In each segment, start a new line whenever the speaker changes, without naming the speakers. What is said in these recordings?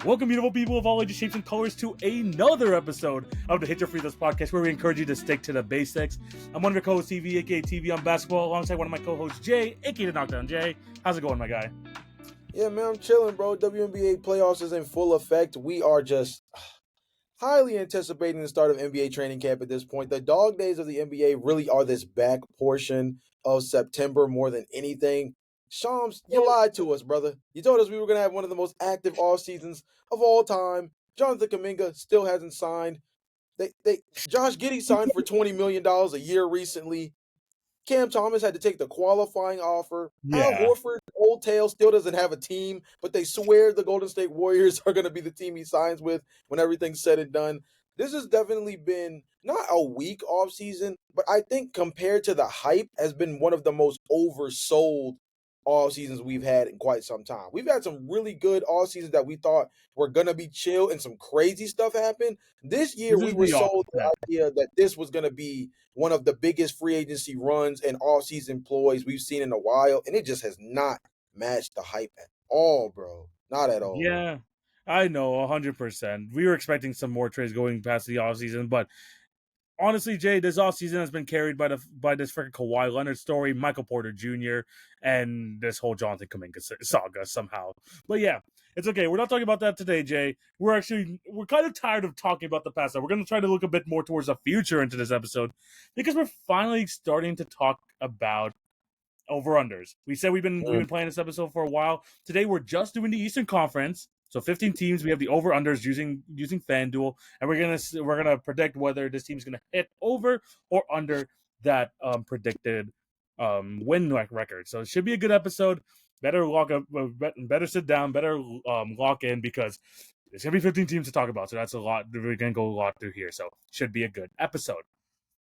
Welcome, beautiful people of all ages, shapes, and colors, to another episode of the Hit Your Free Throws podcast, where we encourage you to stick to the basics. I'm one of your co-hosts, TV, aka TV on basketball, alongside one of my co-hosts, Jay, aka the Knockdown. Jay, how's it going, my guy?
Yeah, man, I'm chilling, bro. WNBA playoffs is in full effect. We are just highly anticipating the start of NBA training camp at this point. The dog days of the NBA really are this back portion of September more than anything. Shams, you lied to us, brother. You told us we were going to have one of the most active off seasons of all time. Jonathan Kuminga still hasn't signed. Josh Giddey signed for $20 million a year recently. Cam Thomas had to take the qualifying offer. Al
Yeah.
Horford, old tail, still doesn't have a team, but they swear the Golden State Warriors are going to be the team he signs with when everything's said and done. This has definitely been not a weak offseason, but I think compared to the hype, has been one of the most oversold off seasons we've had in quite some time. We've had some really good off seasons that we thought were going to be chill and some crazy stuff happened. This year,
This
we
is
were
the
sold the
opposite.
idea that this was going to be one of the biggest free agency runs and off-season ploys we've seen in a while, and it just has not matched the hype at all, bro. Not at all.
Yeah, I know, 100%. We were expecting some more trades going past the offseason, but honestly, Jay, this offseason has been carried by this freaking Kawhi Leonard story, Michael Porter Jr., and this whole Jonathan Kuminga saga somehow. But yeah, it's okay. We're not talking about that today, Jay. We're kind of tired of talking about the past. We're going to try to look a bit more towards the future into this episode, because we're finally starting to talk about over-unders. We said we've been playing this episode for a while. Today we're just doing the Eastern Conference. So 15 teams. We have the over-unders using FanDuel, and we're gonna predict whether this team's gonna hit over or under that predicted win record. So it should be a good episode. Better lock up, better sit down, better lock in, because there's gonna be 15 teams to talk about. So that's a lot. We're gonna go a lot through here. So should be a good episode.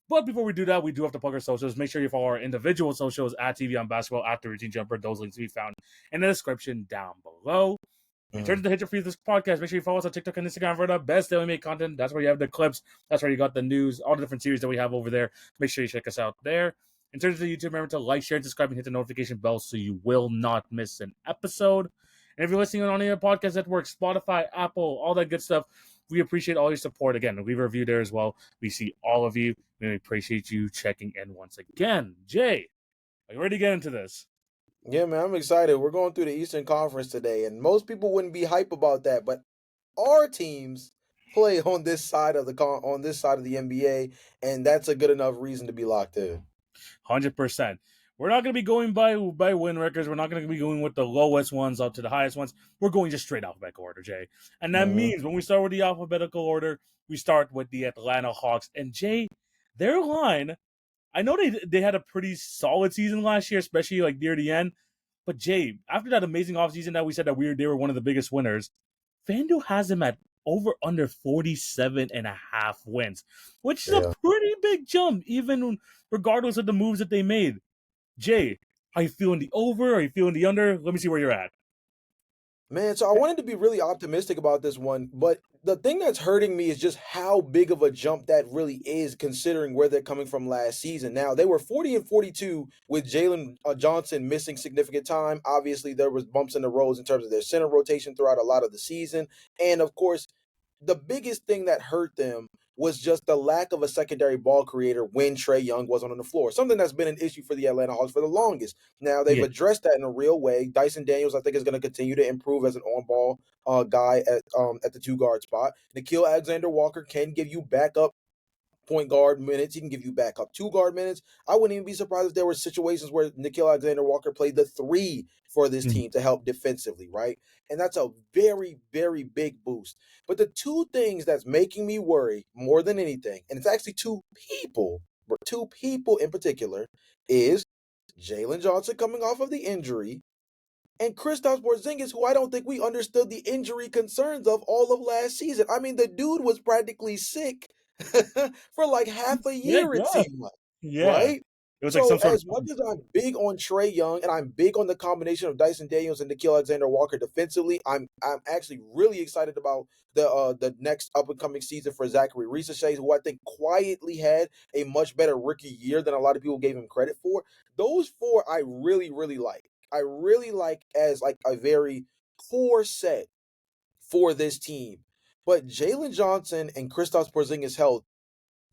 But before we do that, we do have to plug our socials. Make sure you follow our individual socials at TV on Basketball, at The Routine Jumper. Those links will be found in the description down below. In terms of the Hit Your Free This podcast, make sure you follow us on TikTok and Instagram for the best daily made content. That's where you have the clips. That's where you got the news, all the different series that we have over there. Make sure you check us out there. In terms of the YouTube, remember to like, share, and subscribe, and hit the notification bell so you will not miss an episode. And if you're listening on any other podcast network, Spotify, Apple, all that good stuff, we appreciate all your support. Again, leave a review there as well. We see all of you. We appreciate you checking in once again. Jay, are you ready to get into this?
Yeah, man, I'm excited. We're going through the Eastern Conference today, and most people wouldn't be hype about that, but our teams play on this side of the NBA, and that's a good enough reason to be locked in.
100%. We're not going to be going by win records. We're not going to be going with the lowest ones up to the highest ones. We're going just straight alphabetical order, Jay. And that means when we start with the alphabetical order, we start with the Atlanta Hawks. And Jay, their line, I know they had a pretty solid season last year, especially like near the end. But Jay, after that amazing offseason that we said that they were one of the biggest winners, FanDuel has them at over under 47.5 wins, which is a pretty big jump, even regardless of the moves that they made. Jay, are you feeling the over? Are you feeling the under? Let me see where you're at.
Man, so I wanted to be really optimistic about this one, but the thing that's hurting me is just how big of a jump that really is, considering where they're coming from last season. Now, they were 40-42 with Jalen Johnson missing significant time. Obviously, there was bumps in the roads in terms of their center rotation throughout a lot of the season. And, of course, the biggest thing that hurt them was just the lack of a secondary ball creator when Trae Young wasn't on the floor, something that's been an issue for the Atlanta Hawks for the longest. Now, they've addressed that in a real way. Dyson Daniels, I think, is going to continue to improve as an on-ball guy at the two-guard spot. Nickeil Alexander-Walker can give you backup point guard minutes. He can give you backup two guard minutes. I wouldn't even be surprised if there were situations where Nickeil Alexander-Walker played the three for this team to help defensively, right? And that's a very, very big boost. But the two things that's making me worry more than anything, and it's actually two people in particular, is Jalen Johnson coming off of the injury and Kristaps Porzingis, who I don't think we understood the injury concerns of all of last season. I mean, the dude was practically sick for like half a year, it seemed like, right?
It was
So
like some sort
as much as I'm big on Trae Young and I'm big on the combination of Dyson Daniels and Nickeil Alexander-Walker defensively, I'm actually really excited about the next up-and-coming season for Zachary Risacher, who I think quietly had a much better rookie year than a lot of people gave him credit for. Those four I really, really like. I really like as like a very core set for this team. But Jalen Johnson and Kristaps Porzingis' health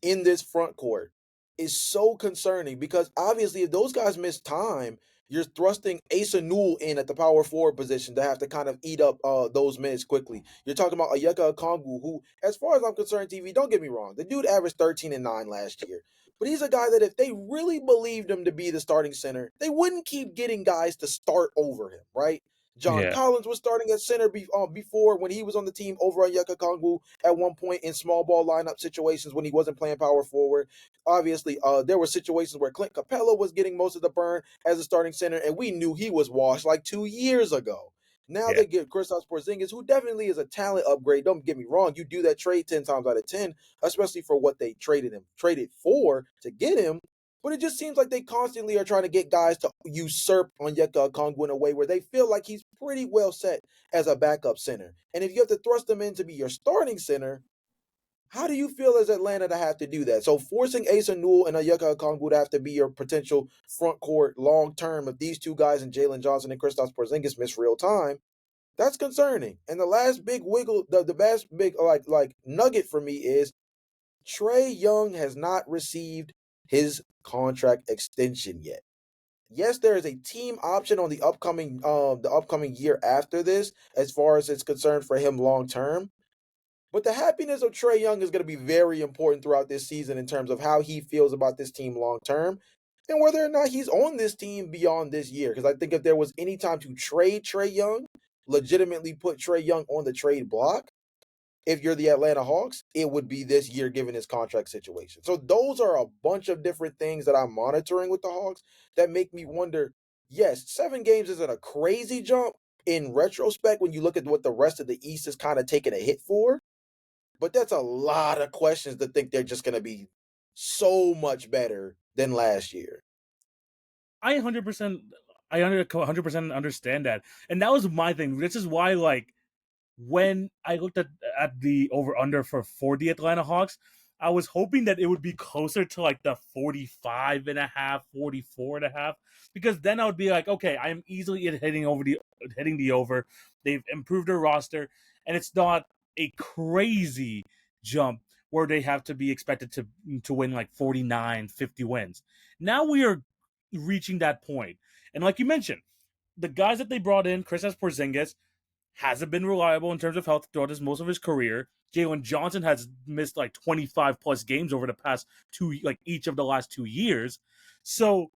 in this front court is so concerning because obviously if those guys miss time, you're thrusting Asa Newell in at the power forward position to have to kind of eat up those minutes quickly. You're talking about Ayeka Okongwu, who, as far as I'm concerned, TV, don't get me wrong, the dude averaged 13 and 9 last year. But he's a guy that if they really believed him to be the starting center, they wouldn't keep getting guys to start over him, right? John
Yeah,
Collins was starting at center before when he was on the team over on Yucca Kongwu at one point in small ball lineup situations when he wasn't playing power forward. Obviously, there were situations where Clint Capella was getting most of the burn as a starting center, and we knew he was washed like 2 years ago. Now
yeah.
they get Kristaps Porzingis, who definitely is a talent upgrade. Don't get me wrong; you do that trade 10 times out of 10, especially for what they traded for to get him. But it just seems like they constantly are trying to get guys to usurp Onyeka Okongwu in a way where they feel like he's pretty well set as a backup center. And if you have to thrust him in to be your starting center, how do you feel as Atlanta to have to do that? So forcing Asa Newell and Onyeka Okongwu to have to be your potential front court long term if these two guys and Jalen Johnson and Kristaps Porzingis miss real time, that's concerning. And the last big wiggle, the last big like nugget for me is Trae Young has not received his contract extension yet. Yes, there is a team option on the upcoming year after this, as far as it's concerned for him long term. But the happiness of Trae Young is going to be very important throughout this season in terms of how he feels about this team long term and whether or not he's on this team beyond this year. Because I think if there was any time to trade Trae Young, legitimately put Trae Young on the trade block, if you're the Atlanta Hawks, it would be this year given his contract situation. So those are a bunch of different things that I'm monitoring with the Hawks that make me wonder, yes, 7 games isn't a crazy jump in retrospect when you look at what the rest of the East is kind of taking a hit for, but that's a lot of questions to think they're just going to be so much better than last year.
I 100%, I 100% understand that, and that was my thing. This is why, like, when I looked at the over under for the Atlanta Hawks, I was hoping that it would be closer to like the 45 and a half, 44 and a half, because then I would be like, okay, I'm easily hitting the over. They've improved their roster, and it's not a crazy jump where they have to be expected to win like 49, 50 wins. Now we are reaching that point. And like you mentioned, the guys that they brought in, Chris Porzingis, hasn't been reliable in terms of health throughout most of his career. Jalen Johnson has missed like 25 plus games over the past like each of the last 2 years. So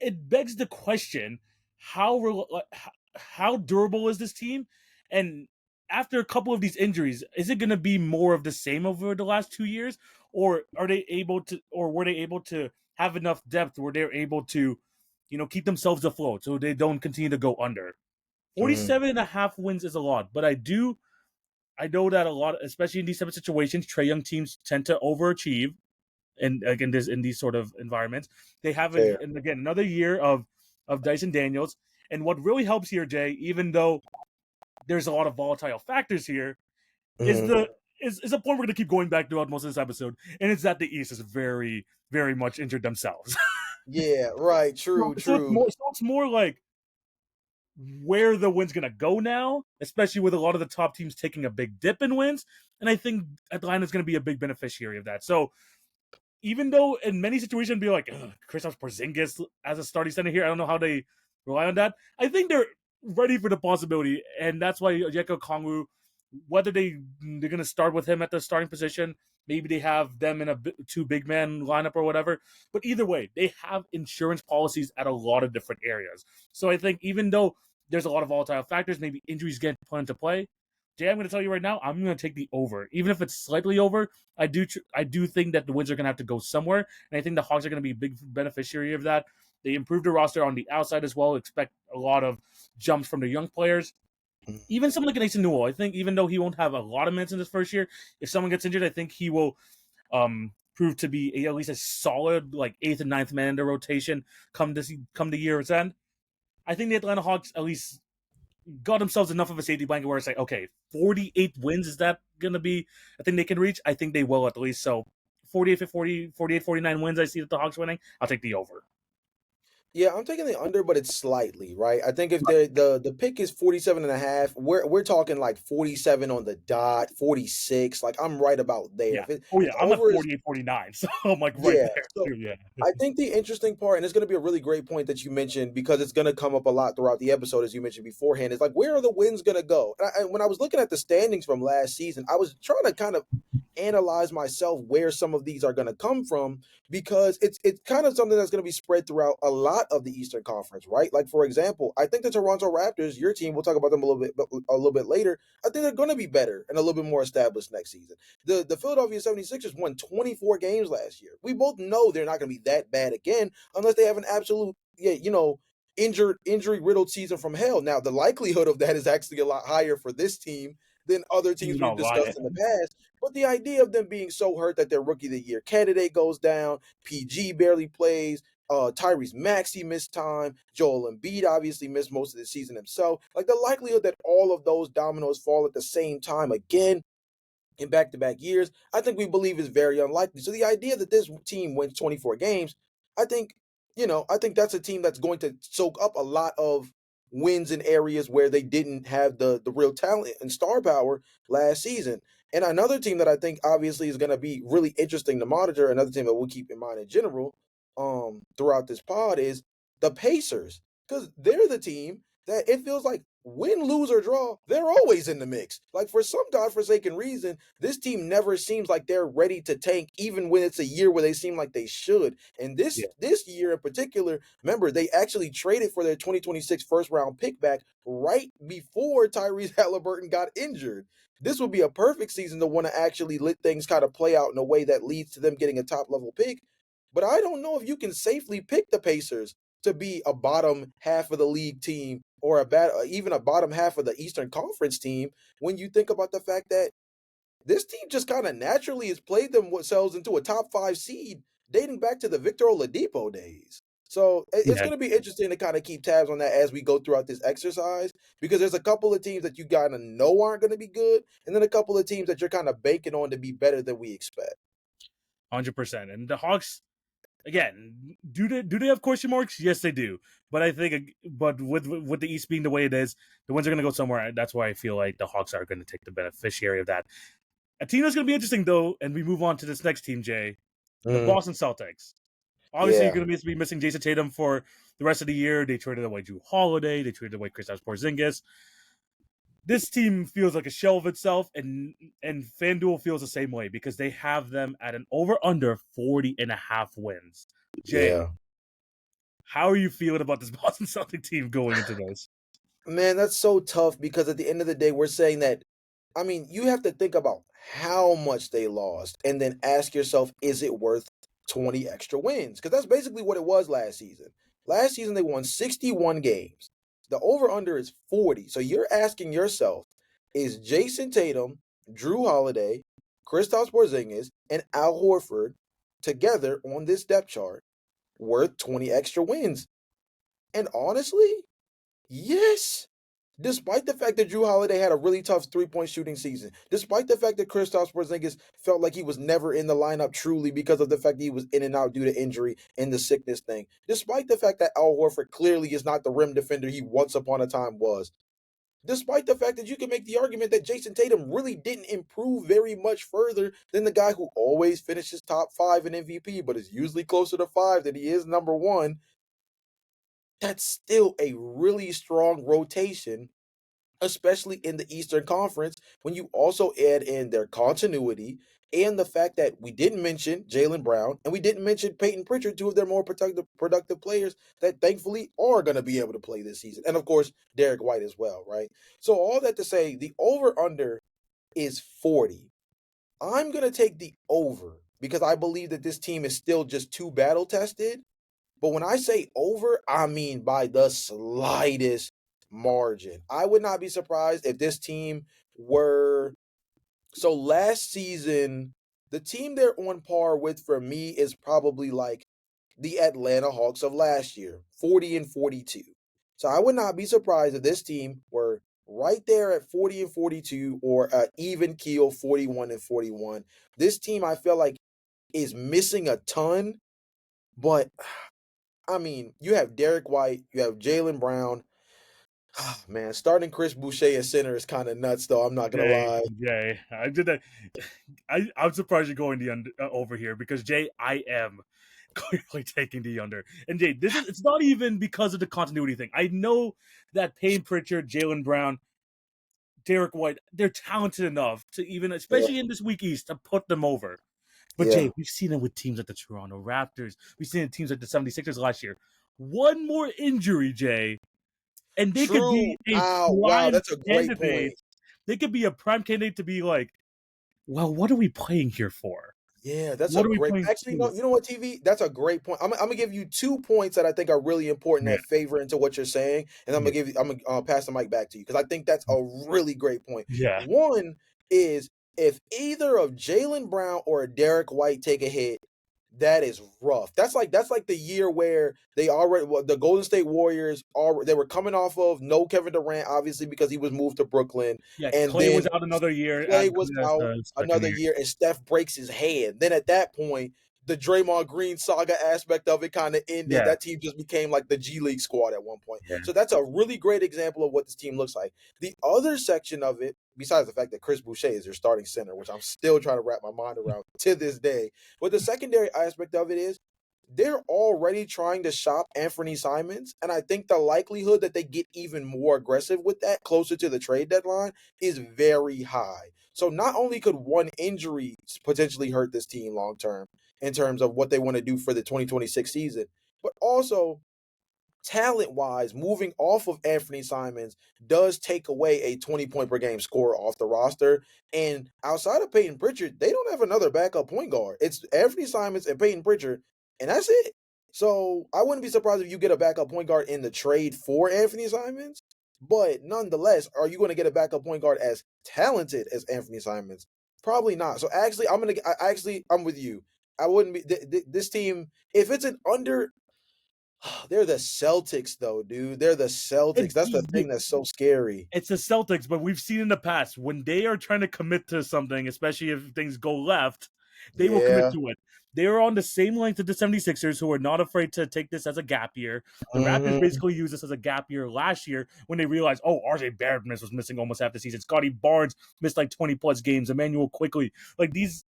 it begs the question: how durable is this team? And after a couple of these injuries, is it going to be more of the same over the last 2 years, or were they able to have enough depth where they're able to, keep themselves afloat so they don't continue to go under?
Mm,
47 and a half wins is a lot, but I know that a lot, especially in these type of situations, Trae Young teams tend to overachieve in these sort of environments. They have
fair.
and again another year of Dyson Daniels. And what really helps here, Jay, even though there's a lot of volatile factors here, is
Mhm.
the is a point we're gonna keep going back throughout most of this episode, and it's that the East is very, very much injured themselves.
Yeah, right.
so,
True,
so it's
true.
more so it's more like where the wins gonna go now, especially with a lot of the top teams taking a big dip in wins. And I think Atlanta's gonna be a big beneficiary of that. So even though in many situations be like Kristaps Porzingis as a starting center here, I don't know how they rely on that. I think they're ready for the possibility, and that's why Onyeka Okongwu, whether they're gonna start with him at the starting position, maybe they have them in a two big man lineup or whatever. But either way, they have insurance policies at a lot of different areas. So I think even though there's a lot of volatile factors, maybe injuries get put into play. Jay, I'm going to tell you right now, I'm going to take the over, even if it's slightly over. I do think that the wins are going to have to go somewhere, and I think the Hawks are going to be a big beneficiary of that. They improved the roster on the outside as well. Expect a lot of jumps from the young players.
Mm.
Even someone like Nathan Newell, I think even though he won't have a lot of minutes in his first year, if someone gets injured, I think he will prove to be at least a solid like eighth and ninth man in the rotation come the year's end. I think the Atlanta Hawks at least got themselves enough of a safety blanket where it's like, okay, 48 wins, is that going to be a thing they can reach? I think they will at least. So 48 49 wins, I see that the Hawks winning. I'll take the over.
Yeah, I'm taking the under, but it's slightly, right? I think if the pick is 47 and a half, we're talking like 47 on the dot, 46. Like I'm right about there.
Yeah.
If
Oh yeah,
the
I'm at
over is
48, 49, so I'm like right
yeah.
there
So
too. Yeah.
I think the interesting part, and it's going to be a really great point that you mentioned because it's going to come up a lot throughout the episode, as you mentioned beforehand, is like where are the wins going to go? When I was looking at the standings from last season, I was trying to kind of analyze myself where some of these are going to come from because it's kind of something that's going to be spread throughout a lot of the Eastern Conference, right? Like for example, I think the Toronto Raptors, your team, we'll talk about them a little bit later. I think they're going to be better and a little bit more established next season. The Philadelphia 76ers won 24 games last year. We both know they're not going to be that bad again unless they have an absolute injury riddled season from hell. Now, the likelihood of that is actually a lot higher for this team than other teams
You're
we've
not lying.
discussed in the past. But the idea of them being so hurt that their rookie of the year candidate goes down, PG barely plays, Tyrese Maxey missed time, Joel Embiid obviously missed most of the season himself. Like the likelihood that all of those dominoes fall at the same time again in back-to-back years, I think we believe is very unlikely. So the idea that this team wins 24 games, I think, I think that's a team that's going to soak up a lot of wins in areas where they didn't have the real talent and star power last season. And another team that I think obviously is going to be really interesting to monitor, another team that we'll keep in mind in general, throughout this pod is the Pacers, because they're the team that it feels like win, lose, or draw, they're always in the mix. Like for some godforsaken reason, this team never seems like they're ready to tank, even when it's a year where they seem like they should. And
Yeah.
this year in particular, remember they actually traded for their 2026 first round pick back right before Tyrese Halliburton got injured. This would be a perfect season to want to actually let things kind of play out in a way that leads to them getting a top level pick. But I don't know if you can safely pick the Pacers to be a bottom half of the league team or even a bottom half of the Eastern Conference team when you think about the fact that this team just kind of naturally has played themselves into a top 5 seed dating back to the Victor Oladipo days. So it's
Yeah.
going to be interesting to kind of keep tabs on that as we go throughout this exercise because there's a couple of teams that you kind of know aren't going to be good, and then a couple of teams that you're kind of banking on to be better than we expect.
100%. And the Hawks, again, do they have question marks? Yes, they do. But I think, but with the East being the way it is, the wins are going to go somewhere. That's why I feel like the Hawks are going to take the beneficiary of that. A team that's going to be interesting though, and we move on to this next team, Jay, the
Mhm.
Boston Celtics. Obviously, you're
Yeah,
going to be missing Jason Tatum for the rest of the year. They traded away Drew Holiday. They traded away Kristaps Porzingis. This team feels like a shell of itself, and FanDuel feels the same way because they have them at an over under 40 and a half wins. Jay,
yeah.
how are you feeling about this Boston Celtic team going into this?
Man, that's so tough because at the end of the day, we're saying that, I mean, you have to think about how much they lost and then ask yourself, is it worth 20 extra wins? Because that's basically what it was last season. Last season, they won 61 games. The over under is 40. So you're asking yourself, is Jason Tatum, Drew Holiday, Kristaps Porzingis, and Al Horford together on this depth chart worth 20 extra wins? And honestly, yes. Despite the fact that Drew Holiday had a really tough three-point shooting season, despite the fact that Kristaps Porzingis felt like he was never in the lineup truly because of the fact that he was in and out due to injury and the sickness thing, despite the fact that Al Horford clearly is not the rim defender he once upon a time was, despite the fact that you can make the argument that Jason Tatum really didn't improve very much further than the guy who always finishes top 5 in MVP, but is usually closer to 5 than he is number 1, that's still a really strong rotation, especially in the Eastern Conference, when you also add in their continuity and the fact that we didn't mention Jalen Brown and we didn't mention Peyton Pritchard, two of their more productive players that thankfully are going to be able to play this season. And of course, Derek White as well, right? So, all that to say, the over under is 40. I'm going to take the over because I believe that this team is still just too battle tested, but when I say over, I mean by the slightest margin. I would not be surprised if this team were so last season, the team they're on par with for me is probably like the Atlanta Hawks of last year, 40 and 42. So I would not be surprised if this team were right there at 40 and 42 or even keel 41 and 41. This team I feel like is missing a ton, but I mean, you have Derek White, you have Jalen Brown. Man, starting Chris Boucher at center is kind of nuts, though. I'm not gonna
Jay,
lie.
Jay, I did that. I'm surprised you're going over here because Jay, I am clearly taking the under. And Jay, it's not even because of the continuity thing. I know that Payne Pritchard, Jalen Brown, Derek White, they're talented enough to even,
Yeah,
especially in this week East, to put them over. But
yeah.
Jay, we've seen it with teams like the Toronto Raptors. We've seen it with teams like the 76ers last year. One more injury, Jay, and they could
True.
be a
Wow,
prime
that's a great
candidate.
point.
They could be a prime candidate to be like, well, what are we playing here for?
Yeah, that's a
What are we
great.
playing
Actually, no,
to?
you know what, TV? That's a great point. I'm gonna give you 2 points that I think are really important
Yeah,
that favor into what you're saying, and
yeah,
I'm gonna pass the mic back to you because I think that's a really great point.
yeah.
One is if either of Jalen Brown or Derek White take a hit, that is rough. That's like the year where they already the Golden State Warriors are they were coming off of no Kevin Durant obviously because he was moved to Brooklyn,
Yeah,
and
Clay was
then
out another year
Clay was
as
out
the second
another
year.
year, and Steph breaks his hand. Then at that point, the Draymond Green saga aspect of it kind of ended.
Yeah,
That team just became like the G League squad at one point.
yeah,
So that's a really great example of what this team looks like. The other section of it, besides the fact that Chris Boucher is their starting center, which I'm still trying to wrap my mind around to this day, but the secondary aspect of it is they're already trying to shop Anthony Simons, and I think the likelihood that they get even more aggressive with that closer to the trade deadline is very high. So not only could one injury potentially hurt this team long term in terms of what they want to do for the 2026 season, but also talent wise, moving off of Anthony Simons does take away a 20-point per game scorer off the roster. And outside of Peyton Pritchard, they don't have another backup point guard. It's Anthony Simons and Peyton Pritchard, and that's it. So I wouldn't be surprised if you get a backup point guard in the trade for Anthony Simons. But nonetheless, are you going to get a backup point guard as talented as Anthony Simons? Probably not. So actually, I'm with you. I wouldn't be this team if it's an under. They're the Celtics, though, dude. They're the Celtics.
it's
That's the thing that's so scary.
it's the Celtics, but we've seen in the past when they are trying to commit to something, especially if things go left, they will commit
Yeah.
to it. They are on the same length as the 76ers, who are not afraid to take this as a gap year. The Raptors
Hmm.
basically used this as a gap year last year when they realized, oh, RJ Barrett was missing almost half the season. Scotty Barnes missed like 20 plus games. Emmanuel quickly. Like these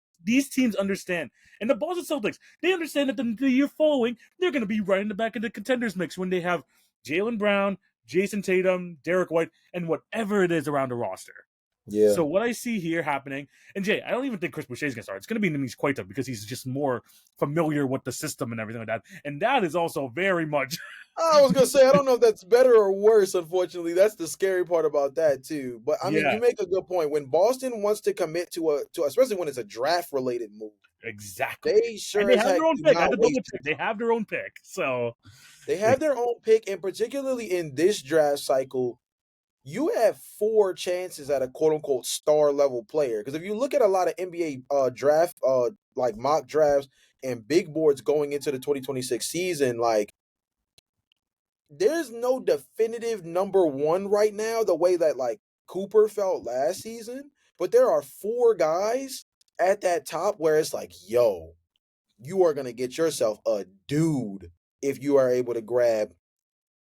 teams understand. And the Boston Celtics, they understand that the year following, they're going to be right in the back of the contenders mix when they have Jalen Brown, Jason Tatum, Derek White, and whatever it is around the roster.
Yeah.
So what I see here happening, and Jay, I don't even think Chris Boucher is going to start. It's going to be Nemes Quaita because he's just more familiar with the system and everything like that. And that is also very much,
I was gonna say I don't know if that's better or worse. Unfortunately, that's the scary part about that too. But I mean,
yeah,
you make a good point. When Boston wants to commit to especially when it's a draft related move,
exactly.
they
And
sure
they
as
have
heck
their own
do
pick. I had
not
to double
waste
check.
your
They
time.
have their own pick. So,
They have their own pick, and particularly in this draft cycle, you have four chances at a quote unquote star level player. Because if you look at a lot of NBA draft like mock drafts and big boards going into the 2026 season, like there's no definitive number one right now, the way that like Cooper felt last season. But there are four guys at that top where it's like, yo, you are gonna get yourself a dude if you are able to grab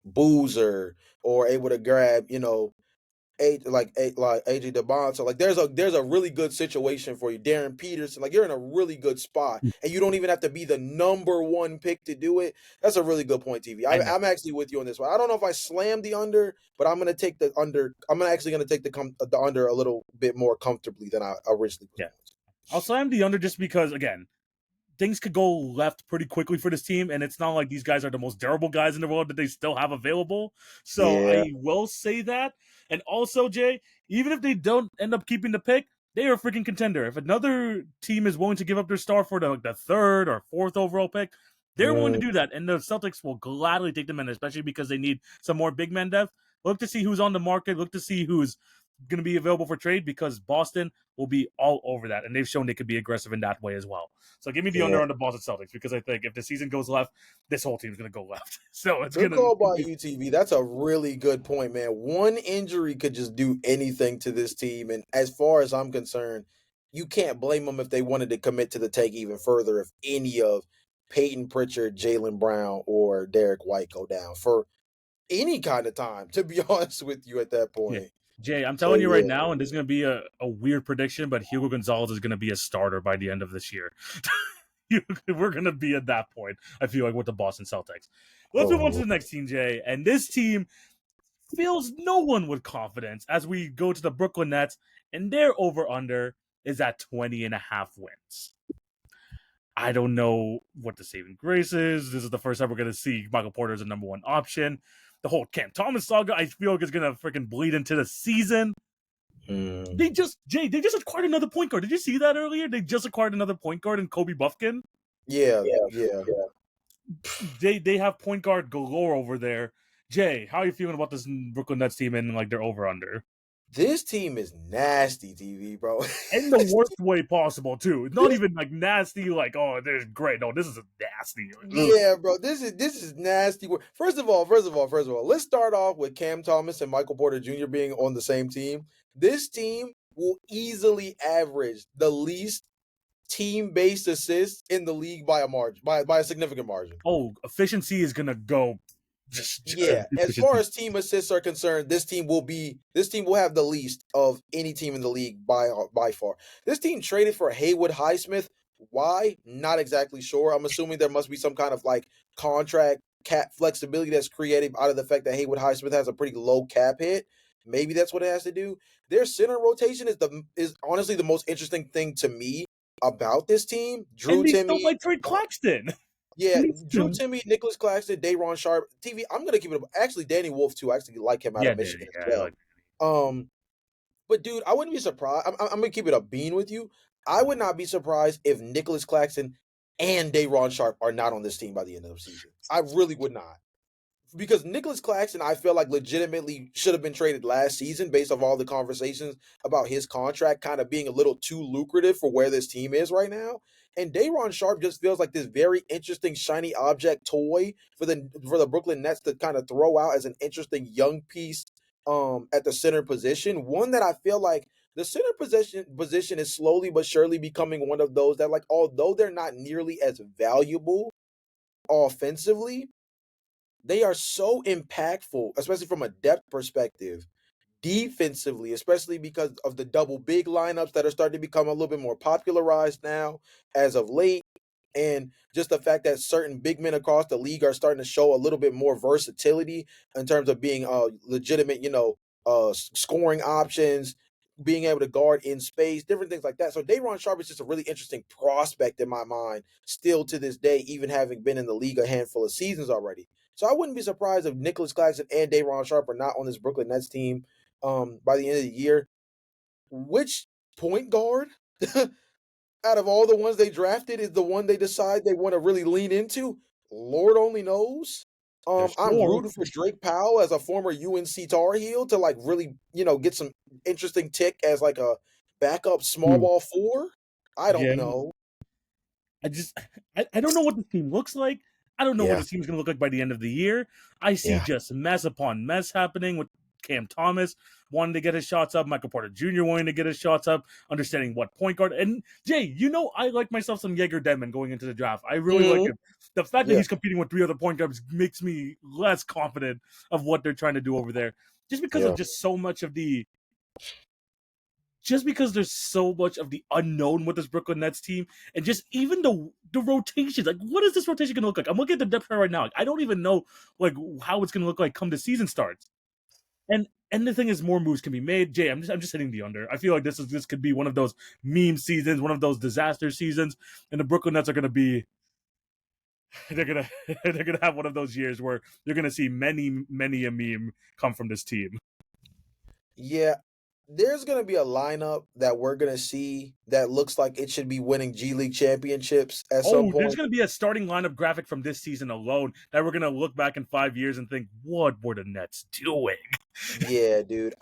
Boozer or able to grab, like AJ DeBon. So like there's a really good situation for you. Darren Peterson, like you're in a really good spot. And you don't even have to be the number one pick to do it. That's a really good point, TV.
and
I'm actually with you on this one. I don't know if I slammed the under, but I'm gonna take the under. I'm actually gonna take the under a little bit more comfortably than I originally was
yeah,
going to.
I'll slam the under just because, again, things could go left pretty quickly for this team, and it's not like these guys are the most durable guys in the world that they still have available. So
Yeah.
I will say that. And also, Jay, even if they don't end up keeping the pick, they are a freaking contender. If another team is willing to give up their star for the third or fourth overall pick, they're willing to
Mm,
do that, and the Celtics will gladly take them in, especially because they need some more big man depth. Look to see who's on the market. Look to see who's going to be available for trade because Boston will be all over that, and they've shown they could be aggressive in that way as well. So give me the
yeah.
under on the Boston Celtics because I think if the season goes left, this whole team's going to go left. So it's
Good
going
call by
to
UTV. That's a really good point, man. One injury could just do anything to this team. And as far as I'm concerned, you can't blame them if they wanted to commit to the take even further if any of Peyton Pritchard, Jalen Brown, or Derek White go down for any kind of time, to be honest with you at that
Yeah.
point.
Jay, I'm
So
telling you right
yeah.
now, and this is going to be a weird prediction, but Hugo Gonzalez is going to be a starter by the end of this year. We're going to be at that point, I feel like, with the Boston Celtics. Let's
Oh
move on to
Lord.
the next team, Jay. And this team fills no one with confidence as we go to the Brooklyn Nets, and their over-under is at 20.5 wins. I don't know what the saving grace is. This is the first time we're going to see Michael Porter as a number one option. The whole Cam Thomas saga, I feel like, is going to freaking bleed into the season.
Mm.
They just acquired another point guard. Did you see that earlier? They just acquired another point guard in Kobe Buffkin.
Yeah, yeah.
They have point guard galore over there. Jay, how are you feeling about this Brooklyn Nets team and like their over under?
This team is nasty, TV, bro.
In the worst way possible, too. It's not even like nasty, like, oh, this is great. No, this is nasty. Ugh.
Yeah, bro. This is nasty. First of all, let's start off with Cam Thomas and Michael Porter Jr. being on the same team. This team will easily average the least team-based assists in the league by a margin, by a significant margin.
Oh, efficiency is gonna go just
Yeah, as far
efficiency.
as team assists are concerned, this team will have the least of any team in the league by far. This team traded for Haywood Highsmith. Why? Not exactly sure. I'm assuming there must be some kind of like contract cap flexibility that's created out of the fact that Haywood Highsmith has a pretty low cap hit. Maybe that's what it has to do. Their center rotation is honestly the most interesting thing to me about this team.
And
Drew
they still
Timmy,
might trade Claxton.
yeah, Drew Timmy, Nicholas Claxton, Day'Ron Sharp, TV. I'm gonna keep it. Actually, Danny Wolf too. I actually like him out
Yeah,
of Michigan as
yeah,
well.
like
But dude, I wouldn't be surprised. I'm gonna keep it a bean with you. I would not be surprised if Nicholas Claxton and Day'Ron Sharp are not on this team by the end of the season. I really would not. Because Nicholas Claxton, I feel like legitimately should have been traded last season based off all the conversations about his contract kind of being a little too lucrative for where this team is right now. And Day'Ron Sharp just feels like this very interesting shiny object toy for the Brooklyn Nets to kind of throw out as an interesting young piece at the center position. One that I feel like the center position is slowly but surely becoming one of those that, like, although they're not nearly as valuable offensively, they are so impactful, especially from a depth perspective, defensively, especially because of the double big lineups that are starting to become a little bit more popularized now as of late. And just the fact that certain big men across the league are starting to show a little bit more versatility in terms of being legitimate, scoring options, being able to guard in space, different things like that. So Day'Ron Sharp is just a really interesting prospect in my mind, still to this day, even having been in the league a handful of seasons already. So I wouldn't be surprised if Nicholas Claxton and Day'Ron Sharp are not on this Brooklyn Nets team by the end of the year. Which point guard out of all the ones they drafted is the one they decide they want to really lean into? Lord only knows.
there's
I'm
four.
rooting for Drake Powell as a former UNC Tar Heel to like really, get some interesting tick as like a backup small
Dude,
ball four. I don't
yeah,
know.
I just I don't know what this team looks like. I don't know what
Yeah,
this team's gonna look like by the end of the year. I see
yeah.
just mess upon mess happening with Cam Thomas wanting to get his shots up, Michael Porter Jr. wanting to get his shots up, understanding what point guard. And Jay, I like myself some Jaeger Denman going into the draft. I really like
Mhm.
him. The fact that
Yeah,
he's competing with three other point guards makes me less confident of what they're trying to do over there. Just because of
yeah.
just because there's so much of the unknown with this Brooklyn Nets team, and just even the rotations. Like, what is this rotation going to look like? I'm looking at the depth chart right now. Like, I don't even know like how it's going to look like come the season starts. And the thing is, more moves can be made. Jay, I'm just hitting the under. I feel like this could be one of those meme seasons, one of those disaster seasons, and the Brooklyn Nets are going to be they're gonna they're gonna have one of those years where you're gonna see many a meme come from this team.
Yeah. There's gonna be a lineup that we're gonna see that looks like it should be winning G League championships at some
Oh, there's
point.
going to be a starting lineup graphic from this season alone that we're going to look back in 5 years and think, what were the Nets doing?
Yeah, dude.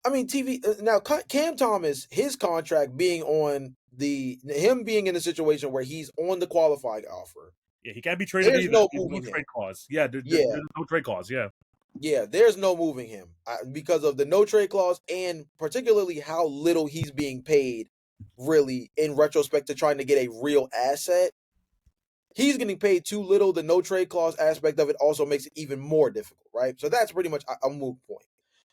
TV now. Cam Thomas, his contract being on him being in a situation where he's on the qualifying offer.
Yeah, he can't be traded
There's
either.
no
There's no
moving him.
trade clause. Yeah,
Yeah,
there's no trade clause. Yeah.
yeah. There's no moving him because of the no trade clause and particularly how little he's being paid. Really, in retrospect, to trying to get a real asset. he's getting paid too little. The no trade clause aspect of it also makes it even more difficult, right? So that's pretty much a moot point.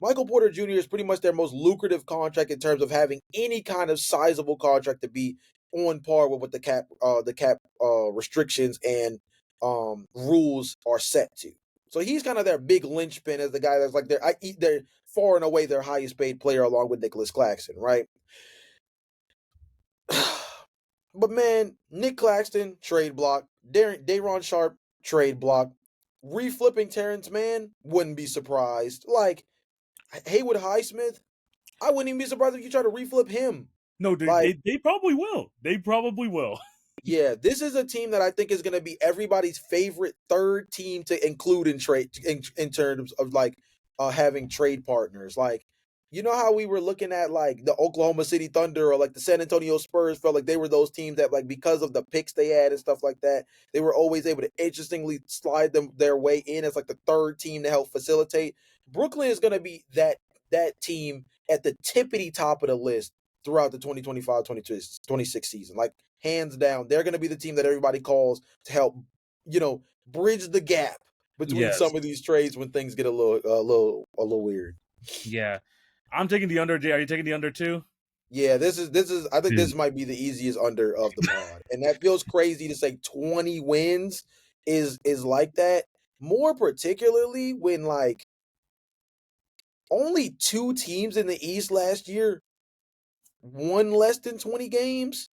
Michael Porter Jr. is pretty much their most lucrative contract in terms of having any kind of sizable contract to be on par with what the cap restrictions and rules are set to. So he's kind of their big linchpin as the guy that's like they're far and away their highest paid player along with Nicholas Claxton, right? But man, Nick Claxton, trade block. Dayron Sharp, trade block. Reflipping Terrence Mann, wouldn't be surprised. Like Haywood Highsmith, I wouldn't even be surprised if you try to reflip him.
No, they,
Like,
they they probably will. They probably will.
yeah, this is a team that I think is going to be everybody's favorite third team to include in trade in terms of like having trade partners. Like, you know how we were looking at like the Oklahoma City Thunder or like the San Antonio Spurs felt like they were those teams that like because of the picks they had and stuff like that, they were always able to interestingly slide them their way in as like the third team to help facilitate. Brooklyn is going to be that team at the tippity top of the list throughout the 2025-26 season. Like hands down, they're going to be the team that everybody calls to help, bridge the gap between
Yes.
some of these trades when things get a little weird.
Yeah. I'm taking the under. Jay, are you taking the under too?
Yeah, this is I think
Dude.
this might be the easiest under of the pod. And that feels crazy to say 20 wins is like that. More particularly when like only two teams in the East last year won less than 20 games.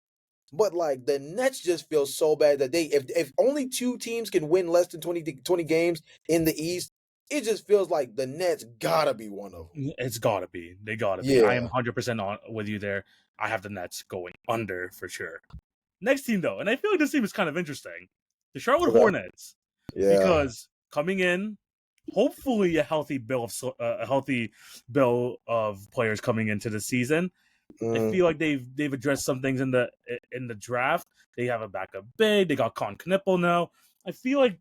But like the Nets just feel so bad that if only two teams can win less than 20 games in the East, it just feels like the Nets gotta be one of them.
It's gotta be. They gotta be. I am
Yeah.
100% on with you there. I have the Nets going under for sure. Next team though, and I feel like this team is kind of interesting. The Charlotte
Okay.
Hornets,
Yeah.
because coming in, hopefully a healthy bill of players coming into the season. I
Mm.
feel like they've addressed some things in the draft. They have a backup big. They got Con Knippel now. I feel like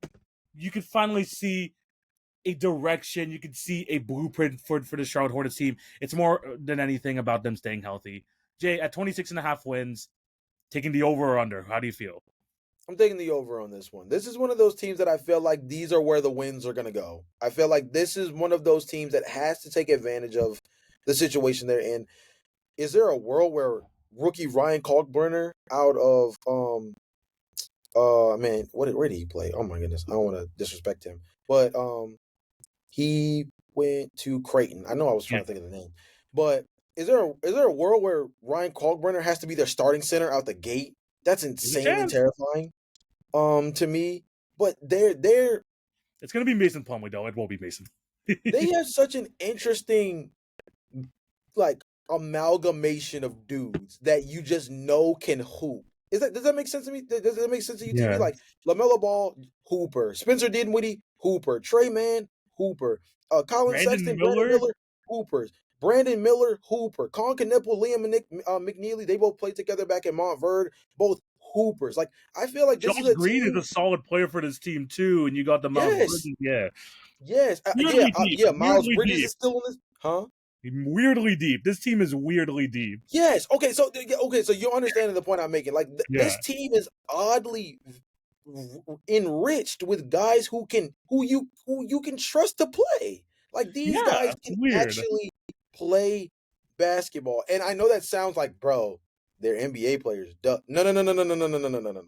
you could finally see a direction. You could see a blueprint for the Charlotte Hornets team. It's more than anything about them staying healthy. Jay, at 26.5 wins, taking the over or under, how do you feel?
I'm taking the over on this one. This is one of those teams that I feel like these are where the wins are going to go. I feel like this is one of those teams that has to take advantage of the situation they're in. Is there a world where rookie Ryan Kalkbrenner out of man, where did he play? Oh my goodness, I don't want to disrespect him, but he went to Creighton. I know I was
Yeah,
trying to think of the name, but is there a world where Ryan Kalkbrenner has to be their starting center out the gate? That's
there's a
insanely
chance.
terrifying, to me. But they're
It's going to be Mason Plumlee, though. It won't be Mason.
they have such an interesting like amalgamation of dudes that you just know can hoop. Does that make sense to me? Does that make sense to you, TV?
Yeah.
Like LaMelo Ball, Hooper, Spencer Dinwiddie, Hooper, Trey Mann, Hooper, Colin
Brandon
Sexton, Brandon
Miller,
Miller, Hoopers, Brandon Miller, Hooper, Con Knipple, Liam and Nick, McNeely. They both played together back at Montverde, both Hoopers. Like I feel like this is
Josh
a
Green is
team.
a solid player for this team, too, and you got the Miles
Yes,
Bridges. Yeah.
yes,
Weirdly deep.
yeah. Miles
Weirdly
Bridges
deep.
is still on this, huh?
Weirdly deep. This team is weirdly deep.
Yes. Okay. So you're understanding the point I'm making. Like
Yeah.
this team is oddly enriched with guys who you can trust to play. Like these
Yeah.
guys can
Weird.
actually play basketball. And I know that sounds like, bro, they're NBA players. Duh. No, no, no, no, no, no, no, no, no, no, no, no.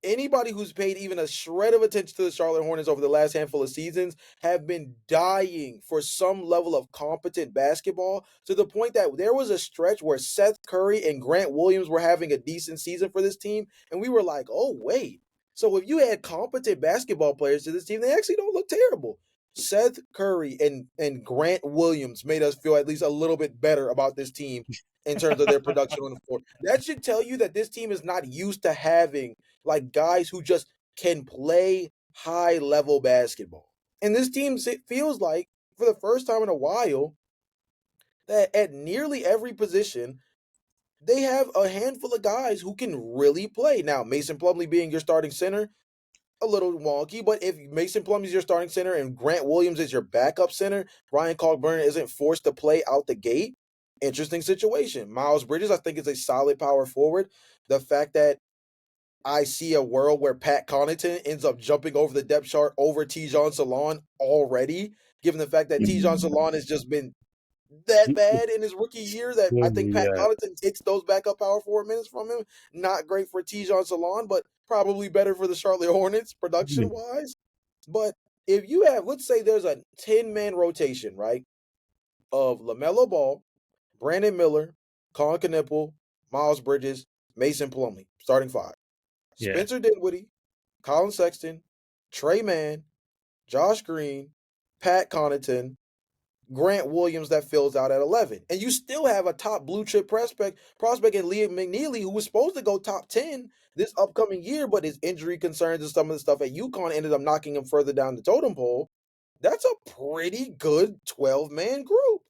Anybody who's paid even a shred of attention to the Charlotte Hornets over the last handful of seasons have been dying for some level of competent basketball to the point that there was a stretch where Seth Curry and Grant Williams were having a decent season for this team. And we were like, oh, wait. So if you add competent basketball players to this team, they actually don't look terrible. Seth Curry and Grant Williams made us feel at least a little bit better about this team in terms of their production on the floor. That should tell you that this team is not used to having like guys who just can play high level basketball. And this team feels like for the first time in a while that at nearly every position they have a handful of guys who can really play. Now, Mason Plumlee being your starting center, a little wonky, but if Mason Plumlee is your starting center and Grant Williams is your backup center, Ryan Kalkbrenner isn't forced to play out the gate. Interesting situation. Miles Bridges, I think, is a solid power forward. The fact that I see a world where Pat Connaughton ends up jumping over the depth chart over Tijon Salon already, given the fact that Tijon Salon has just been that bad in his rookie year that I think Pat
Yeah.
Connaughton takes those backup power forward minutes from him. Not great for Tijon Salon, but probably better for the Charlotte Hornets production wise. But if you have, let's say there's a 10-man rotation, right, of LaMelo Ball, Brandon Miller, Colin Knippel, Miles Bridges, Mason Plumlee, starting five.
Yeah.
Spencer Dinwiddie, Colin Sexton, Trey Mann, Josh Green, Pat Connaughton, Grant Williams that fills out at 11. And you still have a top blue chip prospect in Liam McNeely, who was supposed to go top 10 this upcoming year, but his injury concerns and some of the stuff at UConn ended up knocking him further down the totem pole. That's a pretty good 12-man group.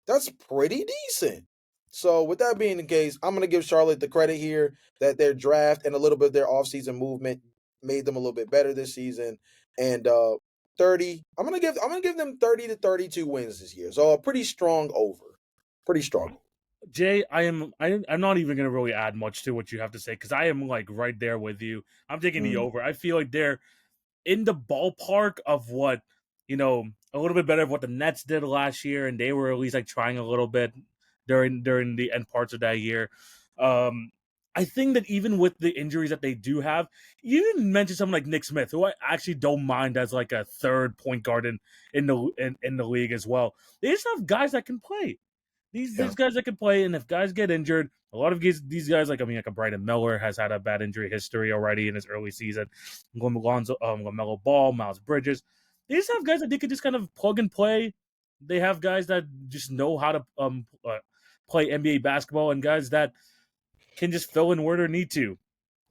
That's pretty decent. So with that being the case, I'm going to give Charlotte the credit here that their draft and a little bit of their offseason movement made them a little bit better this season. And 30, I'm gonna give them 30 to 32 wins this year. So a pretty strong over. Pretty strong.
Jay, I'm not even gonna really add much to what you have to say because I am like right there with you. I'm taking the
Mm,
over. I feel like they're in the ballpark of what a little bit better of what the Nets did last year, and they were at least like trying a little bit during the end parts of that year. Um, I think that even with the injuries that they do have, you didn't mention someone like Nick Smith, who I actually don't mind as like a third point guard in the league as well. They just have guys that can play.
yeah.
These guys that can play, and if guys get injured, a lot of these guys like like a Brandon Miller has had a bad injury history already in his early season. LaMelo Ball, Miles Bridges, they just have guys that they could just kind of plug and play. They have guys that just know how to play NBA basketball, and guys that can just fill in where they need to.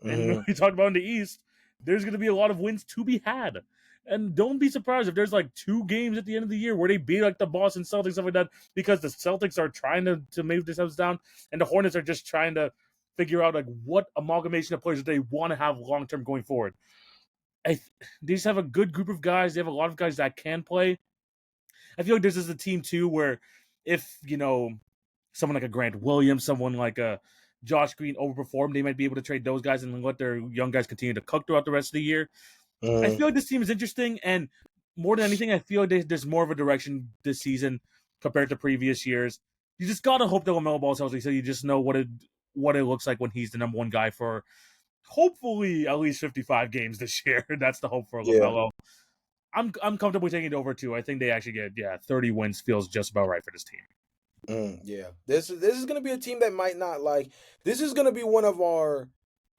And
Hmm.
we talked about in the East, there's going to be a lot of wins to be had. And don't be surprised if there's like 2 games at the end of the year where they beat like the Boston Celtics, stuff like that, because the Celtics are trying to move themselves down, and the Hornets are just trying to figure out like what amalgamation of players that they want to have long term going forward. They just have a good group of guys. They have a lot of guys that can play. I feel like this is a team too where if someone like a Grant Williams, someone like a Josh Green overperformed, they might be able to trade those guys and let their young guys continue to cook throughout the rest of the year. I
Hmm.
feel like this team is interesting, and more than anything, I feel like there's more of a direction this season compared to previous years. You just gotta hope that LaMelo Ball's healthy, so you just know what it looks like when he's the number one guy for hopefully at least 55 games this year. That's the hope for
Yeah.
LaMelo. I'm comfortably taking it over too. I think they actually get 30 wins feels just about right for this team.
Yeah. This is gonna be a team that might not like. This is gonna be one of our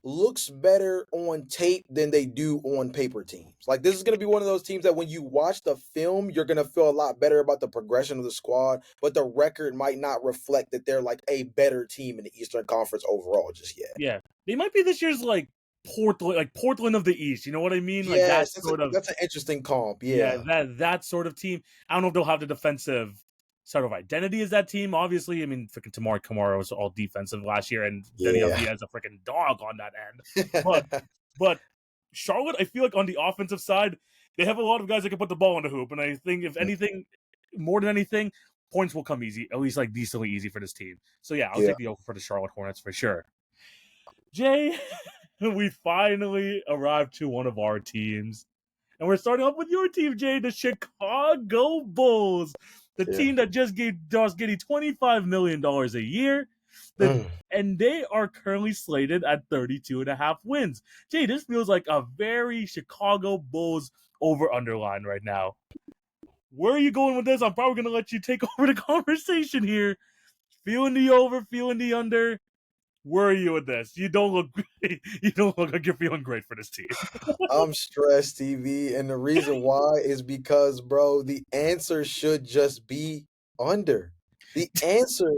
looks better on tape than they do on paper teams. Like this is gonna be one of those teams that when you watch the film, you're gonna feel a lot better about the progression of the squad, but the record might not reflect that they're like a better team in the Eastern Conference overall just yet.
Yeah, they might be this year's like Portland of the East. You know what I mean? Like that
Yes,
sort of
that's an interesting comp.
yeah,
Yeah.
that sort of team. I don't know if they'll have the defensive sort of identity as that team. Obviously, I mean, freaking Tamari Kamara was all defensive last year, and Denny
Yeah.
Avdia is a freaking dog on that end. But but Charlotte, I feel like on the offensive side, they have a lot of guys that can put the ball in the hoop, and I think if anything, more than anything, points will come easy, at least like decently easy for this team. So yeah, I'll
Yeah.
take the over for the Charlotte Hornets for sure. Jay, we finally arrived to one of our teams. And we're starting off with your team, Jay, the Chicago Bulls, the
Yeah.
team that just gave Josh Giddey $25 million a year.
Mm.
And they are currently slated at 32 and a half wins. Jay, this feels like a very Chicago Bulls over underline right now. Where are you going with this? I'm probably going to let you take over the conversation here. Feeling the over, feeling the under. Where are you with this? You don't look great. You don't look like you're feeling great for this team.
I'm stressed, TV, and the reason why is because, bro, the answer should just be under. The answer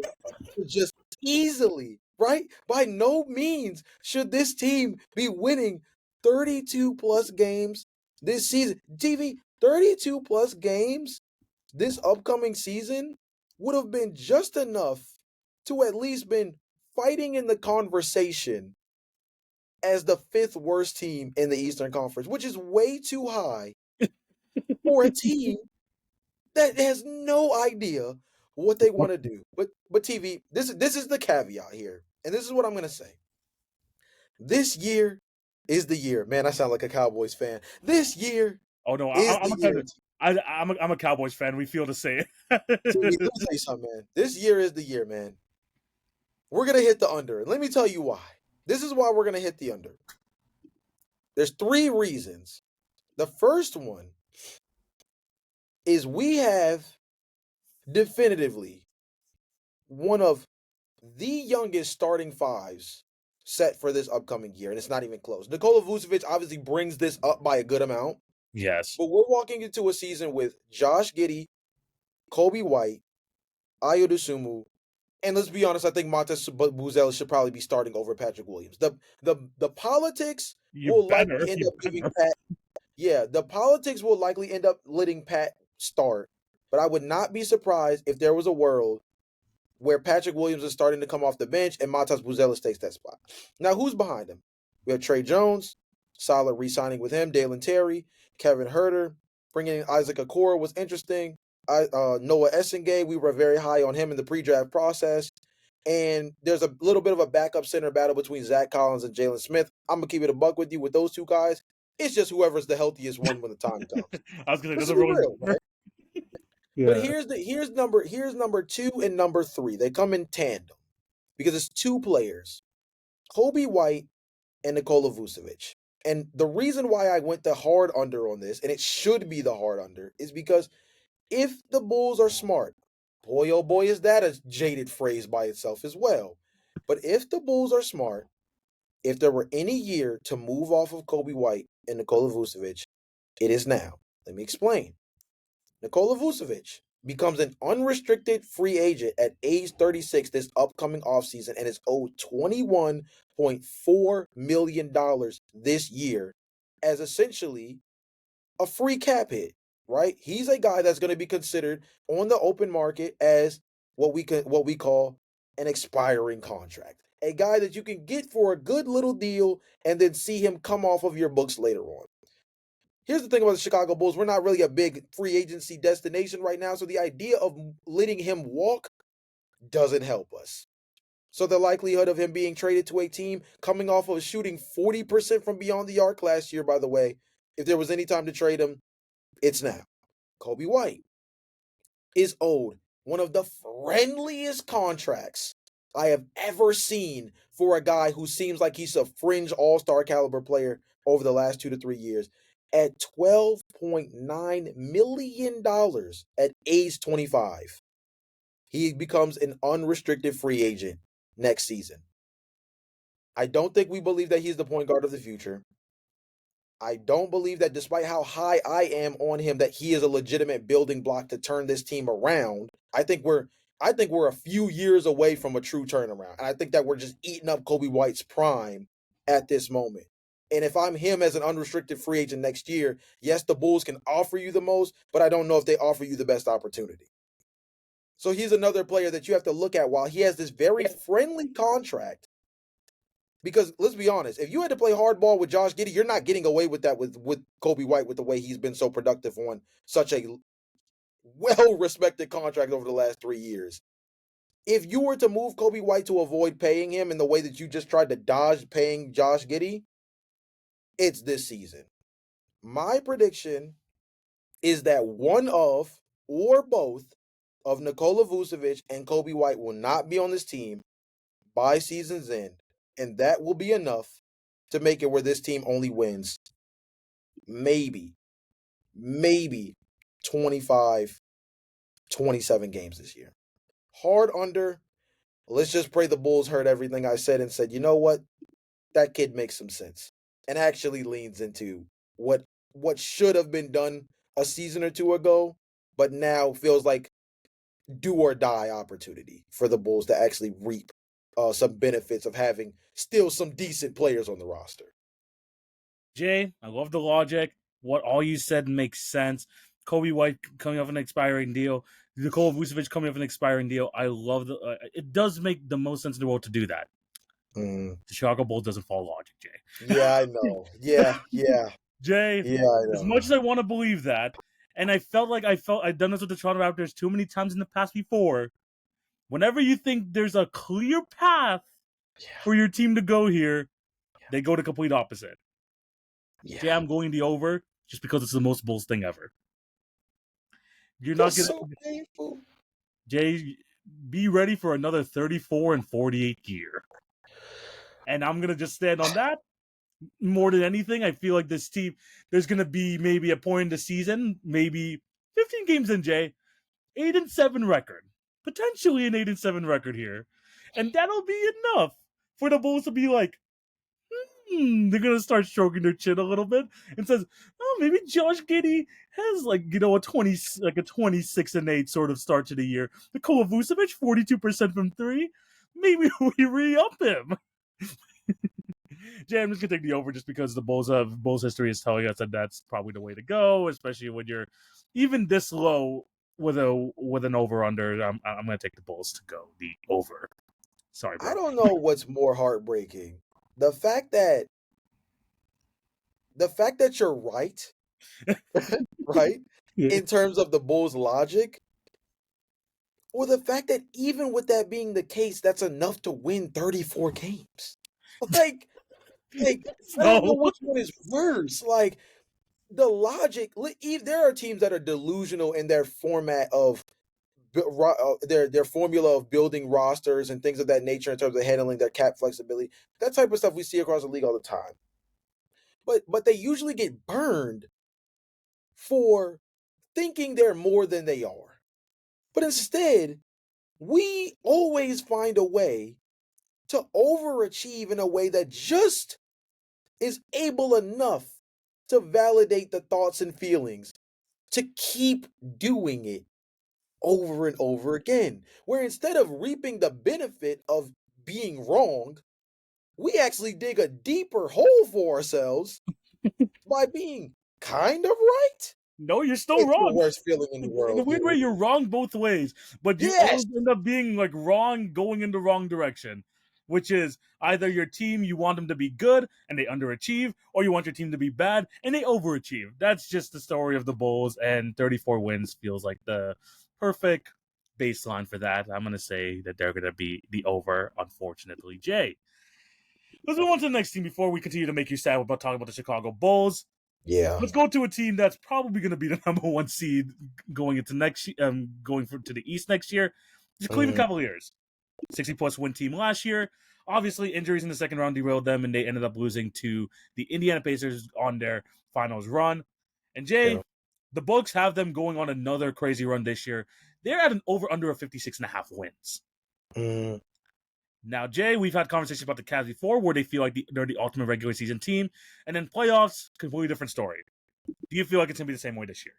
should just easily, right? By no means should this team be winning 32 plus games this season. TV, 32 plus games this upcoming season would have been just enough to at least been fighting in the conversation as the fifth worst team in the Eastern Conference, which is way too high for a team that has no idea what they want to do. But TV, this is the caveat here, and this is what I'm gonna say. This year is the year. Man, I sound like a Cowboys fan. This year
Oh no,
is
I'm
the
a kind
year.
of I'm a Cowboys fan. We feel the same.
Timmy, let me tell you something, man. This year is the year, man. We're gonna hit the under, and let me tell you why. This is why we're gonna hit the under. There's three reasons. The first one is we have definitively one of the youngest starting fives set for this upcoming year, and it's not even close. Nikola Vucevic obviously brings this up by a good amount,
Yes.
but we're walking into a season with Josh Giddey, Kobe White, Ayo Dosunmu, and let's be honest, I think Montes Buzel should probably be starting over Patrick Williams. The politics
You
will
better.
likely end
You
up giving
better.
Pat. Yeah, the politics will likely end up letting Pat start, but I would not be surprised if there was a world where Patrick Williams is starting to come off the bench and Matas Buzelis takes that spot. Now, who's behind him? We have Trey Jones, solid re-signing with him. Dalen Terry, Kevin Herter, bringing in Isaac Okoro was interesting. Noah Essengay, we were very high on him in the pre-draft process. And there's a little bit of a backup center battle between Zach Collins and Jalen Smith. I'm gonna keep it a buck with you with those two guys. It's just whoever's the healthiest one when the time comes.
I was gonna say,
Let's
does it
be
really
real, man.
matter?
But
Yeah.
here's number two and number three. They come in tandem because it's two players, Kobe White and Nikola Vucevic. And the reason why I went the hard under on this, and it should be the hard under, is because if the Bulls are smart, boy oh boy is that a jaded phrase by itself as well. But if the Bulls are smart, if there were any year to move off of Kobe White and Nikola Vucevic, it is now. Let me explain. Nikola Vucevic becomes an unrestricted free agent at age 36 this upcoming offseason and is owed $21.4 million this year as essentially a free cap hit, right? He's a guy that's going to be considered on the open market as what we call an expiring contract. A guy that you can get for a good little deal and then see him come off of your books later on. Here's the thing about the Chicago Bulls. We're not really a big free agency destination right now. So the idea of letting him walk doesn't help us. So the likelihood of him being traded to a team coming off of shooting 40% from beyond the arc last year, by the way, if there was any time to trade him, it's now. Kobe White is owed one of the friendliest contracts I have ever seen for a guy who seems like he's a fringe all-star caliber player over the last 2 to 3 years at $12.9 million at age 25. He becomes an unrestricted free agent next season. I don't think we believe that he's the point guard of the future. I don't believe that despite how high I am on him, that he is a legitimate building block to turn this team around. I think we're a few years away from a true turnaround. And I think that we're just eating up Kobe White's prime at this moment. And if I'm him as an unrestricted free agent next year, yes, the Bulls can offer you the most, but I don't know if they offer you the best opportunity. So he's another player that you have to look at while he has this very friendly contract. Because let's be honest, if you had to play hardball with Josh Giddey, you're not getting away with that with Kobe White with the way he's been so productive on such a well-respected contract over the last 3 years. If you were to move Kobe White to avoid paying him in the way that you just tried to dodge paying Josh Giddey, it's this season. My prediction is that one of or both of Nikola Vucevic and Kobe White will not be on this team by season's end, and that will be enough to make it where this team only wins maybe, maybe 25, 27 games this year. Hard under. Let's just pray the Bulls heard everything I said and said, you know what? That kid makes some sense and actually leans into what should have been done a season or two ago, but now feels like do or die opportunity for the Bulls to actually reap some benefits of having still some decent players on the roster.
Jay, I love the logic. What all you said makes sense. Kobe White coming off an expiring deal. Nikola Vucevic coming off an expiring deal. I love the. It does make the most sense in the world to do that.
Mm.
The Chicago Bulls doesn't follow logic,
Yeah, I
Jay.
know. Yeah.
Jay,
Yeah, I
as
know.
much as I want to believe that, and I've done this with the Toronto Raptors too many times in the past before. Whenever you think there's a clear path
Yeah,
for your team to go here, they go to complete opposite.
Yeah.
Jay, I'm going the over just because it's the most Bulls thing ever. You're not
That's
gonna
so painful.
Jay. Be ready for another 34-48 year, and I'm gonna just stand on that more than anything. I feel like this team, there's gonna be maybe a point in the season, maybe 15 games in, Jay, 8-7 record, potentially an 8-7 record here, and that'll be enough for the Bulls to be like, they're gonna start stroking their chin a little bit and says, "Oh, maybe Josh Giddey has a 26-8 sort of start to the year. Nikola Vucevic 42% from three. Maybe we re-up him." Jay, I'm just gonna take the over just because the Bulls history is telling us that that's probably the way to go, especially when you're even this low with an over under. I'm gonna take the Bulls to go the over. Sorry,
I
bro.
don't know what's more heartbreaking. The fact that the fact that you're right, right?
Yeah.
In terms of the Bulls' logic, or the fact that even with that being the case, that's enough to win 34 games. Like, like I don't know
So
which one is worse. Like the logic, there are teams that are delusional in their format of their formula of building rosters and things of that nature in terms of handling their cap flexibility. That type of stuff we see across the league all the time. But they usually get burned for thinking they're more than they are. But instead, we always find a way to overachieve in a way that just is able enough to validate the thoughts and feelings to keep doing it over and over again. Where instead of reaping the benefit of being wrong, we actually dig a deeper hole for ourselves by being kind of right.
no, you're still
It's the
wrong.
worst feeling in the
In a
world,
weird way,
dude.
you're wrong both ways, but you
Yes.
always end up being like wrong, going in the wrong direction. Which is either your team, you want them to be good and they underachieve, or you want your team to be bad and they overachieve. That's just the story of the Bulls, and 34 wins feels like the perfect baseline for that. I'm going to say that they're going to be the over, unfortunately. Jay, let's move on to the next team before we continue to make you sad about talking about the Chicago Bulls.
Yeah.
Let's go to a team that's probably going to be the number one seed going into to the East next year. The Cleveland
Mm,
Cavaliers, 60-plus win team last year. Obviously, injuries in the second round derailed them, and they ended up losing to the Indiana Pacers on their finals run. And
yeah.
Jay, the Bucks have them going on another crazy run this year. They're at an over under of 56.5 wins.
Mm,
Now, Jay, we've had conversations about the Cavs before, where they feel like they're the ultimate regular season team, and then playoffs, completely different story. Do you feel like it's going to be the same way this year?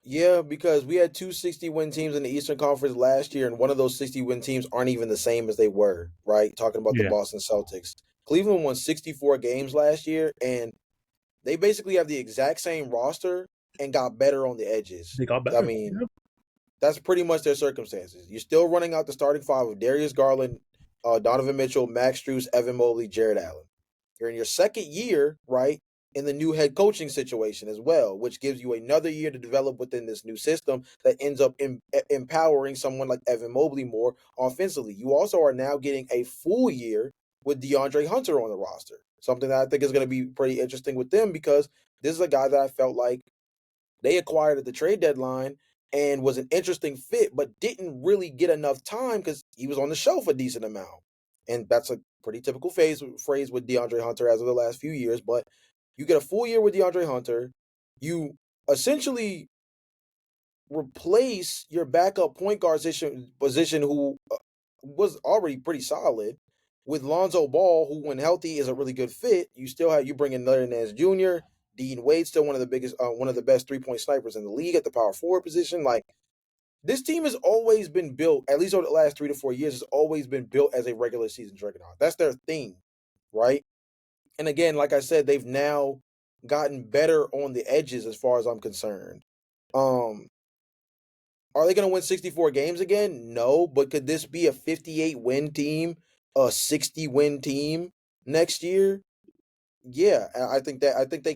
yeah, because we had two 60-win teams in the Eastern Conference last year, and one of those 60-win teams aren't even the same as they were, right? Talking about the
Yeah,
Boston Celtics. Cleveland won 64 games last year, and they basically have the exact same roster and got better on the edges.
they got
I
better.
mean,
Yep.
that's pretty much their circumstances. You're still running out the starting five of Darius Garland, Donovan Mitchell, Max Strus, Evan Mobley, Jared Allen. You're in your second year, right, in the new head coaching situation as well, which gives you another year to develop within this new system that ends up empowering someone like Evan Mobley more offensively. You also are now getting a full year with DeAndre Hunter on the roster, something that I think is going to be pretty interesting with them because this is a guy that I felt like they acquired at the trade deadline and was an interesting fit, but didn't really get enough time because he was on the shelf a decent amount. And that's a pretty typical phrase with DeAndre Hunter as of the last few years. But you get a full year with DeAndre Hunter. You essentially replace your backup point guard position who was already pretty solid with Lonzo Ball, who when healthy is a really good fit. You bring in Larry Nance Jr., Dean Wade, still one of the best 3-point snipers in the league at the power forward position. Like this team has always been built, at least over the last 3 to 4 years, has always been built as a regular season juggernaut. That's their thing, right? And again, like I said, they've now gotten better on the edges as far as I'm concerned. Um, are they going to win 64 games again? No, but could this be a 58 win team, a 60 win team next year? Yeah, I think they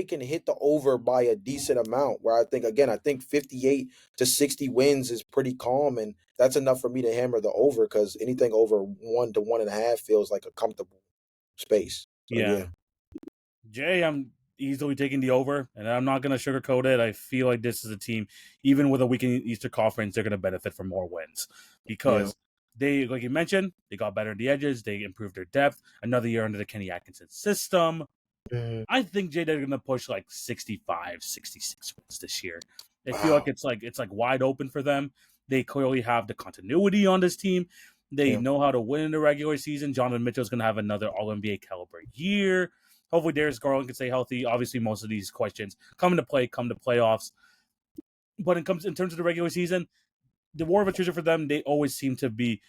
can hit the over by a decent amount where I think 58 to 60 wins is pretty calm and that's enough for me to hammer the over cuz anything over 1 to 1.5 feels like a comfortable space. So
Yeah.
yeah.
Jay, I'm easily taking the over, and I'm not going to sugarcoat it. I feel like this is a team, even with a weakened Eastern Conference, they're going to benefit from more wins
Yeah.
because they, like you mentioned, they got better in the edges, they improved their depth. Another year under the Kenny Atkinson system.
Mhm.
I think Jay, they're going to push like 65, 66 wins this year. I feel
Wow.
like it's like wide open for them. They clearly have the continuity on this team. They
Yeah.
know how to win in the regular season. Jonathan Mitchell's going to have another All NBA caliber year. Hopefully, Darius Garland can stay healthy. Obviously, most of these questions come into play, come to playoffs. But in terms of the regular season, the war of attrition for them, they always seem to be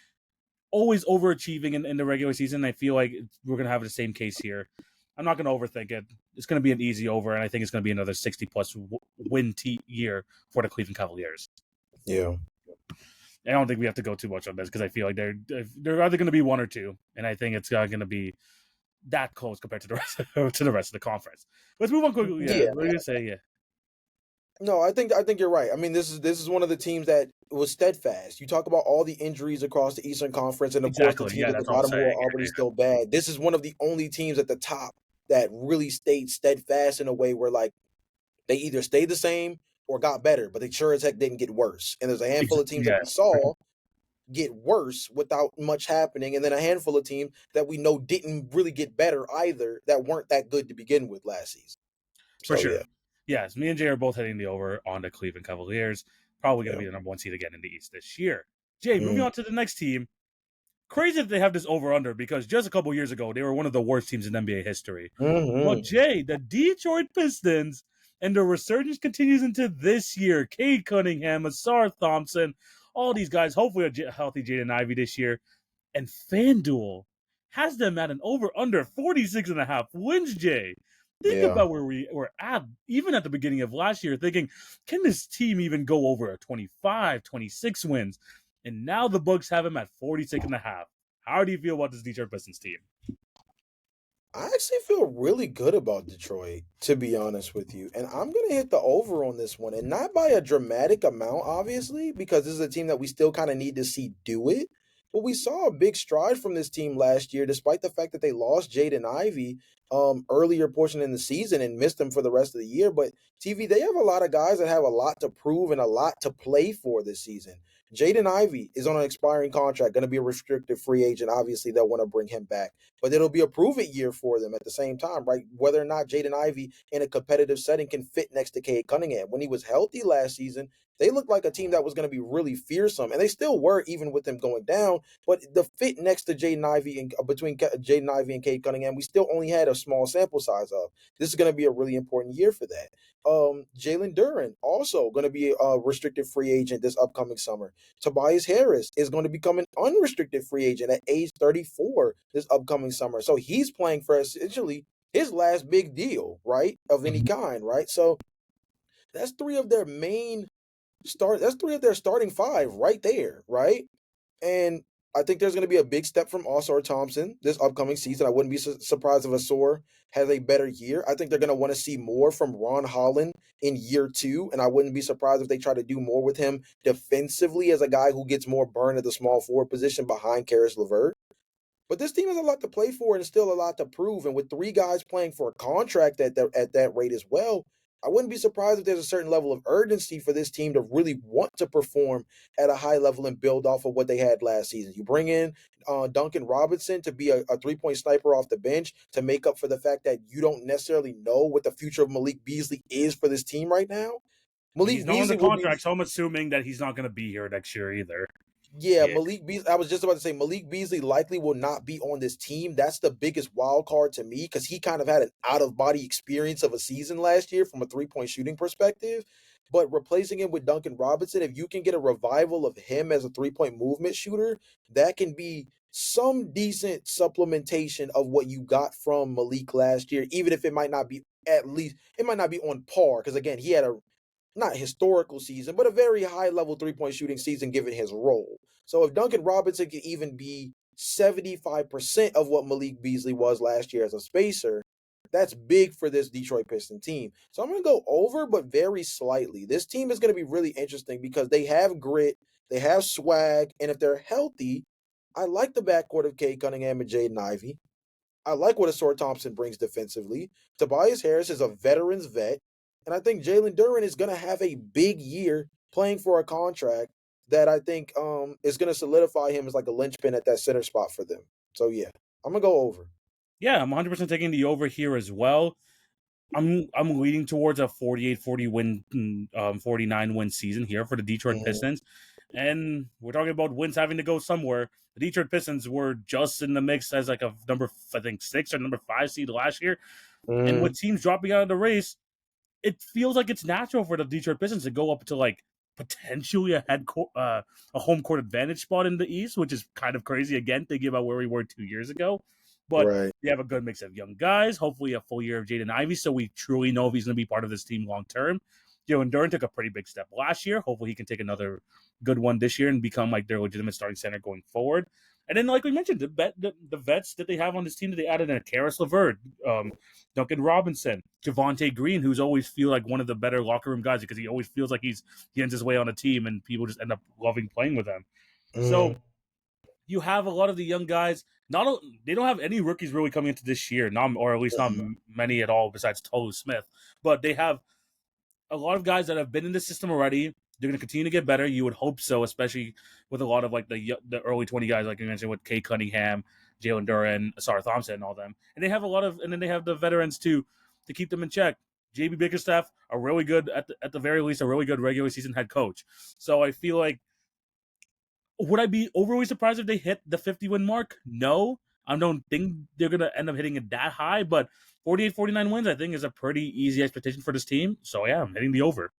always overachieving in the regular season. I feel like we're going to have the same case here. I'm not going to overthink it. It's going to be an easy over, and I think it's going to be another 60 plus win year for the Cleveland Cavaliers.
Yeah.
I don't think we have to go too much on this because I feel like they're either going to be one or two, and I think it's going to be that close compared to the rest to the rest of the conference. Let's move on quickly. Yeah,
Yeah.
what are you gonna say? Yeah,
No, I think you're right. I mean, this is one of the teams that was steadfast. You talk about all the injuries across the Eastern Conference, and of course, the
exactly.
teams
Yeah,
at the
that's what I'm
bottom who
saying.
are already still bad. This is one of the only teams at the top that really stayed steadfast in a way where like they either stayed the same or got better, but they sure as heck didn't get worse. And there's a handful of teams that
Yeah,
we saw get worse without much happening, and then a handful of teams that we know didn't really get better either that weren't that good to begin with last season.
for
So yeah,
sure. Yes, me and Jay are both hitting the over on the Cleveland Cavaliers. Probably going to
yeah.
be the number one seed again in the East this year. Jay, moving
Mm.
on to the next team. Crazy that they have this over under because just a couple years ago they were one of the worst teams in NBA history. But
Hmm.
Jay, the Detroit Pistons, and the resurgence continues into this year. Cade Cunningham, Asar Thompson, all these guys, hopefully a healthy Jaden Ivey this year. And FanDuel has them at an over under 46 and a half wins, Jay. Think
Yeah.
about where we were at, even at the beginning of last year, thinking, can this team even go over a 25, 26 wins? And now the Bucks have him at 46 and a half. How do you feel about this Detroit Pistons team?
I actually feel really good about Detroit, to be honest with you. And I'm going to hit the over on this one. And not by a dramatic amount, obviously, because this is a team that we still kind of need to see do it. But we saw a big stride from this team last year, despite the fact that they lost Jaden Ivey earlier portion in the season and missed him for the rest of the year. But TV, they have a lot of guys that have a lot to prove and a lot to play for this season. Jaden Ivey is on an expiring contract, going to be a restricted free agent. Obviously, they'll want to bring him back, but it'll be a prove it year for them at the same time, right? Whether or not Jaden Ivey in a competitive setting can fit next to Cade Cunningham. When he was healthy last season, they looked like a team that was going to be really fearsome, and they still were, even with him going down. But the fit next to Jaden Ivey and between Jaden Ivey and Cade Cunningham, we still only had a small sample size of. This is going to be a really important year for that. Jalen Duren also going to be a restricted free agent this upcoming summer. Tobias Harris is going to become an unrestricted free agent at age 34 this upcoming summer. So he's playing for essentially his last big deal, right? Of any
Mhm.
kind, right? So that's three of their main that's three of their starting five right there, right? And I think there's going to be a big step from Osar Thompson this upcoming season. I wouldn't be surprised if Osar has a better year. I think they're going to want to see more from Ron Holland in year two, and I wouldn't be surprised if they try to do more with him defensively as a guy who gets more burn at the small forward position behind Karis LeVert. But this team has a lot to play for and still a lot to prove. And with three guys playing for a contract at that rate as well, I wouldn't be surprised if there's a certain level of urgency for this team to really want to perform at a high level and build off of what they had last season. You bring in Duncan Robinson to be a 3 point sniper off the bench to make up for the fact that you don't necessarily know what the future of Malik Beasley is for this team right now.
And
Malik
he's not on the
Beasley will be
contract, so I'm assuming that he's not going to be here next year either.
Yeah,
Yeah.
Malik Beasley. I was just about to say Malik Beasley likely will not be on this team. That's the biggest wild card to me because he kind of had an out of body experience of a season last year from a 3 point shooting perspective. But replacing him with Duncan Robinson, if you can get a revival of him as a 3 point movement shooter, that can be some decent supplementation of what you got from Malik last year, even if it might not be at least, it might not be on par. Because again, he had a not historical season, but a very high level 3 point shooting season given his role. So if Duncan Robinson can even be 75% of what Malik Beasley was last year as a spacer, that's big for this Detroit Piston team. So I'm going to go over, but very slightly. This team is going to be really interesting because they have grit, they have swag, and if they're healthy, I like the backcourt of Cade Cunningham and Jaden Ivey. I like what Asor Thompson brings defensively. Tobias Harris is a veteran's vet. And I think Jalen Duren is going to have a big year playing for a contract that I think is going to solidify him as like a linchpin at that center spot for them. So, yeah, I'm going to go over.
Yeah, I'm 100% taking the over here as well. I'm leading towards a 48-40 win, 49 win season here for the Detroit
Mm-hmm.
Pistons, and we're talking about wins having to go somewhere. The Detroit Pistons were just in the mix as like a number, I think, 6 or number 5 seed last year, and
Mm-hmm.
with teams dropping out of the race, it feels like it's natural for the Detroit Pistons to go up to like potentially a home court advantage spot in the East, which is kind of crazy. Again, thinking about where we were 2 years ago, but
Right.
they have a good mix of young guys. Hopefully, a full year of Jaden Ivey, so we truly know if he's going to be part of this team long term. Jalen Duren took a pretty big step last year. Hopefully, he can take another good one this year and become like their legitimate starting center going forward. And then, like we mentioned, the vets that they have on this team that they added in Karis LeVert, Duncan Robinson, Javonte Green, who's always feel like one of the better locker room guys because he always feels like he ends his way on a team and people just end up loving playing with him.
Mm-hmm.
So you have a lot of the young guys. Not they don't have any rookies really coming into this year, not or at least not many at all besides Tolu Smith. But they have a lot of guys that have been in the system already. They're going to continue to get better. You would hope so, especially with a lot of like the early 20 guys, like you mentioned with Kay Cunningham, Jalen Duren, Asar Thompson, and all them. And they have a lot of, and then they have the veterans too to keep them in check. JB Bickerstaff, a really good at the very least, a really good regular season head coach. So I feel like would I be overly surprised if they hit the 50 win mark? No. I don't think they're going to end up hitting it that high, but 48-49 wins, I think, is a pretty easy expectation for this team. So, yeah, I'm hitting the over.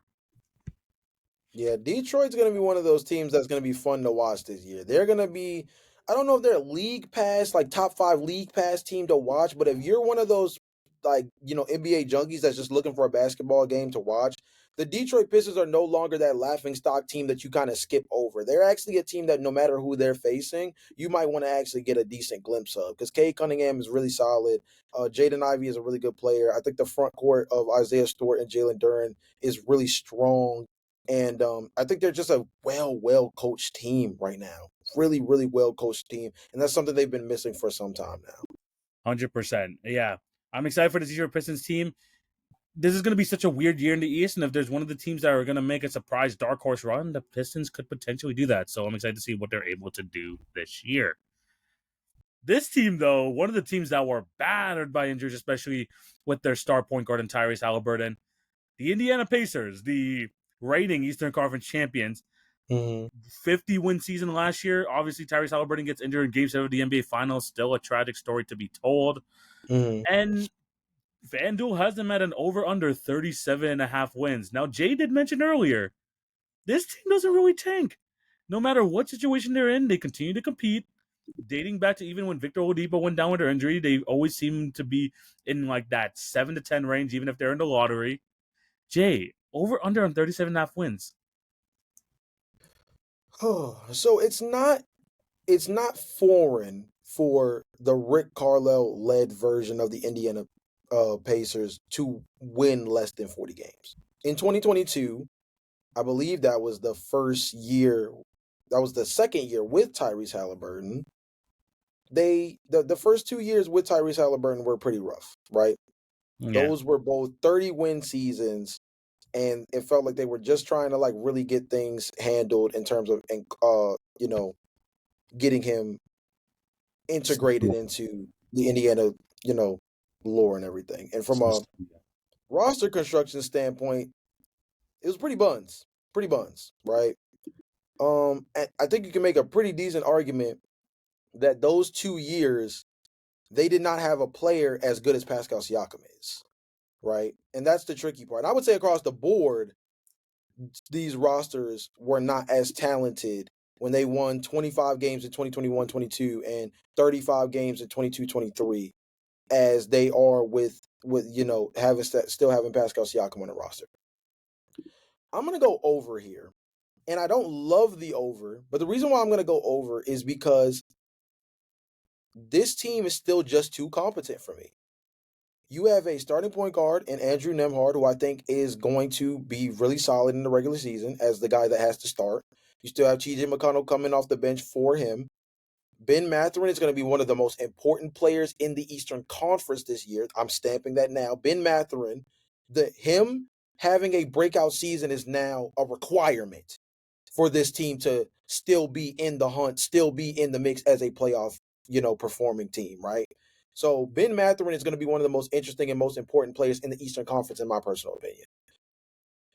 Yeah, Detroit's going to be one of those teams that's going to be fun to watch this year. They're going to be, I don't know if they're a league pass, like top 5 league pass team to watch, but if you're one of those, like, NBA junkies that's just looking for a basketball game to watch, the Detroit Pistons are no longer that laughing stock team that you kind of skip over. They're actually a team that no matter who they're facing, you might want to actually get a decent glimpse of because Kay Cunningham is really solid. Jaden Ivey is a really good player. I think the front court of Isaiah Stewart and Jalen Duren is really strong. And I think they're just a well coached team right now. Really, really well coached team. And that's something they've been missing for some time now.
100%. Yeah. I'm excited for the Detroit Pistons team. This is going to be such a weird year in the East, and if there's one of the teams that are going to make a surprise dark horse run, the Pistons could potentially do that. So I'm excited to see what they're able to do this year. This team, though, one of the teams that were battered by injuries, especially with their star point guard and Tyrese Halliburton, the Indiana Pacers, the reigning Eastern Conference champions,
Mm-hmm.
50-win season last year. Obviously, Tyrese Halliburton gets injured in Game 7 of the NBA Finals. Still a tragic story to be told.
Mm-hmm.
And FanDuel has them at an over-under 37.5 wins. Now, Jay did mention earlier, this team doesn't really tank. No matter what situation they're in, they continue to compete. Dating back to even when Victor Oladipo went down with their injury, they always seem to be in like that 7 to 10 range, even if they're in the lottery. Jay, over under on 37.5 wins.
So it's not foreign for the Rick Carlisle led version of the Indiana Pacers to win less than 40 games. In 2022, I believe that was the first year, that was the second year with Tyrese Halliburton. The first 2 years with Tyrese Halliburton were pretty rough, right?
Yeah.
Those were both 30-win seasons, and it felt like they were just trying to like really get things handled in terms of getting him integrated into the Indiana, you know, lore and everything. And from a roster construction standpoint, it was pretty buns, right? I think you can make a pretty decent argument that those 2 years they did not have a player as good as Pascal Siakam is, right? And that's the tricky part. I would say across the board, these rosters were not as talented when they won 25 games in 2021-22 and 35 games in 22-23 as they are with having still having Pascal Siakam on the roster. I'm going to go over here. And I don't love the over, but the reason why I'm going to go over is because this team is still just too competent for me. You have a starting point guard in Andrew Nemhard, who I think is going to be really solid in the regular season as the guy that has to start. You still have TJ McConnell coming off the bench for him. Ben Mathurin is going to be one of the most important players in the Eastern Conference this year. I'm stamping that now. Ben Mathurin, him having a breakout season is now a requirement for this team to still be in the hunt, still be in the mix as a playoff, performing team, right? So Ben Mathurin is going to be one of the most interesting and most important players in the Eastern Conference, in my personal opinion.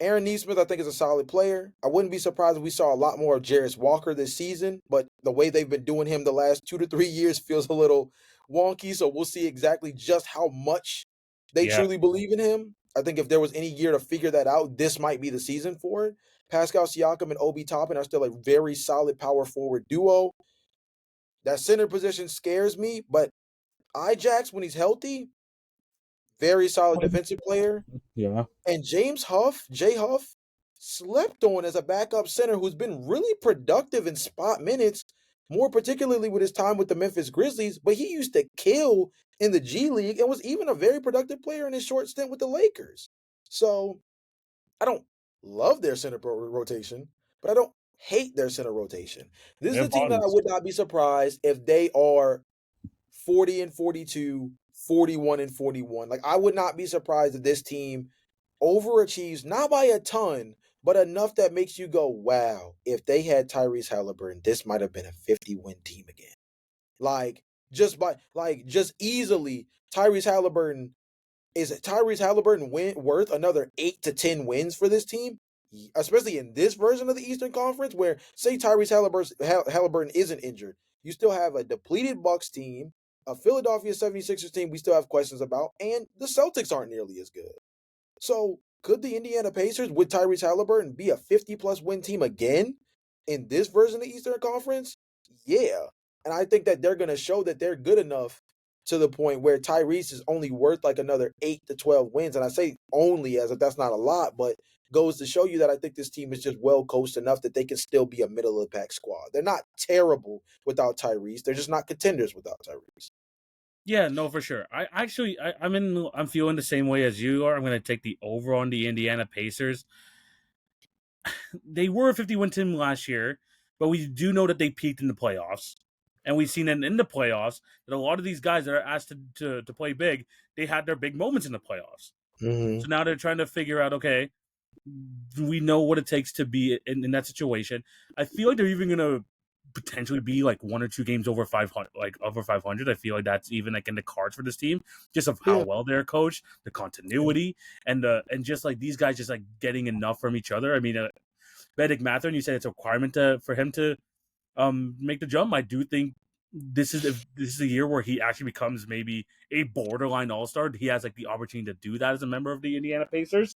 Aaron Neesmith, I think, is a solid player. I wouldn't be surprised if we saw a lot more of Jarris Walker this season, but the way they've been doing him the last 2 to 3 years feels a little wonky. So we'll see exactly just how much they
Yeah,
truly believe in him. I think if there was any year to figure that out, this might be the season for it. Pascal Siakam and Obi Toppin are still a very solid power forward duo. That center position scares me, but Ijax, when he's healthy, very solid defensive player.
yeah.
And James Huff, Jay Huff, slept on as a backup center who's been really productive in spot minutes, more particularly with his time with the Memphis Grizzlies. But he used to kill in the G League and was even a very productive player in his short stint with the Lakers. So I don't love their center rotation, but I don't hate their center rotation. This is
They're
a team that I
bodies.
would not be surprised if they are 40 and 42, 41 and 41. Like, I would not be surprised if this team overachieves, not by a ton, but enough that makes you go, wow, if they had Tyrese Halliburton, this might have been a 50-win team again. Like, just easily, Tyrese Halliburton worth another 8 to 10 wins for this team? Especially in this version of the Eastern Conference, where say Tyrese Halliburton isn't injured, you still have a depleted Bucks team, a Philadelphia 76ers team we still have questions about, and the Celtics aren't nearly as good. So could the Indiana Pacers with Tyrese Halliburton be a 50-plus win team again in this version of the Eastern Conference? Yeah. And I think that they're going to show that they're good enough to the point where Tyrese is only worth like another 8 to 12 wins. And I say only as if that's not a lot, but goes to show you that I think this team is just well coached enough that they can still be a middle of the pack squad. They're not terrible without Tyrese. They're just not contenders without Tyrese.
Yeah, no, for sure. I actually, I'm feeling the same way as you are. I'm going to take the over on the Indiana Pacers. They were a 50-win team last year, but we do know that they peaked in the playoffs. And we've seen in the playoffs that a lot of these guys that are asked to play big, they had their big moments in the playoffs.
Mm-hmm.
So now they're trying to figure out, okay, we know what it takes to be in that situation. I feel like they're even going to potentially be like 1 or 2 games over 500, like over 500. I feel like that's even like in the cards for this team, just of how
Yeah.
well they're coached, the continuity, and just like these guys just like getting enough from each other. I mean, Bedick Mathurin, you said it's a requirement for him to make the jump. I do think this is a year where he actually becomes maybe a borderline all star. He has like the opportunity to do that as a member of the Indiana Pacers.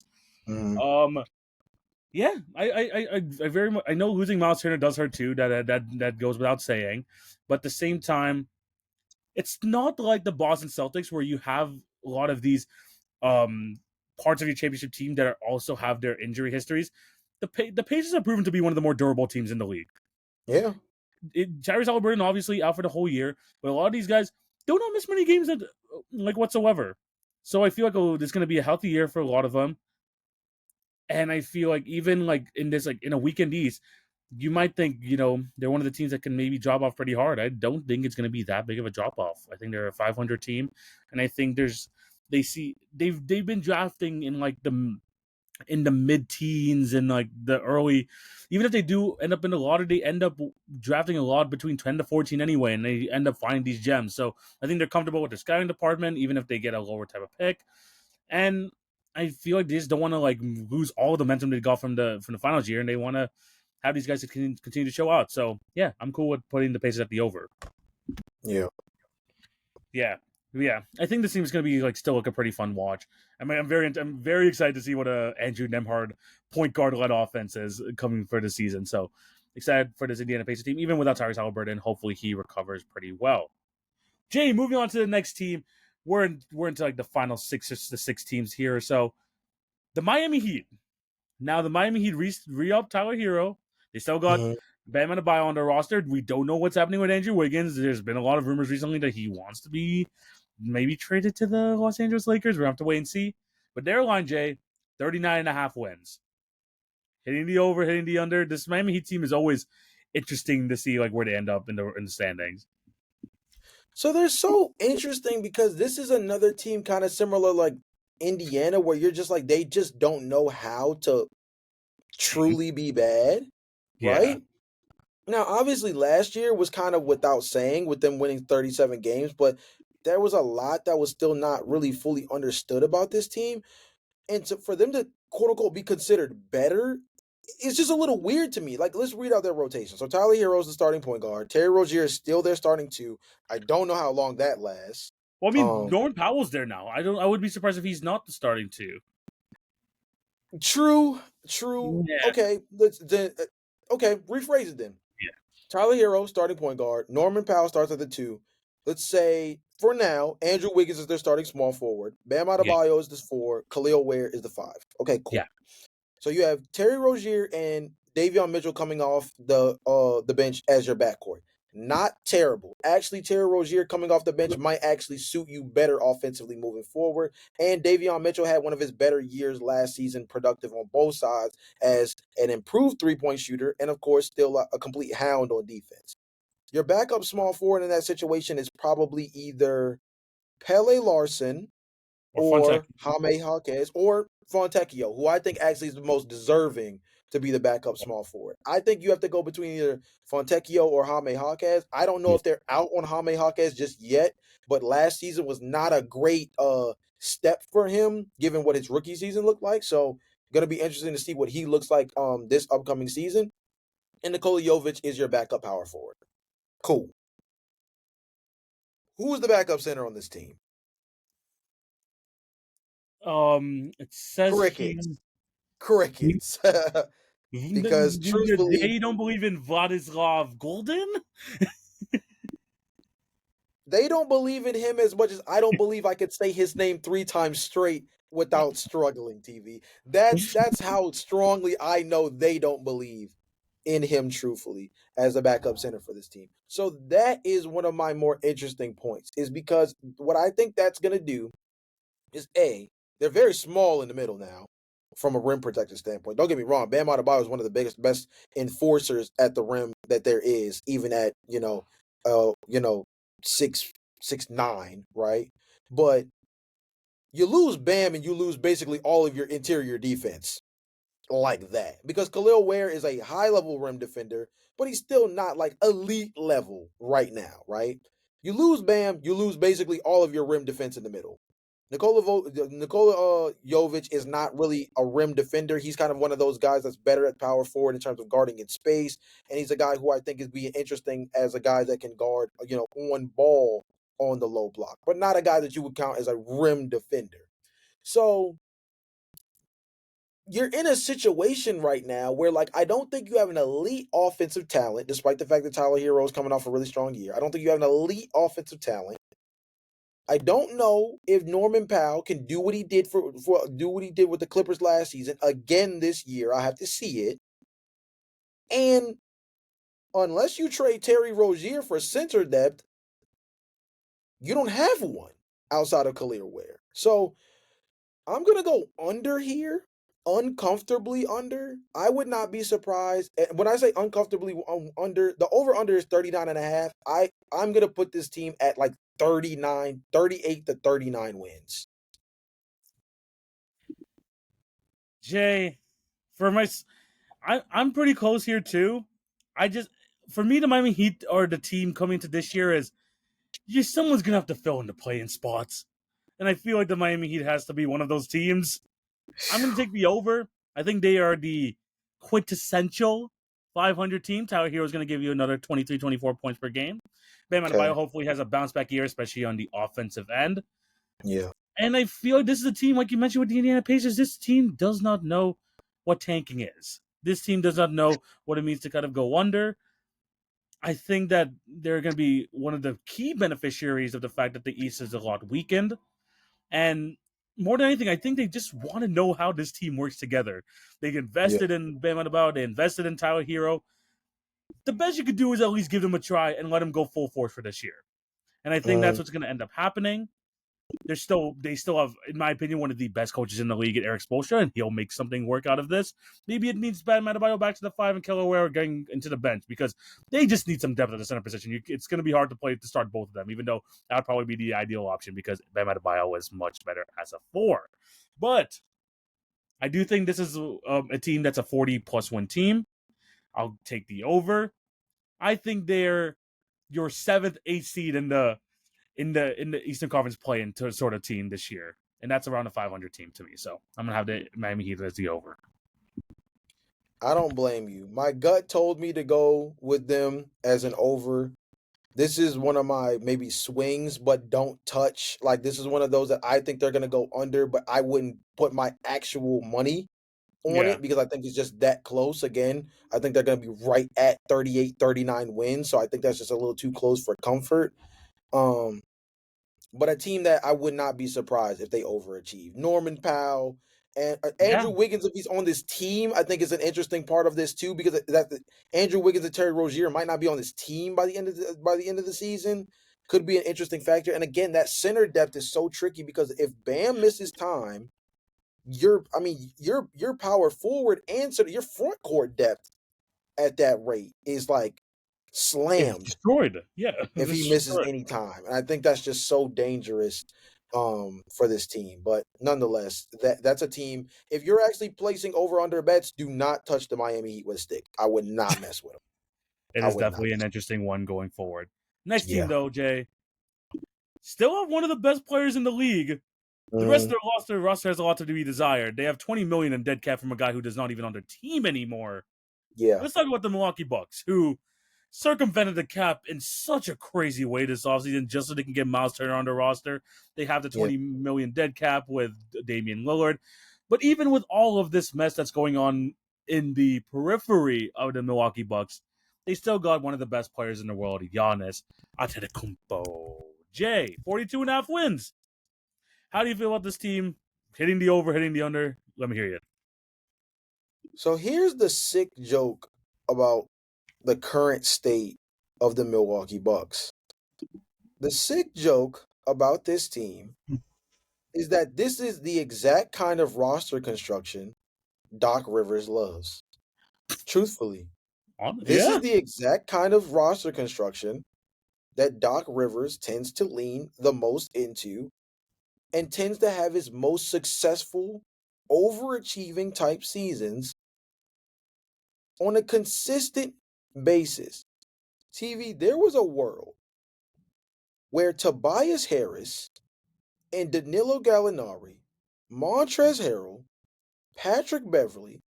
Mm-hmm.
Um, yeah, I very much I know losing Miles Turner does hurt too. That goes without saying, but at the same time, it's not like the Boston Celtics where you have a lot of these um parts of your championship team that are also have their injury histories. The Pacers have proven to be one of the more durable teams in the league.
Yeah.
Tyrese Halliburton obviously out for the whole year, but a lot of these guys don't miss many games like whatsoever. So I feel like it's going to be a healthy year for a lot of them. And I feel like even like in this like in a weekend East, you might think they're one of the teams that can maybe drop off pretty hard. I don't think it's going to be that big of a drop off. I think they're a 500 team, and I think they've been drafting in the mid teens and like the early. Even if they do end up in the lottery, they end up drafting a lot between 10 to 14 anyway, and they end up finding these gems. So I think they're comfortable with the scouting department, even if they get a lower type of pick. And I feel like they just don't want to like lose all the momentum they got from the finals year, and they want to have these guys continue to show out. So yeah, I'm cool with putting the Pacers at the over.
Yeah.
Yeah, yeah. I think this team is going to be like still like a pretty fun watch. I mean, I'm very excited to see what Andrew Nemhard point guard led offense is coming for the season. So excited for this Indiana Pacers team, even without Tyrese Halliburton. Hopefully, he recovers pretty well. Jay, moving on to the next team. We're into like the final six teams here. So the Miami Heat. Now the Miami Heat re-up Tyler Hero. They still got
Mm-hmm.
Bam Adebayo on their roster. We don't know what's happening with Andrew Wiggins. There's been a lot of rumors recently that he wants to be maybe traded to the Los Angeles Lakers. We're going to have to wait and see. But their line, Jay, 39.5 wins. Hitting the over, hitting the under. This Miami Heat team is always interesting to see like where they end up in the standings.
So they're so interesting because this is another team kind of similar like Indiana where you're just like they just don't know how to
Tank.
truly be bad,
Yeah.
right? Now, obviously last year was kind of without saying with them winning 37 games, but there was a lot that was still not really fully understood about this team. And for them to quote unquote be considered better, it's just a little weird to me. Like, let's read out their rotation. So Tyler Hero's the starting point guard. Terry Rozier is still their starting two. I don't know how long that lasts.
Well, I mean,
Um,
Norman Powell's there now. I would be surprised if he's not the starting two.
true, true.
Yeah.
Okay, let's then. Okay, rephrase it then.
Yeah.
Tyler Hero, starting point guard. Norman Powell starts at the two. Let's say for now, Andrew Wiggins is their starting small forward. Bam
Yeah.
Adebayo is the four. Khalil Ware is the five. Okay, cool.
Yeah.
So you have Terry Rozier and Davion Mitchell coming off the bench as your backcourt. Not terrible. Actually, Terry Rozier coming off the bench might actually suit you better offensively moving forward. And Davion Mitchell had one of his better years last season, productive on both sides as an improved three-point shooter, and of course, still a complete hound on defense. Your backup small forward in that situation is probably either Pele Larson
Or Funtech.
or Jaime Jaquez or Fontecchio, who I think actually is the most deserving to be the backup small forward. I think you have to go between either Fontecchio or Jaime Jaquez. I don't know
Yeah.
if they're out on Jaime Jaquez just yet, but last season was not a great step for him given what his rookie season looked like. So gonna be interesting to see what he looks like this upcoming season. And Nikola Jovic is your backup power forward. Cool. Who is the backup center on this team?
It says here
Crickets. Crickets. Because truthfully,
they don't believe in Vladislav Golden.
they don't believe in him as much as I don't believe I could say his name 3 times straight without struggling, TV. That's how strongly I know they don't believe in him truthfully as a backup center for this team. So that is one of my more interesting points is because what I think that's going to do is they're very small in the middle now from a rim protector standpoint. Don't get me wrong, Bam Adebayo is one of the best enforcers at the rim that there is, even at six 6'9", right? But you lose Bam and you lose basically all of your interior defense like that because Khalil Ware is a high level rim defender, but he's still not like elite level right now, right? You lose Bam, you lose basically all of your rim defense in the middle. Nikola Jovic is not really a rim defender. He's kind of one of those guys that's better at power forward in terms of guarding in space, and he's a guy who I think is being interesting as a guy that can guard, on ball on the low block, but not a guy that you would count as a rim defender. So you're in a situation right now where, like, I don't think you have an elite offensive talent, despite the fact that Tyler Hero is coming off a really strong year. I don't think you have an elite offensive talent. I don't know if Norman Powell can do what he did do what he did with the Clippers last season again this year. I have to see it. And unless you trade Terry Rozier for center depth, you don't have one outside of Khalil Ware. So I'm gonna go under here, uncomfortably under. I would not be surprised. When I say uncomfortably under, the over under is 39 and a half. I'm gonna put this team at like 38 to 39 wins.
Jay, for my, I'm pretty close here too. I just, for me, the Miami Heat or the team coming to this year is, someone's gonna have to fill in the playing spots, and I feel like the Miami Heat has to be one of those teams. I'm gonna take the over. I think they are the quintessential 500 team. Tyler Hero is going to give you another 23, 24 points per game. Bam
Okay.
Adebayo hopefully has a bounce back year, especially on the offensive end.
Yeah.
And I feel like this is a team, like you mentioned with the Indiana Pacers, this team does not know what tanking is. This team does not know what it means to kind of go under. I think that they're going to be one of the key beneficiaries of the fact that the East is a lot weakened. And more than anything, I think they just want to know how this team works together. They
Yeah.
invested in Bam Adebayo, they invested in Tyler Hero. The best you could do is at least give them a try and let them go full force for this year. And I think that's
Mm,
what's going to end up happening. they still have, in my opinion, one of the best coaches in the league at Eric Spoelstra, and he'll make something work out of this. Maybe it needs Bam Adebayo back to the five and Kelaware getting into the bench because they just need some depth at the center position. It's going to be hard to play to start both of them, even though that would probably be the ideal option because Bam Adebayo is much better as a four. But I do think this is a team that's a 40-plus win team. I'll take the over. I think they're your seventh, eighth seed in the Eastern Conference play-in to sort of team this year, and that's around a 500 team to me. So I'm gonna have the Miami Heat as the over.
I don't blame you. My gut told me to go with them as an over. This is one of my maybe swings, but don't touch. Like this is one of those that I think they're gonna go under, but I wouldn't put my actual money on
Yeah,
it because I think it's just that close. Again, I think they're gonna be right at 38, 39 wins. So I think that's just a little too close for comfort. Um, but a team that I would not be surprised if they overachieve. Norman Powell and
yeah,
Andrew Wiggins, if he's on this team, I think is an interesting part of this too because Andrew Wiggins and Terry Rozier might not be on this team by the end of the season. Could be an interesting factor. And again, that center depth is so tricky because if Bam misses time, your power forward and sort of your front court depth at that rate is like
it's
slammed
destroyed. Yeah,
if he
it's
misses
destroyed.
any time. And I think that's just so dangerous for this team. But nonetheless, that's a team. If you're actually placing over under bets, do not touch the Miami Heat with a stick. I would not mess with them.
It
I
is
would not
definitely an
mess
interesting one going forward. Next
with them.
team
Yeah.
though, Jay, still have one of the best players in the league. The rest of
Mhm.
their roster has a lot to be desired. They have 20 million in dead cap from a guy who does not even on their team anymore.
Yeah.
Let's talk about the Milwaukee Bucks, who circumvented the cap in such a crazy way this offseason just so they can get Miles Turner on their roster. They have the
Yeah.
20 million dead cap with Damian Lillard. But even with all of this mess that's going on in the periphery of the Milwaukee Bucks, they still got one of the best players in the world, Giannis Antetokounmpo. Jay, 42 and a half wins. How do you feel about this team hitting the over, hitting the under? Let me hear you.
So here's the sick joke about the current state of the Milwaukee Bucks. The sick joke about this team is that this is the exact kind of roster construction Doc Rivers loves. Truthfully, this
Yeah,
is the exact kind of roster construction that Doc Rivers tends to lean the most into and tends to have his most successful, overachieving type seasons on a consistent basis. TV, there was a world where Tobias Harris and Danilo Gallinari, Montrezl Harrell, Patrick Beverly,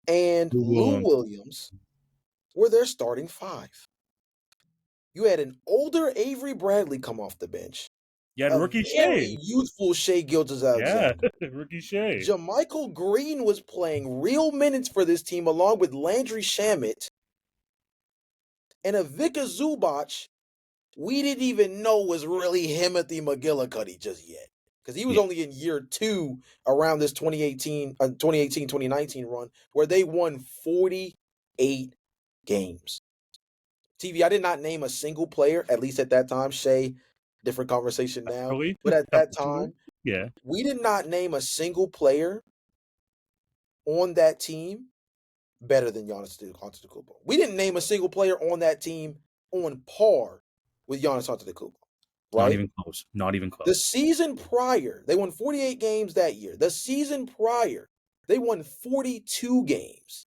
and
Lou
Lou
Williams.
Williams were their starting five. You had an older Avery Bradley come off the bench,
You had
a
rookie Shea.
very youthful Shea
Yeah,
Gilgeous-Alexander.
rookie Shea.
JaMychal Green was playing real minutes for this team along with Landry Shamet and a Vika Zubac we didn't even know was really Timothy McGillicuddy just yet. Because he was
Yeah,
only in year two around this 2019 run where they won 48 games. TV, I did not name a single player, at least at that time. Shay, different conversation now.
Beverly,
But at that
Beverly.
time,
Yeah,
we did not name a single player on that team better than Giannis Antetokounmpo. We didn't name a single player on that team on par with Giannis Antetokounmpo,
not
right?
even close. Not even
The
close.
season prior, they won 48 games that year. The season prior, they won 42 games.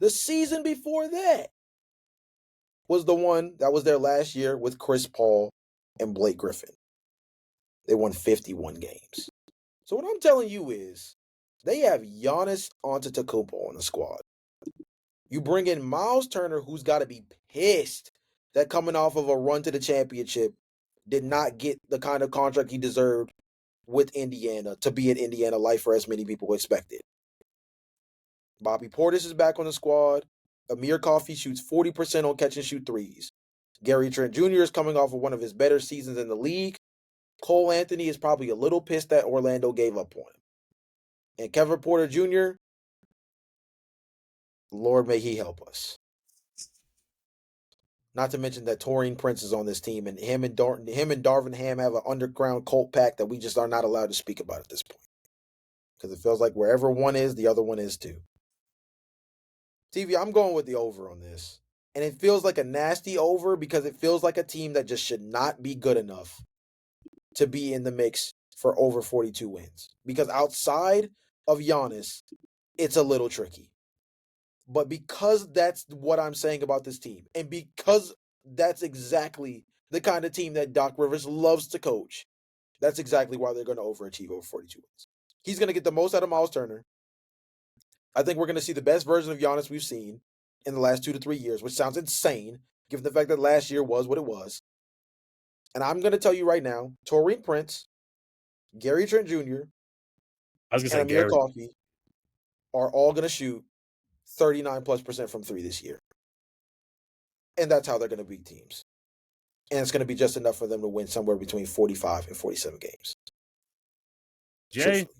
The season before that was the one that was their last year with Chris Paul and Blake Griffin. They won 51 games. So what I'm telling you is they have Giannis Antetokounmpo on the squad. You bring in Miles Turner, who's got to be pissed that coming off of a run to the championship did not get the kind of contract he deserved with Indiana to be an Indiana lifer as many people expected. Bobby Portis is back on the squad. Amir Coffey shoots 40% on catch and shoot threes. Gary Trent Jr. is coming off of one of his better seasons in the league. Cole Anthony is probably a little pissed that Orlando gave up on him. And Kevin Porter Jr., Lord may he help us. Not to mention that Torian Prince is on this team, and him and Darvin Ham have an underground cult pack that we just are not allowed to speak about at this point. Because it feels like wherever one is, the other one is too. TV, I'm going with the over on this. And it feels like a nasty over because it feels like a team that just should not be good enough to be in the mix for over 42 wins. Because outside of Giannis, it's a little tricky. But because that's what I'm saying about this team, and because that's exactly the kind of team that Doc Rivers loves to coach, that's exactly why they're going to overachieve over 42 wins. He's going to get the most out of Miles Turner. I think we're going to see the best version of Giannis we've seen in the last 2 to 3 years, which sounds insane given the fact that last year was what it was. And I'm going to tell you right now, Torian Prince, Gary Trent Jr.,
I was gonna
and
say
Amir
Gary.
Coffey are all going to shoot 39+% from three this year. And that's how they're going to beat teams. And it's going to be just enough for them to win somewhere between 45 and 47 games.
Jay,
Truthfully.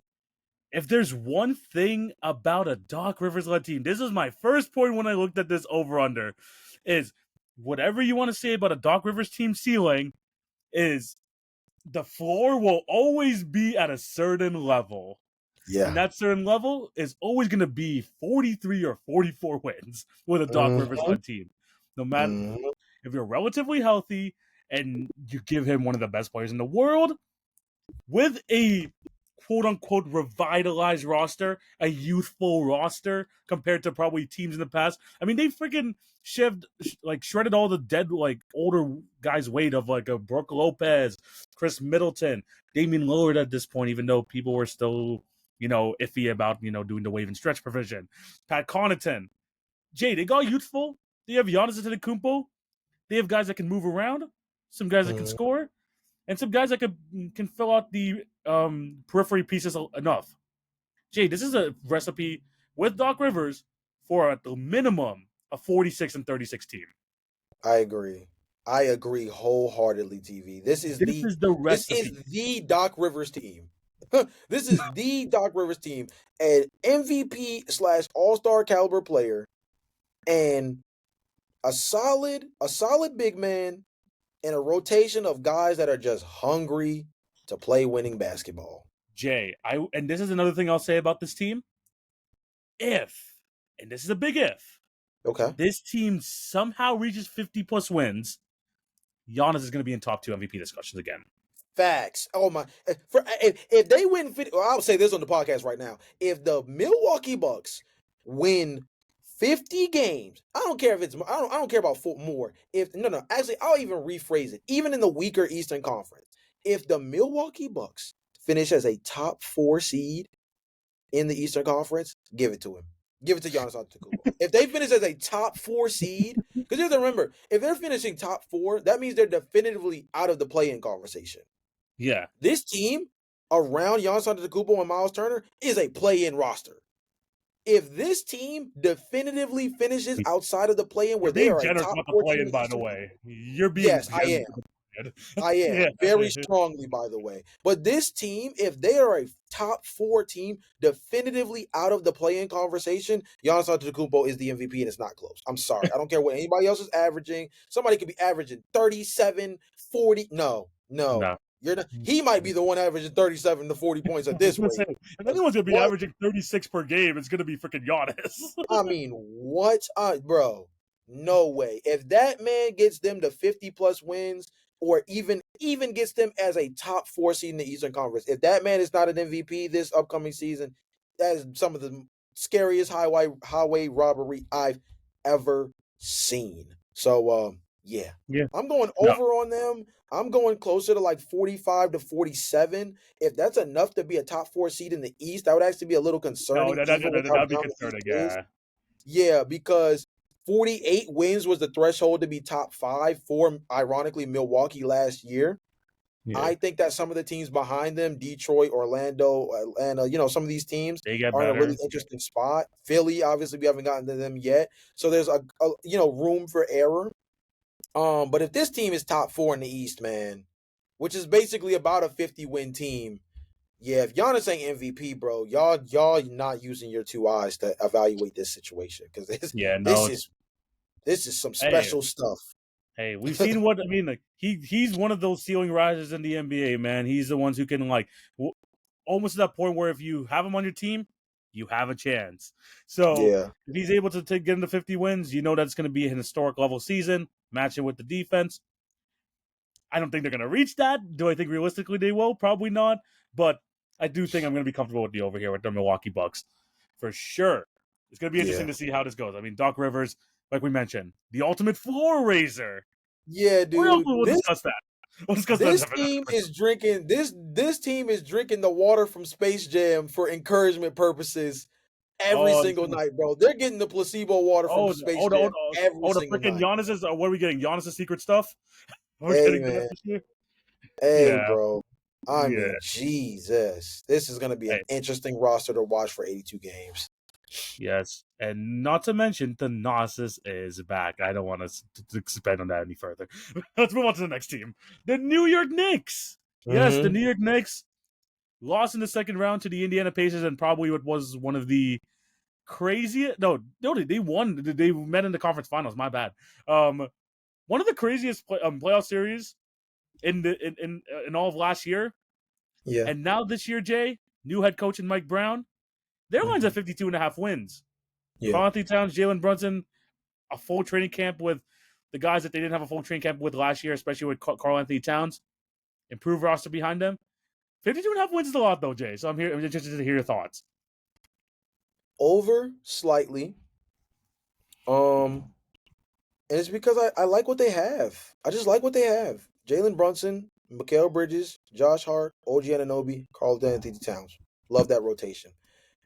if there's one thing about a Doc Rivers led team, this is my first point when I looked at this over under, is whatever you want to say about a Doc Rivers team ceiling, is the floor will always be at a certain level. And
Yeah.
that certain level is always going to be 43 or 44 wins with a Doc Rivers
Mm-hmm.
led team. No matter
Mm-hmm.
if you're relatively healthy and you give him one of the best players in the world with a quote unquote revitalized roster, a youthful roster compared to probably teams in the past. I mean, they freaking shredded all the dead, like older guys' weight of like a Brooke Lopez, Chris Middleton, Damian Lillard at this point, even though people were still, iffy about, doing the wave and stretch provision. Pat Connaughton. Jay, they got youthful. They have Giannis Antetokounmpo. They have guys that can move around, some guys that can
Mm-hmm.
score, and some guys that can fill out the periphery pieces enough. Jay, this is a recipe with Doc Rivers for at the minimum a 46 and 36 team.
I agree. I agree wholeheartedly, TV.
This is the
This
recipe.
is the Doc Rivers team. This is the Doc Rivers team. An MVP slash all-star caliber player and a solid big man and a rotation of guys that are just hungry to play winning basketball.
Jay, and this is another thing I'll say about this team. If, and this is a big if,
Okay.
this team somehow reaches 50 plus wins, Giannis is going to be in top two MVP discussions again.
Facts. Oh my! If they win 50, well, I'll say this on the podcast right now. If the Milwaukee Bucks win 50 games, I don't care if it's I don't care about four more. If no, actually, I'll even rephrase it. Even in the weaker Eastern Conference, if the Milwaukee Bucks finish as a top 4 seed in the Eastern Conference, give it to him. Give it to Giannis Antetokounmpo. If they finish as a top 4 seed, because you have to remember, if they're finishing top 4, that means they're definitively out of the play-in conversation.
Yeah.
This team around Giannis Antetokounmpo and Miles Turner is a play-in roster. If this team definitively finishes outside of the play-in where
You're
they
being
are a
generous
top
about the
4 team in
play-in,
the
by the
Eastern
way.
Conference,
You're being
yes, I
generous.
am. I am
Yeah.
very strongly, by the way. But this team, if they are a top 4 team, definitively out of the play-in conversation, Giannis Antetokounmpo is the MVP, and it's not close. I'm sorry. I don't care what anybody else is averaging. Somebody could be averaging 37, 40. No.
No.
You're not. He might be the one averaging 37 to 40 points at this
Say,
rate.
if anyone's gonna be
What?
averaging 36 per game, it's gonna be freaking Giannis.
I mean, what? Bro, no way. If that man gets them to 50 plus wins, or even gets them as a top 4 seed in the Eastern Conference, if that man is not an MVP this upcoming season, that is some of the scariest highway robbery I've ever seen. So, yeah,
Yeah.
I'm going
No.
over on them. I'm going closer to like 45 to 47. If that's enough to be a top 4 seed in the East, that would actually be a little
No,
concerning, even with how
that'd be
down the East
concerning.
is.
Yeah.
Yeah, because 48 wins was the threshold to be top 5 for, ironically, Milwaukee last year.
Yeah.
I think that some of the teams behind them, Detroit, Orlando, Atlanta, some of these teams
They get
are in a
better.
really interesting spot. Philly, obviously, we haven't gotten to them yet, so there's a room for error. But if this team is top 4 in the East, man, which is basically about a 50-win team, yeah, if Giannis ain't MVP, bro, y'all not using your 2 eyes to evaluate this situation because this
Yeah,
this
no.
is this is some
Hey,
special stuff.
Hey, we've seen what I mean. Like he's one of those ceiling risers in the NBA, man. He's the ones who can almost to that point where if you have him on your team, you have a chance. So
Yeah.
if he's able to get into 50 wins, you know that's going to be an historic level season. Match it with the defense. I don't think they're going to reach that. Do I think realistically they will? Probably not. But I do think I'm going to be comfortable with the over here with the Milwaukee Bucks for sure. It's going to be interesting
Yeah.
to see how this goes. I mean, Doc Rivers, like we mentioned, the ultimate floor raiser.
Yeah,
Or else
dude.
we'll discuss that. We'll discuss that.
This team is drinking this team is drinking the water from Space Jam for encouragement purposes every
Oh,
single night, bro. They're getting the placebo water from Space Jam every
the
single
freaking
night.
Giannis's. What are we getting? Giannis's secret stuff. We're
Hey,
getting that
man.
this year.
Hey,
Yeah,
bro. I
yeah.
mean, Jesus. This is going to be an
Hey,
interesting roster to watch for 82 games.
yes, and not to mention the Gnosis is back. I don't want to expand on that any further. Let's move on to the next team, the New York Knicks. Yes, the
Mm-hmm.
New York Knicks lost in the second round to the Indiana Pacers, and probably what was one of the craziest. No, they won. They met in the conference finals. My bad. One of the craziest playoff series in all of last year,
Yeah.
and now this year, Jay, new head coach and Mike Brown, their line's
Mm-hmm.
at 52 and a half wins.
Yeah.
Karl Anthony Towns, Jalen Brunson, a full training camp with the guys that they didn't have a full training camp with last year, especially with Karl Anthony Towns. Improved roster behind them. 52 and a half wins is a lot, though, Jay. So I'm interested to hear your thoughts.
Over slightly. And it's because I like what they have. I just like what they have. Jalen Brunson, Mikal Bridges, Josh Hart, OG Ananobi, Carl Anthony Towns. Love that rotation.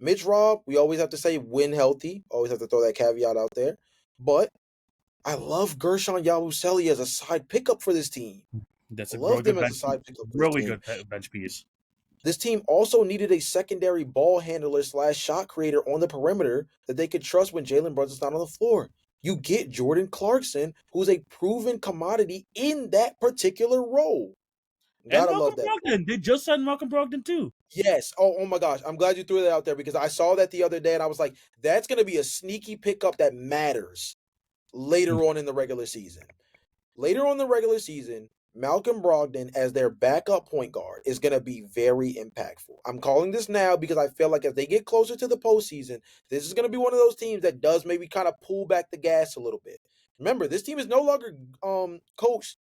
Mitch Rob, we always have to say win healthy. Always have to throw that caveat out there. But I love Gershon Yabusele as a side pickup for this team.
That's a
Love
really
them
good
as a
bench,
side pickup for this
really
team.
good bench piece.
This team also needed a secondary ball handler / shot creator on the perimeter that they could trust when Jalen Brunson's not on the floor. You get Jordan Clarkson, who's a proven commodity in that particular role.
And
Gotta
Malcolm
love that.
Brogdon. They just signed Malcolm Brogdon, too.
Yes. Oh my gosh. I'm glad you threw that out there because I saw that the other day and I was like, that's going to be a sneaky pickup that matters later on in the regular season. Later on in the regular season, Malcolm Brogdon as their backup point guard is going to be very impactful. I'm calling this now because I feel like as they get closer to the postseason, this is going to be one of those teams that does maybe kind of pull back the gas a little bit. Remember, this team is no longer coached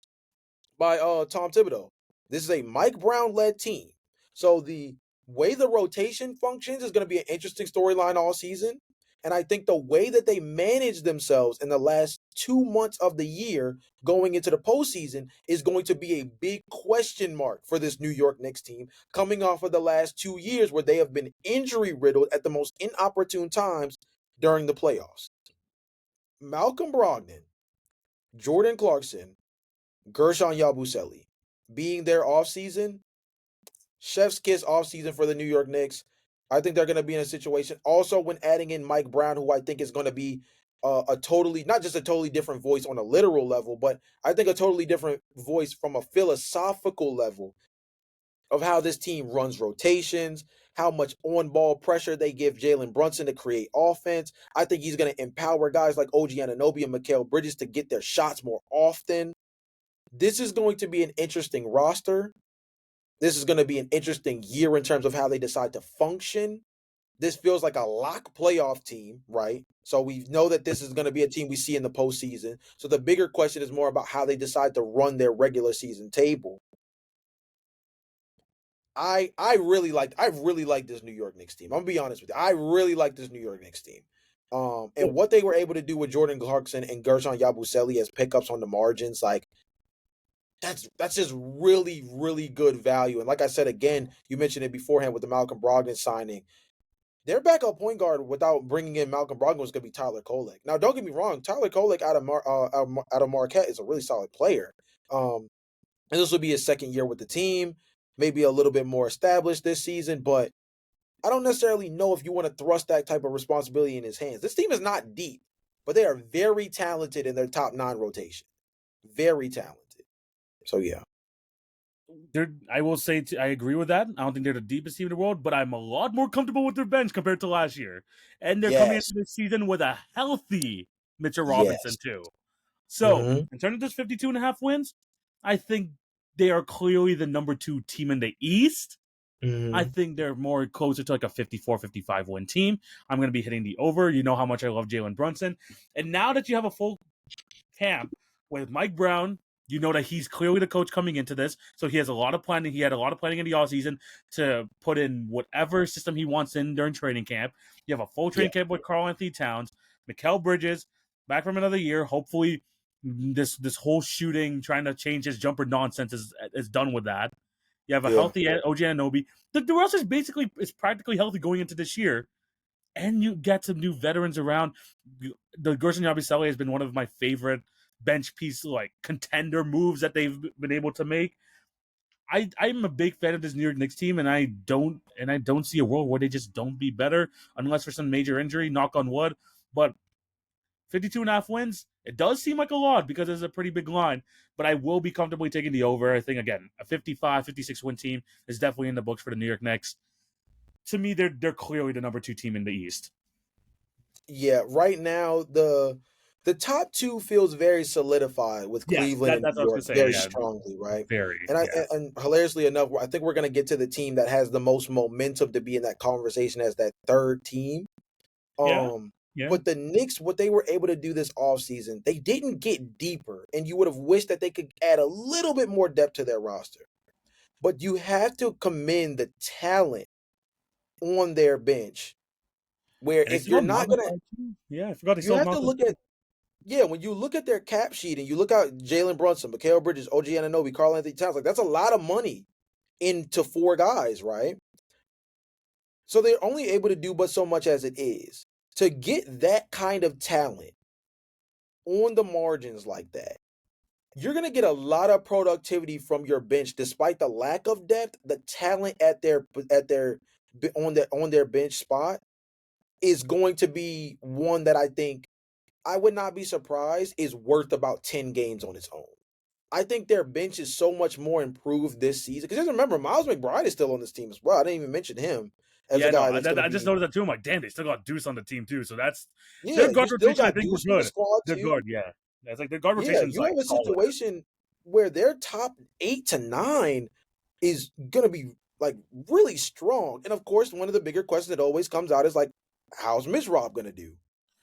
by Tom Thibodeau. This is a Mike Brown led team. So the way the rotation functions is going to be an interesting storyline all season. And I think the way that they manage themselves in the last 2 months of the year going into the postseason is going to be a big question mark for this New York Knicks team coming off of the last 2 years where they have been injury riddled at the most inopportune times during the playoffs. Malcolm Brogdon, Jordan Clarkson, Gershon Yabusele being their offseason, chef's kiss offseason for the New York Knicks. I think they're going to be in a situation. Also, when adding in Mike Brown, who I think is going to be a totally, not just a totally different voice on a literal level, but I think a totally different voice from a philosophical level of how this team runs rotations, how much on ball pressure they give Jalen Brunson to create offense. I think he's going to empower guys like OG Ananobi and Mikal Bridges to get their shots more often. This is going to be an interesting roster. This is going to be an interesting year in terms of how they decide to function. This feels like a lock playoff team, right? So we know that this is going to be a team we see in the postseason. So the bigger question is more about how they decide to run their regular season table. I really like this New York Knicks team. I'm gonna be honest with you. I really like this New York Knicks team. And what they were able to do with Jordan Clarkson and Gershon Yabusele as pickups on the margins, like that's just really, really good value. And like I said again, you mentioned it beforehand with the Malcolm Brogdon signing. Their backup point guard without bringing in Malcolm Brogdon was going to be Tyler Kolek. Now, don't get me wrong, Tyler Kolek out of Marquette is a really solid player. And this will be his second year with the team, maybe a little bit more established this season, but I don't necessarily know if you want to thrust that type of responsibility in his hands. This team is not deep, but they are very talented in their top 9 rotation. Very talented. So yeah.
I will say I agree with that. I don't think they're the deepest team in the world, but I'm a lot more comfortable with their bench compared to last year. And they're coming into
Yes.
this season with a healthy Mitchell Robinson
Yes.
too. So,
Mm-hmm.
in terms of this 52.5 wins, I think they are clearly the number 2 team in the East. I
Mm-hmm.
think they're more closer to like a 54, 55 win team. I'm going to be hitting the over. You know how much I love Jalen Brunson. And now that you have a full camp with Mike Brown, you know that he's clearly the coach coming into this. So he has a lot of planning. He had a lot of planning in the offseason to put in whatever system he wants in during training camp. You have a full
Yeah.
training camp with Carl Anthony Towns, Mikal Bridges, back from another year. Hopefully, this whole shooting, trying to change his jumper nonsense is done with that. You have a
Yeah.
healthy OG Anunoby. The roster is practically healthy going into this year, and you get some new veterans around. The Gerson Yabusele has been one of my favorite bench piece like contender moves that they've been able to make. I'm a big fan of this New York Knicks team, and I don't see a world where they just don't be better unless for some major injury. Knock on wood, but 52.5 wins, it does seem like a lot because it's a pretty big line, but I will be comfortably taking the over. I think, again, a 55, 56 win team is definitely in the books for the New York Knicks. To me, they're clearly the number 2 team in the East.
Yeah. Right now, the top two feels very solidified with
Yes,
Cleveland and
that's
New
what I was
York
going to say.
very
Yeah,
strongly, right?
very.
And
Yeah.
and hilariously enough, I think we're gonna get to the team that has the most momentum to be in that conversation as that third team.
Yeah.
Um,
Yeah.
but the Knicks, what they were able to do this offseason, they didn't get deeper, and you would have wished that they could add a little bit more depth to their roster. But you have to commend the talent on their bench. Where
And they
if
still
you're
have
not gonna,
Malachi, too. Yeah, I forgot they
you
still have
have to
Malachi.
look at yeah, when you look at their cap sheet and you look at Jalen Brunson, Mikal Bridges, OG Anunoby, Carl Anthony Towns, like that's a lot of money into four guys, right? So they're only able to do but so much as it is. To get that kind of talent on the margins like that, you're gonna get a lot of productivity from your bench, despite the lack of depth. The talent at their on their bench spot is going to be one that I think I would not be surprised is worth about 10 games on its own. I think their bench is so much more improved this season. Because just remember, Miles McBride is still on this team as well. I didn't even mention him as a
Yeah, no,
guy
I,
that's going to
I just
be.
noticed that too. I'm like, damn, they still got Deuce on the team too. So that's their
Yeah, you
guard
still
rotation. I
got
think we're
Deuce on the
good.
squad
They're
too.
good. Yeah, it's like their guard
Yeah,
rotation's
you
like
have a
solid.
situation where their top 8 to 9 is going to be like really strong. And of course, one of the bigger questions that always comes out is like, how's Miss Rob going to do?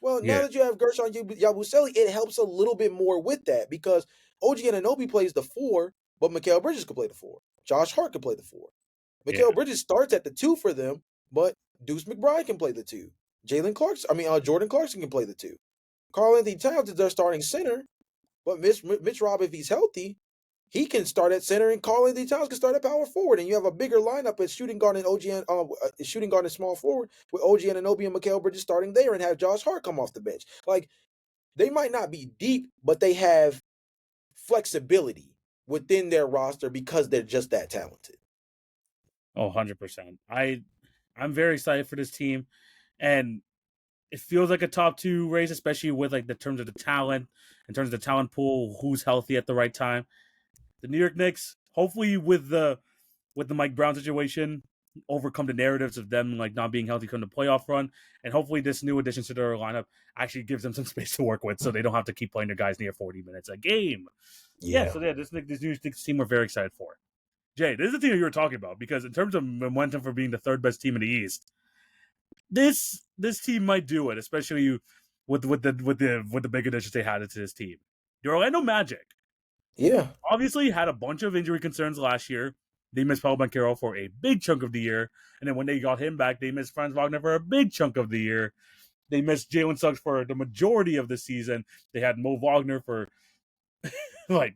Well, now
Yeah,
that you have Gershon Yabusele, it helps a little bit more with that because OG Anunoby plays the 4, but Mikal Bridges could play the 4. Josh Hart could play the 4.
yeah.
Mikal Bridges starts at the 2 for them, but Deuce McBride can play the 2. Jordan Clarkson can play the 2. Carl Anthony Towns is their starting center, but Mitch Rob, if he's healthy, he can start at center, and Carl Anthony Towns can start at power forward, and you have a bigger lineup at shooting guard and shooting guard and small forward with OG Anunoby and Mikal Bridges starting there, and have Josh Hart come off the bench. Like they might not be deep, but they have flexibility within their roster because they're just that talented.
Oh, 100%. I'm very excited for this team, and it feels like a top 2 race, especially with like the terms of the talent, in terms of the talent pool, who's healthy at the right time. The New York Knicks, hopefully with the Mike Brown situation, overcome the narratives of them like not being healthy come the playoff run, and hopefully this new addition to their lineup actually gives them some space to work with, so they don't have to keep playing their guys near 40 minutes a game. Yeah,
Yeah.
so yeah, this new team we're very excited for. Jay, this is the team you were talking about because in terms of momentum for being the third best team in the East, this team might do it, especially with the big additions they had into this team. The Orlando Magic
Yeah.
obviously had a bunch of injury concerns last year. They missed Paul Banchero for a big chunk of the year, and then when they got him back, they missed Franz Wagner for a big chunk of the year. They missed Jalen Suggs for the majority of the season. They had Mo Wagner for like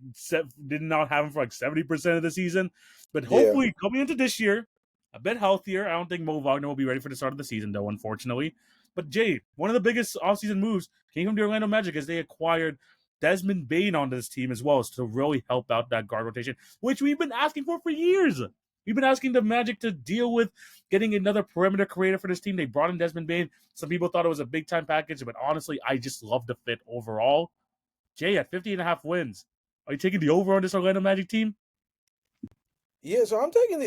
did not have him for like 70% of the season. But
Yeah.
hopefully coming into this year, a bit healthier. I don't think Mo Wagner will be ready for the start of the season, though, unfortunately. But Jay, one of the biggest offseason moves came from the Orlando Magic as they acquired Desmond Bane onto this team as well as to really help out that guard rotation, which we've been asking for years. We've been asking the Magic to deal with getting another perimeter creator for this team. They brought in Desmond Bane. Some people thought it was a big time package, but honestly, I just love the fit overall. Jay at 50.5 wins. Are you taking the over on this Orlando Magic team?
Yeah, so I'm taking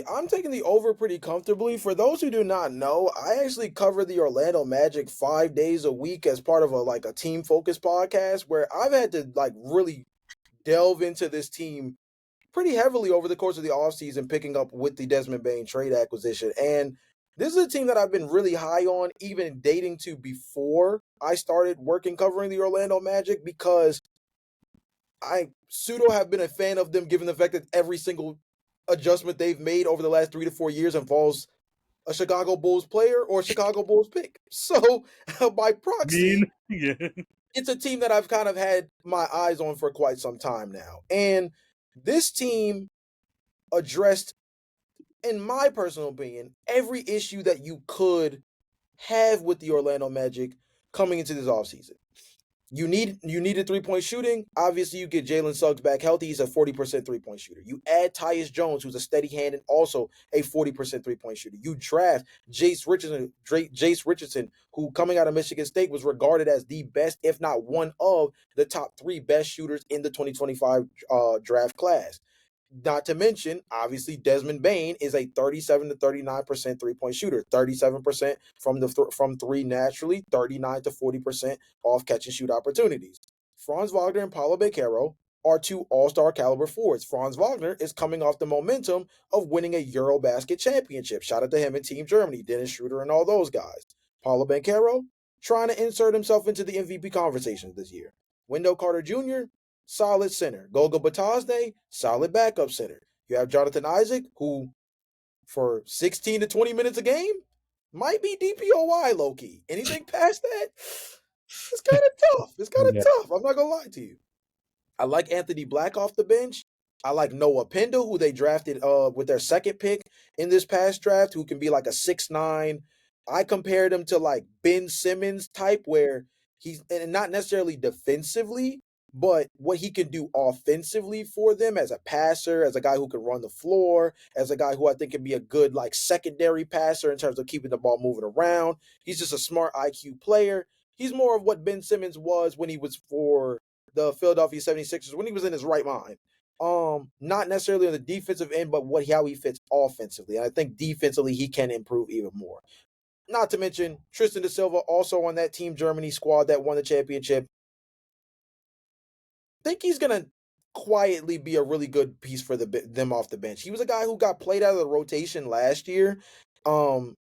the over pretty comfortably. For those who do not know, I actually cover the Orlando Magic 5 days a week as part of a team focused podcast where I've had to like really delve into this team pretty heavily over the course of the offseason, picking up with the Desmond Bain trade acquisition. And this is a team that I've been really high on, even dating to before I started working covering the Orlando Magic, because I pseudo have been a fan of them given the fact that every single adjustment they've made over the last 3 to 4 years involves a Chicago Bulls player or a Chicago Bulls pick. So by
Mean,
proxy,
yeah.
it's a team that I've kind of had my eyes on for quite some time now. And this team addressed, in my personal opinion, every issue that you could have with the Orlando Magic coming into this offseason. You needed 3-point shooting. Obviously, you get Jalen Suggs back healthy. He's a 40% 3-point shooter. You add Tyus Jones, who's a steady hand and also a 40% 3-point shooter. You draft Jace Richardson, who coming out of Michigan State was regarded as the best, if not one of the top three best shooters in the 2025 draft class. Not to mention, obviously, Desmond Bain is a 37 to 39% 3-point shooter, 37% from three naturally, 39 to 40% off catch and shoot opportunities. Franz Wagner and Paulo Beccaro are two all-star caliber forwards. Franz Wagner is coming off the momentum of winning a Eurobasket championship. Shout out to him and Team Germany, Dennis Schroeder and all those guys. Paulo Beccaro trying to insert himself into the MVP conversations this year. Wendell Carter Jr., solid center. Goga Batazde, solid backup center. You have Jonathan Isaac, who for 16 to 20 minutes a game might be DPOY low key. Anything past that, it's kind of tough. It's kind of
Yeah.
tough. I'm not gonna lie to you. I like Anthony Black off the bench. I like Noah Pendle, who they drafted with their second pick in this past draft, who can be like a 6'9". I compared him to like Ben Simmons type, where he's and not necessarily defensively, but what he can do offensively for them as a passer, as a guy who can run the floor, as a guy who I think can be a good like secondary passer in terms of keeping the ball moving around. He's just a smart IQ player. He's more of what Ben Simmons was when he was for the Philadelphia 76ers when he was in his right mind. Not necessarily on the defensive end, but how he fits offensively. And I think defensively he can improve even more. Not to mention Tristan da Silva, also on that Team Germany squad that won the championship. I think he's gonna quietly be a really good piece for them off the bench. He was a guy who got played out of the rotation last year. Um,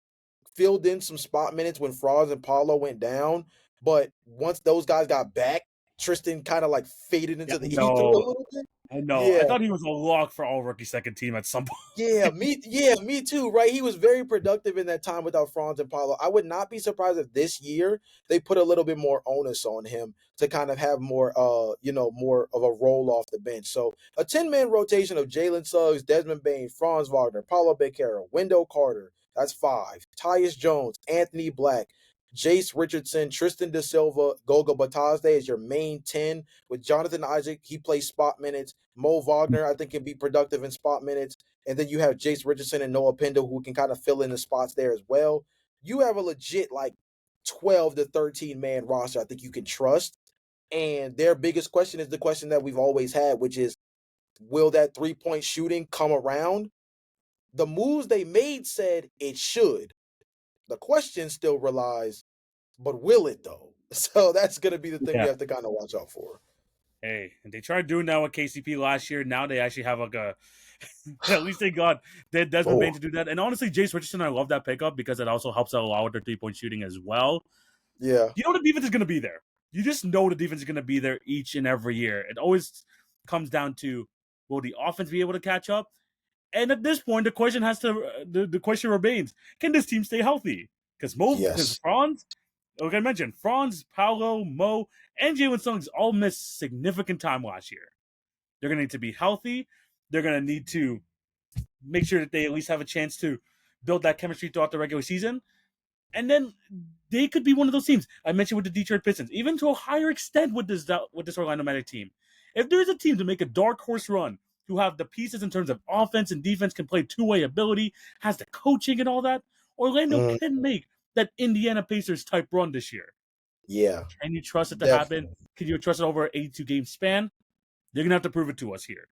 Filled in some spot minutes when Franz and Paulo went down, but once those guys got back, Tristan kind of like faded
Yeah,
into the ether a
no,
little bit.
I know. I
Yeah,
thought he was a lock for all rookie second team at some
me too, right? He was very productive in that time without Franz and Paulo. I would not be surprised if this year they put a little bit more onus on him to kind of have more more of a role off the bench. So a 10-man rotation of Jalen Suggs, Desmond Bain, Franz Wagner, Paulo Beccaro, Wendell Carter, that's five. Tyus Jones, Anthony Black, Jace Richardson, Tristan da Silva, Goga Batazde is your main 10. With Jonathan Isaac, he plays spot minutes. Mo Wagner, I think, can be productive in spot minutes. And then you have Jace Richardson and Noah Pendle who can kind of fill in the spots there as well. You have a legit like 12 to 13 man roster I think you can trust. And their biggest question is the question that we've always had, which is will that 3-point shooting come around? The moves they made said it should. The question still relies, but will it though? So that's going to be the thing we
yeah.
have to kind of watch out for.
Hey, and they tried doing that with KCP last year. Now they actually have like a. At least they got Desmond Bain
Oh,
to do that. And honestly, Jace Richardson, I love that pickup because it also helps out a lot with their 3-point shooting as well.
yeah.
You know the defense is going to be there. You just know the defense is going to be there each and every year. It always comes down to will the offense be able to catch up? And at this point, the question has to the question remains: can this team stay healthy? Because
Yes.
Franz, like I mentioned, Franz, Paolo, Mo, and Jalen Suggs all missed significant time last year. They're going to need to be healthy. They're going to need to make sure that they at least have a chance to build that chemistry throughout the regular season. And then they could be one of those teams I mentioned with the Detroit Pistons, even to a higher extent with this Orlando Magic team. If there's a team to make a dark horse run, who have the pieces in terms of offense and defense, can play two-way ability, has the coaching and all that, Orlando
Mm,
can make that Indiana Pacers type run this year.
yeah,
Can you trust it to happen?
definitely.
Can you trust it over an 82 game span? They're gonna have to prove it to us here.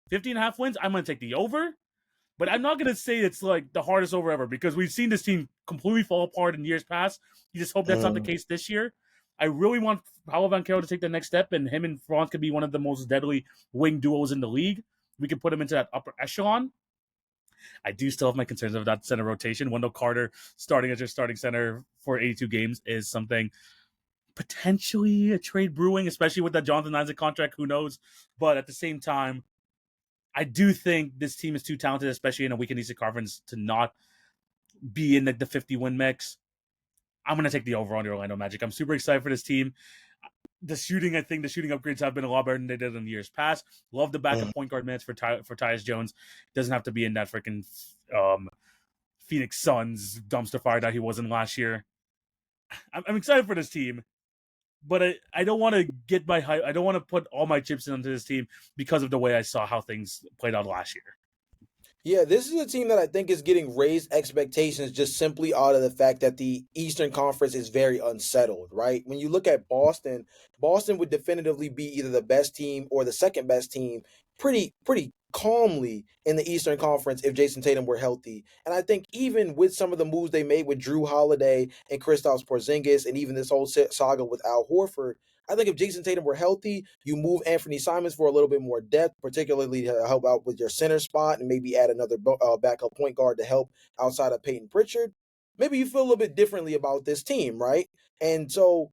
50 and a half wins, I'm gonna take the over. But I'm not gonna say it's like the hardest over ever because we've seen this team completely fall apart in years past. You just hope that's not the
Mm.
case this year. I really want Paulo Banquero to take the next step, and him and Franz could be one of the most deadly wing duos in the league. We could put him into that upper echelon. I do still have my concerns about that center rotation. Wendell Carter starting as your starting center for 82 games is something potentially a trade brewing, especially with that Jonathan Isaac contract. Who knows? But at the same time, I do think this team is too talented, especially in a weekend Eastern Conference, to not be in the 50 win mix. I'm going to take the over on the Orlando Magic. I'm super excited for this team. The shooting, I think the shooting upgrades have been a lot better than they did in years past. Love the backup
Mm.
point guard minutes for Tyus Jones. Doesn't have to be in that freaking Phoenix Suns dumpster fire that he was in last year. I'm excited for this team, but I don't want to get my hype. I don't want to put all my chips into this team because of the way I saw how things played out last year.
Yeah, this is a team that I think is getting raised expectations just simply out of the fact that the Eastern Conference is very unsettled, right? When you look at Boston, Boston would definitively be either the best team or the second best team pretty calmly in the Eastern Conference if Jason Tatum were healthy. And I think even with some of the moves they made with Drew Holiday and Kristaps Porzingis and even this whole saga with Al Horford, I think if Jason Tatum were healthy, you move Anthony Simons for a little bit more depth, particularly to help out with your center spot and maybe add another backup point guard to help outside of Peyton Pritchard. Maybe you feel a little bit differently about this team, right? And so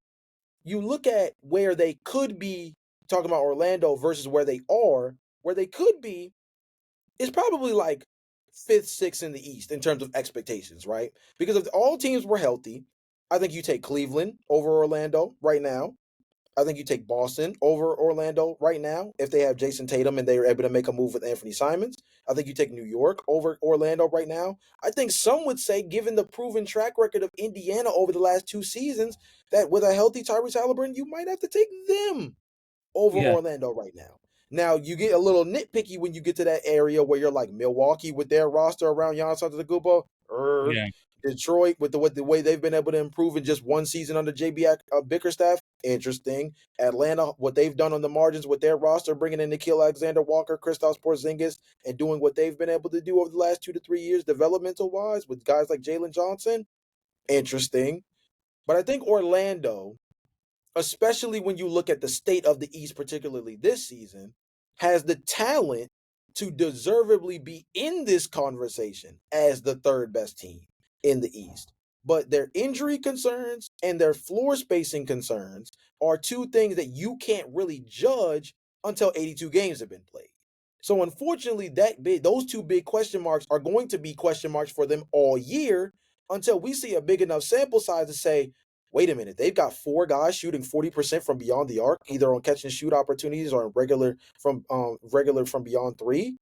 you look at where they could be talking about Orlando versus where they could be is probably like fifth, sixth in the East in terms of expectations, right? Because if all teams were healthy, I think you take Cleveland over Orlando right now. I think you take Boston over Orlando right now if they have Jason Tatum and they are able to make a move with Anthony Simons. I think you take New York over Orlando right now. I think some would say, given the proven track record of Indiana over the last 2 seasons, that with a healthy Tyrese Halliburton, you might have to take them over
Yeah,
Orlando right now. Now you get a little nitpicky when you get to that area where you're like Milwaukee with their roster around Giannis Antetokounmpo,
yeah,
Detroit with the way they've been able to improve in just one season under JB Bickerstaff. Interesting. Atlanta, what they've done on the margins with their roster, bringing in Nikhil Alexander Walker, Kristaps Porzingis, and doing what they've been able to do over the last 2 to 3 years, developmental wise, with guys like Jalen Johnson. Interesting. But I think Orlando, especially when you look at the state of the East, particularly this season, has the talent to deservedly be in this conversation as the third best team in the East. But their injury concerns and their floor spacing concerns are two things that you can't really judge until 82 games have been played. So unfortunately, those two big question marks are going to be question marks for them all year until we see a big enough sample size to say, wait a minute, they've got four guys shooting 40% from beyond the arc, either on catch and shoot opportunities or in regular from beyond three.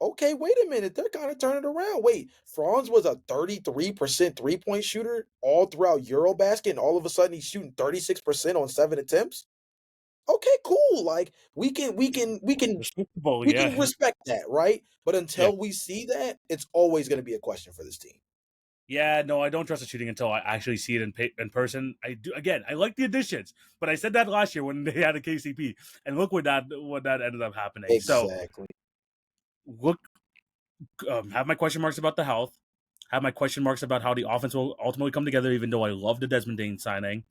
Okay, wait a minute, they're kind of turning around. Wait, Franz was a 33% three-point shooter all throughout Eurobasket, and all of a sudden he's shooting 36% on 7 attempts. Okay, cool. Like
respectable.
we can
Yeah,
respect that, right? But
yeah,
until we see that, it's always going to be a question for this team.
yeah. No, I don't trust the shooting until I actually see it in person. I do. Again, I like the additions, but I said that last year when they had a KCP, and look what that ended up happening. So
Exactly.
look, have my question marks about the health. Have my question marks about how the offense will ultimately come together. Even though I love the Desmond Dane signing,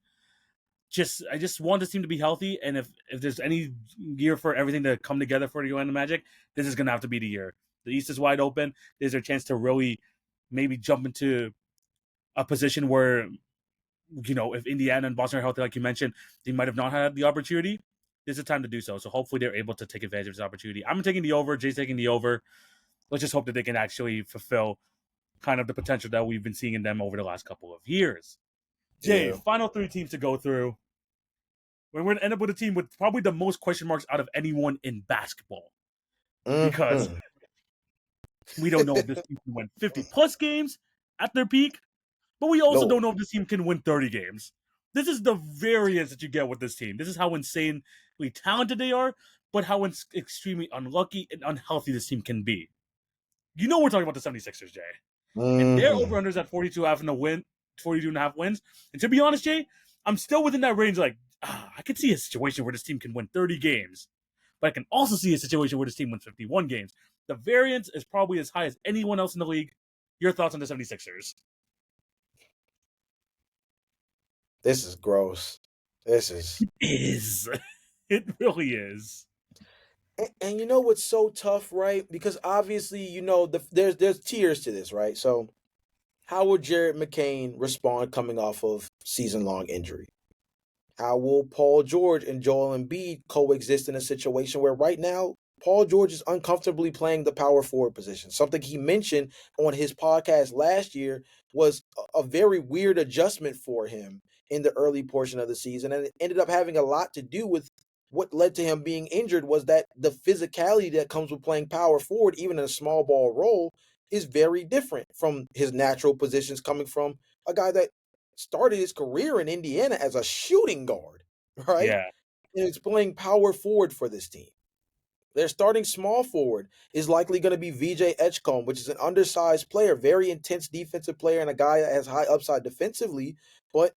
I just want this team to be healthy. And if there's any year for everything to come together for the Orlando Magic, this is gonna have to be the year. The East is wide open. There's a chance to really maybe jump into a position where if Indiana and Boston are healthy, like you mentioned, they might have not had the opportunity. This is a time to do so. So hopefully they're able to take advantage of this opportunity. I'm taking the over. Jay's taking the over. Let's just hope that they can actually fulfill kind of the potential that we've been seeing in them over the last couple of years. Jay,
Yeah.
final three teams to go through. We're going to end up with a team with probably the most question marks out of anyone in basketball because
Mm-hmm.
we don't know if this team can win 50 plus games at their peak, but we also
No.
don't know if this team can win 30 games. This is the variance that you get with this team. This is how insanely talented they are, but how extremely unlucky and unhealthy this team can be. You know we're talking about the 76ers, Jay. And their
Mm-hmm.
over-unders at 42 having to win, 42 and a half wins. And to be honest, Jay, I'm still within that range. Like, I could see a situation where this team can win 30 games, but I can also see a situation where this team wins 51 games. The variance is probably as high as anyone else in the league. Your thoughts on the 76ers?
This is gross. This is
Is. It really is.
and you know what's so tough, right? Because obviously, there's tiers to this, right? So how will Jared McCain respond coming off of season long injury? How will Paul George and Joel Embiid coexist in a situation where right now Paul George is uncomfortably playing the power forward position? Something he mentioned on his podcast last year was a very weird adjustment for him in the early portion of the season, and it ended up having a lot to do with what led to him being injured was that the physicality that comes with playing power forward, even in a small ball role, is very different from his natural positions coming from a guy that started his career in Indiana as a shooting guard, right?
Yeah.
And he's playing power forward for this team. Their starting small forward is likely going to be VJ Edgecombe, which is an undersized player, very intense defensive player, and a guy that has high upside defensively. But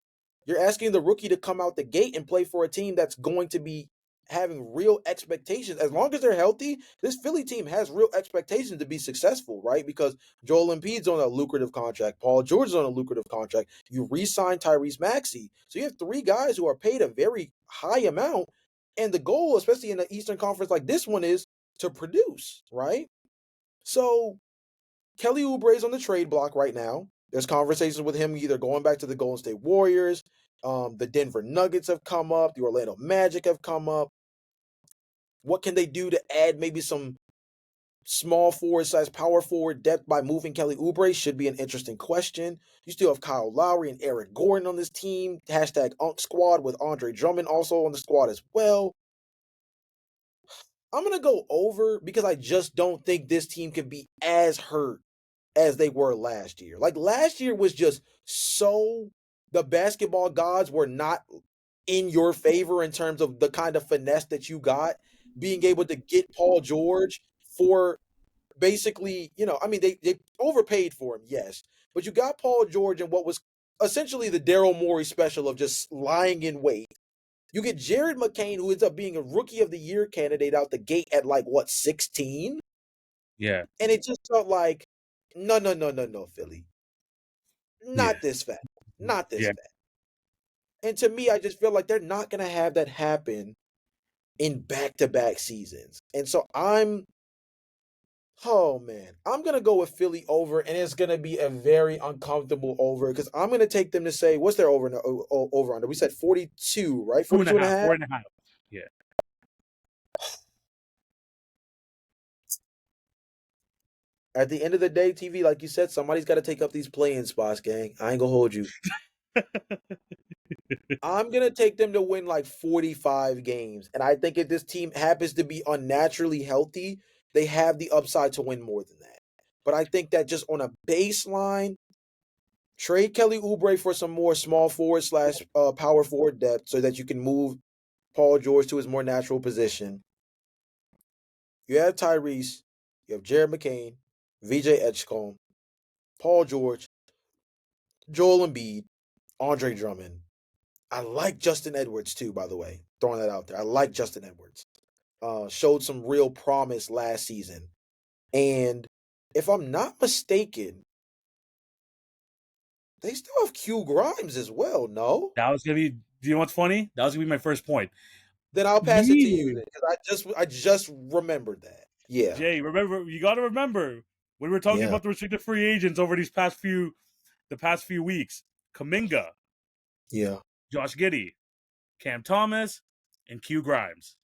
you're asking the rookie to come out the gate and play for a team that's going to be having real expectations. As long as they're healthy, this Philly team has real expectations to be successful, right? Because Joel Embiid's on a lucrative contract. Paul George is on a lucrative contract. You re-sign Tyrese Maxey. So you have three guys who are paid a very high amount. And the goal, especially in the Eastern Conference like this one, is to produce, right? So Kelly Oubre's on the trade block right now. There's conversations with him either going back to the Golden State Warriors. The Denver Nuggets have come up. The Orlando Magic have come up. What can they do to add maybe some small forward / power forward depth by moving Kelly Oubre? Should be an interesting question. You still have Kyle Lowry and Eric Gordon on this team. Hashtag Unk Squad with Andre Drummond also on the squad as well. I'm going to go over because I just don't think this team can be as hurt as they were last year. Like last year was just so the basketball gods were not in your favor in terms of the kind of finesse that you got, being able to get Paul George for basically, I mean, they overpaid for him, yes, but you got Paul George in what was essentially the Daryl Morey special of just lying in wait. You get Jared McCain, who ends up being a rookie of the year candidate out the gate at like what 16,
Yeah.
and it just felt like no, no, no, no, no, Philly,
Yeah.
not this fast, not this
Yeah.
fast. And to me, I just feel like they're not going to have that happen in back-to-back seasons. And so oh man, I'm going to go with Philly over, and it's going to be a very uncomfortable over because I'm going to take them to say, what's their over under? We said 42, right?
Two and a
42 and a
half,
half?
4.5. Yeah.
At the end of the day, TV, like you said, somebody's got to take up these play-in spots, gang. I ain't going to hold you. I'm going to take them to win like 45 games. And I think if this team happens to be unnaturally healthy, they have the upside to win more than that. But I think that just on a baseline, trade Kelly Oubre for some more small forward / power forward depth so that you can move Paul George to his more natural position. You have Tyrese, you have Jared McCain, VJ Edgecombe, Paul George, Joel Embiid, Andre Drummond. I like Justin Edwards too, by the way. Throwing that out there. I like Justin Edwards. Showed some real promise last season. And if I'm not mistaken, they still have Q Grimes as well, no?
That was gonna be. Do you know what's funny? That was gonna be my first point.
Then I'll pass it to you
Me,
then, because I just remembered that. Yeah.
Jay. Remember, you got to remember when we were talking
Yeah.
about the restricted free agents over the past few weeks. Kaminga,
Yeah.
Josh Giddey, Cam Thomas, and Q Grimes.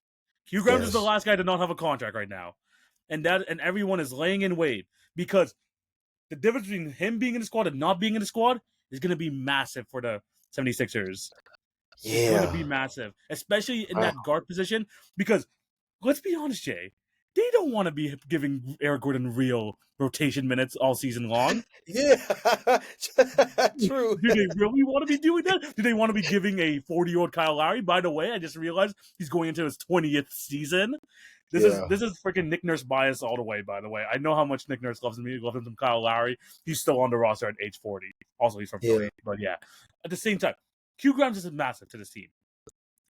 Q Grimes is the
Yes.
last guy to not have a contract right now, and everyone is laying in wait because the difference between him being in the squad and not being in the squad is going to be massive for the 76ers. It's going to be
Yeah.
massive, especially in
Wow.
that guard position. Because let's be honest, Jay, they don't want to be giving Eric Gordon real rotation minutes all season long.
Yeah. True.
Do they really want to be doing that? Do they want to be giving a 40-year-old Kyle Lowry? By the way, I just realized he's going into his 20th season.
Yeah.
This is freaking Nick Nurse bias all the way. By the way, I know how much Nick Nurse loves him. Loves him from Kyle Lowry. He's still on the roster at age 40. Also, he's from
Yeah.
Philly. But yeah, at the same time, Q Grimes is massive to this team.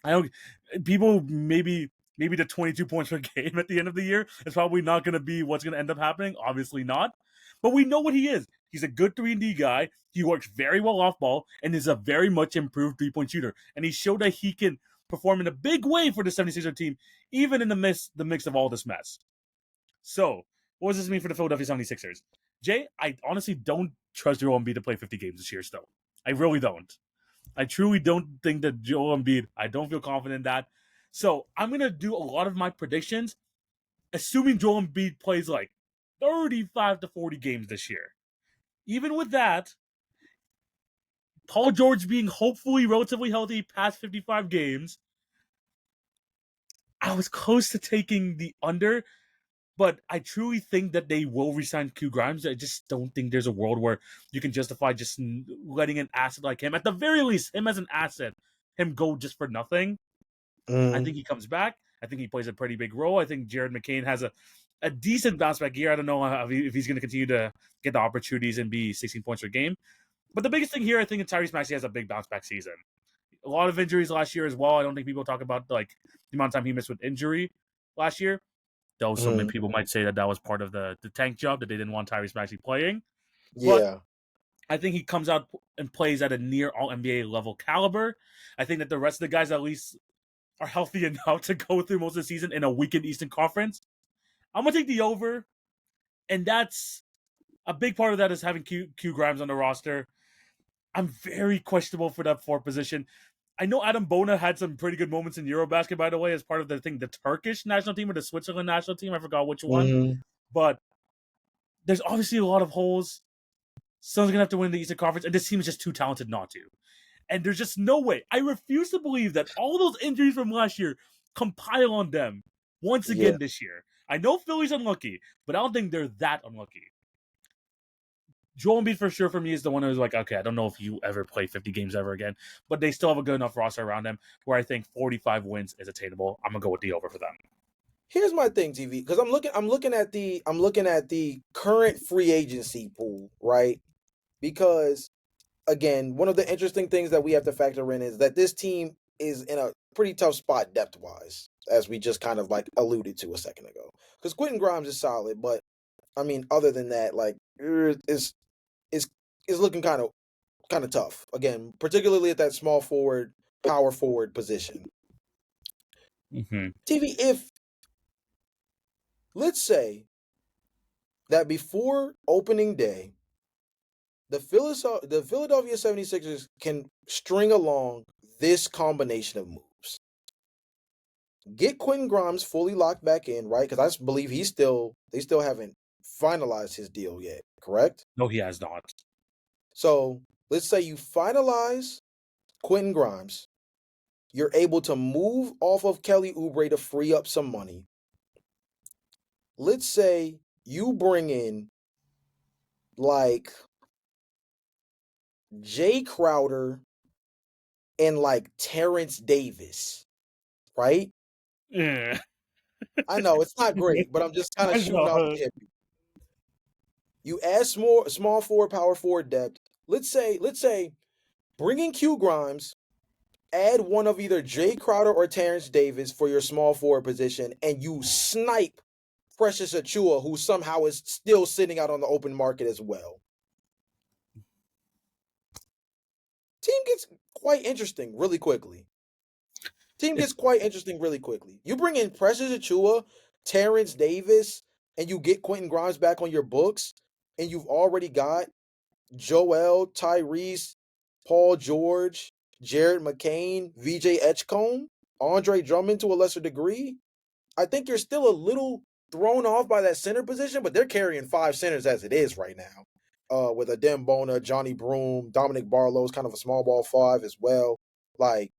I don't. People maybe maybe the 22 points per game at the end of the year is probably not going to be what's going to end up happening. Obviously not. But we know what he is. He's a good 3-and-D guy. He works very well off ball and is a very much improved 3-point shooter. And he showed that he can perform in a big way for the 76er team, even in the mix of all this mess. So, what does this mean for the Philadelphia 76ers? Jay, I honestly don't trust Joel Embiid to play 50 games this year still. I really don't. I truly don't think that Joel Embiid, I don't feel confident in that. So, I'm going to do a lot of my predictions, assuming Joel Embiid plays like 35 to 40 games this year. Even with that, Paul George being hopefully relatively healthy past 55 games, I was close to taking the under, but I truly think that they will resign Q Grimes. I just don't think there's a world where you can justify just letting an asset like him, at the very least, him as an asset, him go just for nothing. I
Mm,
think he comes back. I think he plays a pretty big role. I think Jared McCain has a decent bounce back year. I don't know if he's going to continue to get the opportunities and be 16 points per game. But the biggest thing here, I think, is Tyrese Maxey has a big bounce back season. A lot of injuries last year as well. I don't think people talk about like the amount of time he missed with injury last year. Though so many
mm,
people might say that that was part of the tank job, that they didn't want Tyrese Maxey playing. But
yeah.
I think he comes out and plays at a near all NBA level caliber. I think that the rest of the guys at least are healthy enough to go through most of the season in a weakened Eastern Conference. I'm gonna take the over, and that's a big part of that is having Q Grimes on the roster. I'm very questionable for that fourth position. I know Adam Bona had some pretty good moments in Eurobasket, by the way, as part of the Turkish national team or the Switzerland national team. I forgot which one.
Mm,
But there's obviously a lot of holes. Someone's gonna have to win the Eastern Conference, and this team is just too talented not to. And there's just no way. I refuse to believe that all those injuries from last year compile on them once
yeah.
again this year. I know Philly's unlucky, but I don't think they're that unlucky. Joel Embiid for sure for me is the one who's like, okay, I don't know if you ever play 50 games ever again, but they still have a good enough roster around them where I think 45 wins is attainable. I'm gonna go with the over for them.
Here's my thing, TV, because I'm looking at the current free agency pool, right? Because again, one of the interesting things that we have to factor in is that this team is in a pretty tough spot depth wise, as we just kind of like alluded to a second ago. Because Quentin Grimes is solid, but I mean, other than that, like is is looking kind of tough. Again, particularly at that small forward, power forward position.
Mm-hmm.
TV, if let's say that before opening day, the Philadelphia 76ers can string along this combination of moves. Get Quentin Grimes fully locked back in, right? Because I believe they still haven't finalized his deal yet, correct?
No, he has not.
So let's say you finalize Quentin Grimes, you're able to move off of Kelly Oubre to free up some money. Let's say you bring in like Jay Crowder and like Terrence Davis, right?
Yeah.
I know it's not great, but I'm just kind of
I
shooting off
know.
the hip. You add small forward, power forward depth. Let's say bringing Q Grimes, add one of either Jay Crowder or Terrence Davis for your small forward position, and you snipe Precious Achua, who somehow is still sitting out on the open market as well. Team gets quite interesting really quickly. Team gets
It's
quite interesting really quickly. You bring in Precious Achua, Terrence Davis, and you get Quentin Grimes back on your books, and you've already got Joel, Tyrese, Paul George, Jared McCain, VJ Etchcombe, Andre Drummond to a lesser degree. I think you're still a little thrown off by that center position, but they're carrying five centers as it is right now. With Adem Bona, Johnny Broom, Dominic Barlow's kind of a small ball five as well. Like,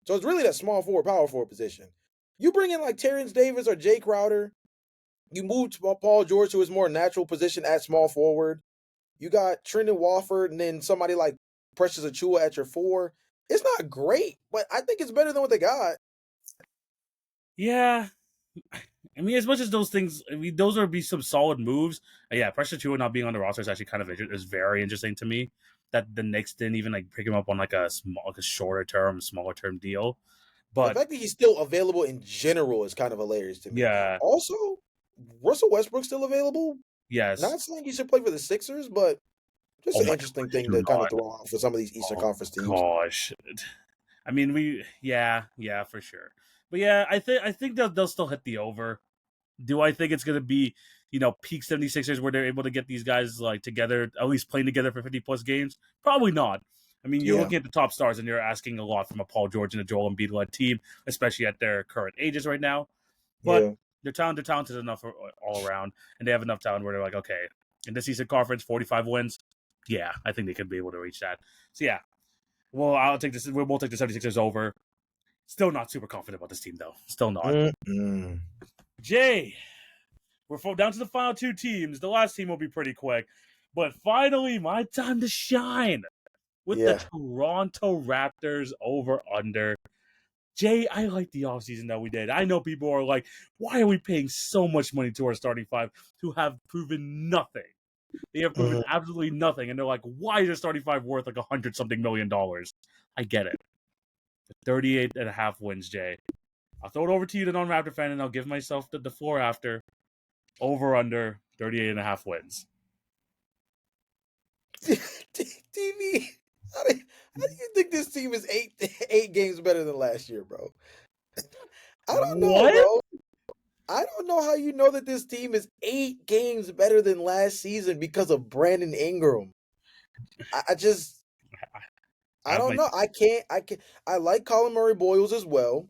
so it's really that small forward, power forward position. You bring in like Terrence Davis or Jay Crowder, you move to Paul George to his more natural position at small forward. You got Trendon Wofford and then somebody like Precious Achua at your four. It's not great, but I think it's better than what they got.
yeah. I mean, as much as those things, I mean, those would be some solid moves. Yeah, Pressure Two not being on the roster is actually kind of is very interesting to me. That the Knicks didn't even like pick him up on like a small, like a shorter term, smaller term deal.
The
But
fact that he's still available in general is kind of hilarious to me.
yeah,
Also, Russell Westbrook's still available.
yes.
Not saying he should play for the Sixers, but just
Oh
an
my
interesting
god,
thing
do
to kind of
not.
throw out for some of these Eastern
Oh
Conference teams.
gosh. I mean, yeah, for sure. But yeah, I think they'll still hit the over. Do I think it's going to be, peak 76ers where they're able to get these guys like together, at least playing together for 50 plus games? Probably not. I mean, you're
Yeah,
looking at the top stars and you're asking a lot from a Paul George and a Joel Embiid led team, especially at their current ages right now. But
yeah.
they're talented enough all around, and they have enough talent where they're like, okay, in this Eastern Conference, 45 wins. Yeah, I think they could be able to reach that. So yeah, well, I'll take this. We'll take the 76ers over. Still not super confident about this team though. Still not.
Mm-mm.
Jay, we're down to the final two teams. The last team will be pretty quick. But finally, my time to shine with the
Yeah.
Toronto Raptors over under. Jay, I like the offseason that we did. I know people are like, why are we paying so much money to our starting five who have proven nothing? They have proven
Mhm.
absolutely nothing. And they're like, why is their starting five worth like $100-something million? I get it. 38 and a half wins, Jay. I'll throw it over to you, the non Raptor fan, and I'll give myself the floor after. Over under 38 and a half wins.
TV. How do you think this team is eight games better than last year, bro? I don't know,
What?
bro. I don't know how you know that this team is 8 games better than last season because of Brandon Ingram. I just
I
I
have
don't
my.
know. I can't. I like Colin Murray Boyles as well.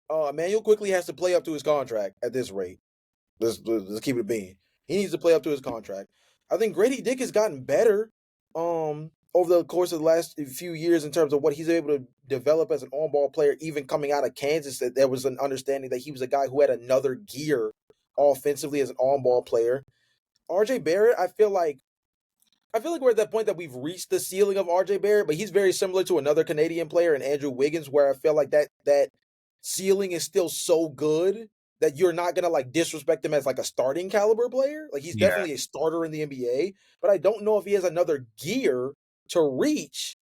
Emmanuel quickly has to play up to his contract at this rate. Let's keep it being. He needs to play up to his contract. I think Grady Dick has gotten better over the course of the last few years in terms of what he's able to develop as an on-ball player. Even coming out of Kansas, that there was an understanding that he was a guy who had another gear offensively as an on-ball player. RJ Barrett, I feel like we're at that point that we've reached the ceiling of RJ Barrett, but he's very similar to another Canadian player in Andrew Wiggins, where I feel like that ceiling is still so good that you're not gonna like disrespect him as like a starting caliber player. Like he's
Yeah.
definitely a starter in the NBA, but I don't know if he has another gear to reach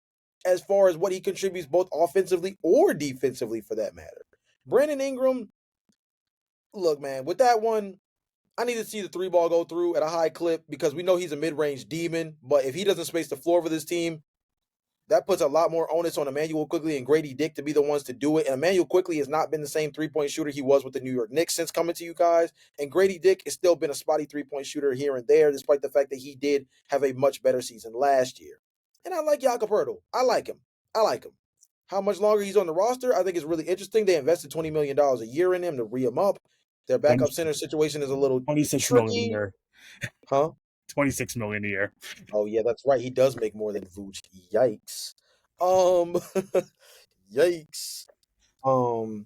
as far as what he contributes both offensively or defensively for that matter. Brandon Ingram, look, man, with that one, I need to see the three ball go through at a high clip because we know he's a mid range demon. But if he doesn't space the floor for this team, that puts a lot more onus on Emmanuel Quickly and Grady Dick to be the ones to do it. And Emmanuel Quickly has not been the same 3-point shooter he was with the New York Knicks since coming to you guys. And Grady Dick has still been a spotty 3-point shooter here and there, despite the fact that he did have a much better season last year. And I like Jakob Poeltl. I like him. I like him. How much longer he's on the roster, I think is really interesting. They invested $20 million a year in him to re him up. Their backup center situation is a little
26 million a
tricky.
year.
Huh?
26 million a year.
Oh yeah, that's right. He does make more than Vooch. Yikes. Um yikes. Um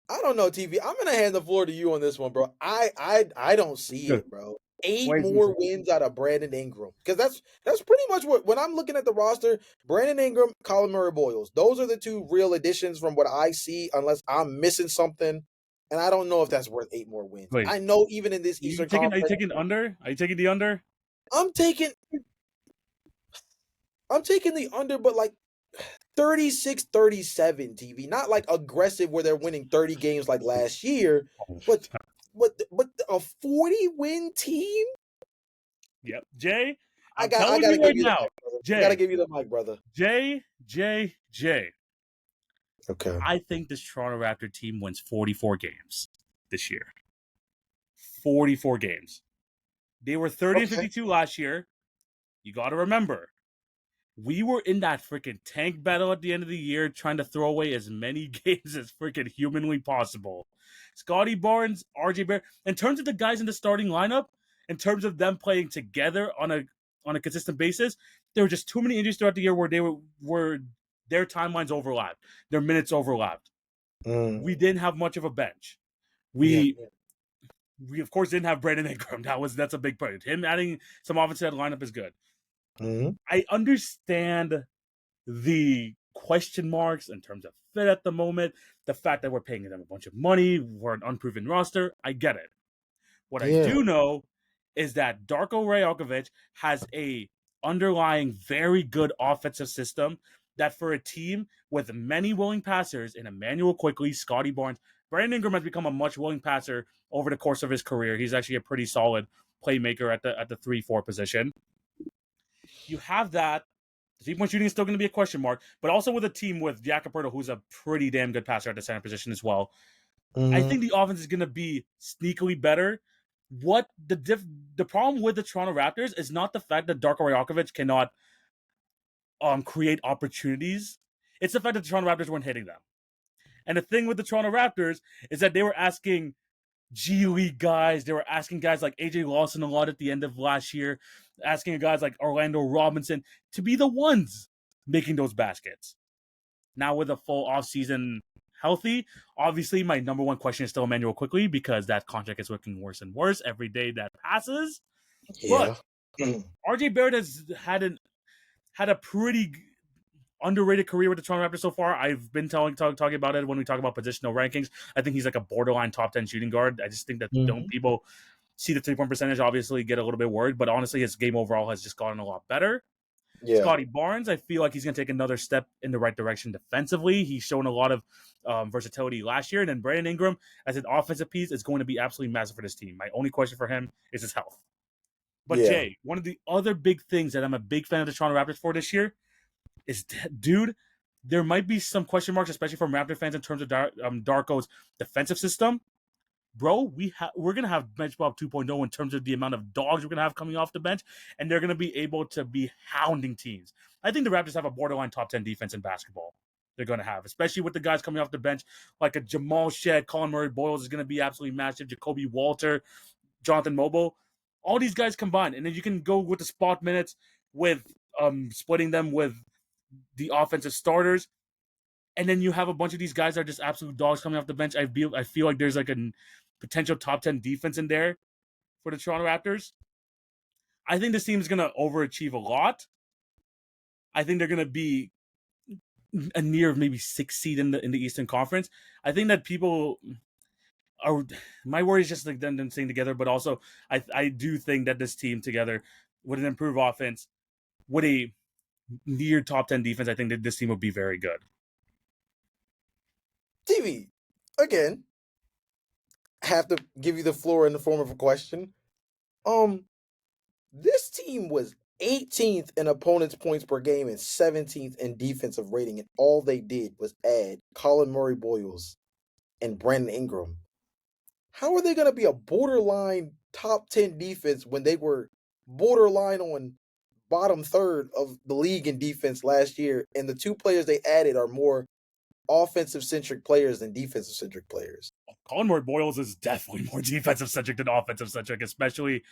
I don't know, TV. I'm gonna hand the floor to you on this one, bro. I don't see it, bro. Eight
Wait,
more wins out of Brandon Ingram. Because that's pretty much what when I'm looking at the roster, Brandon Ingram, Colin Murray Boyles. Those are the two real additions from what I see, unless I'm missing something. And I don't know if that's worth 8 more wins.
wait.
I know even in this
You
Eastern
taking? Are you
Conference,
taking under? Are you taking the under?
I'm taking I'm taking the under, but like 36-37 TV. Not like aggressive where they're winning 30 games like last year,
Oh,
but but a 40-win team?
yep. Jay,
I
I'm
got I
telling
gotta
you
give
right
you the
now.
mic, brother. I gotta
Jay,
give you the mic, brother.
Jay.
Okay.
I think this Toronto Raptor team wins 44 games this year. 44 games. They were 30 and
Okay.
52 last year. You got to remember, we were in that freaking tank battle at the end of the year trying to throw away as many games as freaking humanly possible. Scotty Barnes, RJ Barrett, in terms of the guys in the starting lineup, in terms of them playing together on a consistent basis, there were just too many injuries throughout the year where they were their timelines overlapped, their minutes overlapped.
Mm,
We didn't have much of a bench.
yeah.
We of course didn't have Brandon Ingram. That's a big part. Him adding some offense to that lineup is good.
Mm,
I understand the question marks in terms of fit at the moment, the fact that we're paying them a bunch of money, we're an unproven roster. I get it. What I
yeah.
do know is that Darko Rajokovic has a underlying very good offensive system that for a team with many willing passers in Emmanuel Quickly, Scotty Barnes, Brandon Ingram has become a much willing passer over the course of his career. He's actually a pretty solid playmaker at the 3-4 position. You have that. The 3-point shooting is still going to be a question mark, but also with a team with Jacoperto, who's a pretty damn good passer at the center position as well. I
Mm-hmm.
think the offense is going to be sneakily better. What the problem with the Toronto Raptors is not the fact that Darko Rajakovic cannot create opportunities. It's the fact that the Toronto Raptors weren't hitting them. And the thing with the Toronto Raptors is that they were asking G League guys, they were asking guys like AJ Lawson a lot at the end of last year, asking guys like Orlando Robinson to be the ones making those baskets. Now with a full offseason healthy, obviously my number one question is still Emmanuel Quickly because that contract is looking worse and worse every day that passes. But
Yeah. Mm.
RJ Barrett has had a pretty underrated career with the Toronto Raptors so far. I've been talking about it when we talk about positional rankings. I think he's like a borderline top 10 shooting guard. I just think that don't
Mhm.
people see the 3-point percentage, obviously get a little bit worried, but honestly, his game overall has just gotten a lot better.
Yeah.
Scotty Barnes, I feel like he's going to take another step in the right direction defensively. He's shown a lot of versatility last year. And then Brandon Ingram, as an offensive piece, is going to be absolutely massive for this team. My only question for him is his health. But
Yeah.
Jay, one of the other big things that I'm a big fan of the Toronto Raptors for this year is, dude, there might be some question marks, especially from Raptor fans, in terms of Darko's defensive system. Bro, we're gonna have bench Bob 2.0 in terms of the amount of dogs we're gonna have coming off the bench, and they're gonna be able to be hounding teams. I think the Raptors have a borderline top 10 defense in basketball. They're gonna have, especially with the guys coming off the bench, like a Jamal Shed, Colin Murray Boyles is gonna be absolutely massive. Jacoby Walter, Jonathan Mobile, all these guys combined, and then you can go with the spot minutes with splitting them with the offensive starters, and then you have a bunch of these guys that are just absolute dogs coming off the bench. I feel like there's like a potential top 10 defense in there for the Toronto Raptors. I think this team is going to overachieve a lot. I think they're going to be a near maybe 6th seed in the Eastern Conference. I think that people are, my worry is just like them staying together, but also I do think that this team together with an improved offense, with a near top 10 defense, I think that this team would be very good.
TV. Again, have to give you the floor in the form of a question. Um, this team was 18th in opponents' points per game and 17th in defensive rating, and all they did was add Colin Murray Boyles and Brandon Ingram. How are they going to be a borderline top 10 defense when they were borderline on bottom third of the league in defense last year? And the two players they added are more offensive centric players than defensive centric players.
Colin Murray Boyles is definitely more defensive centric than offensive centric, especially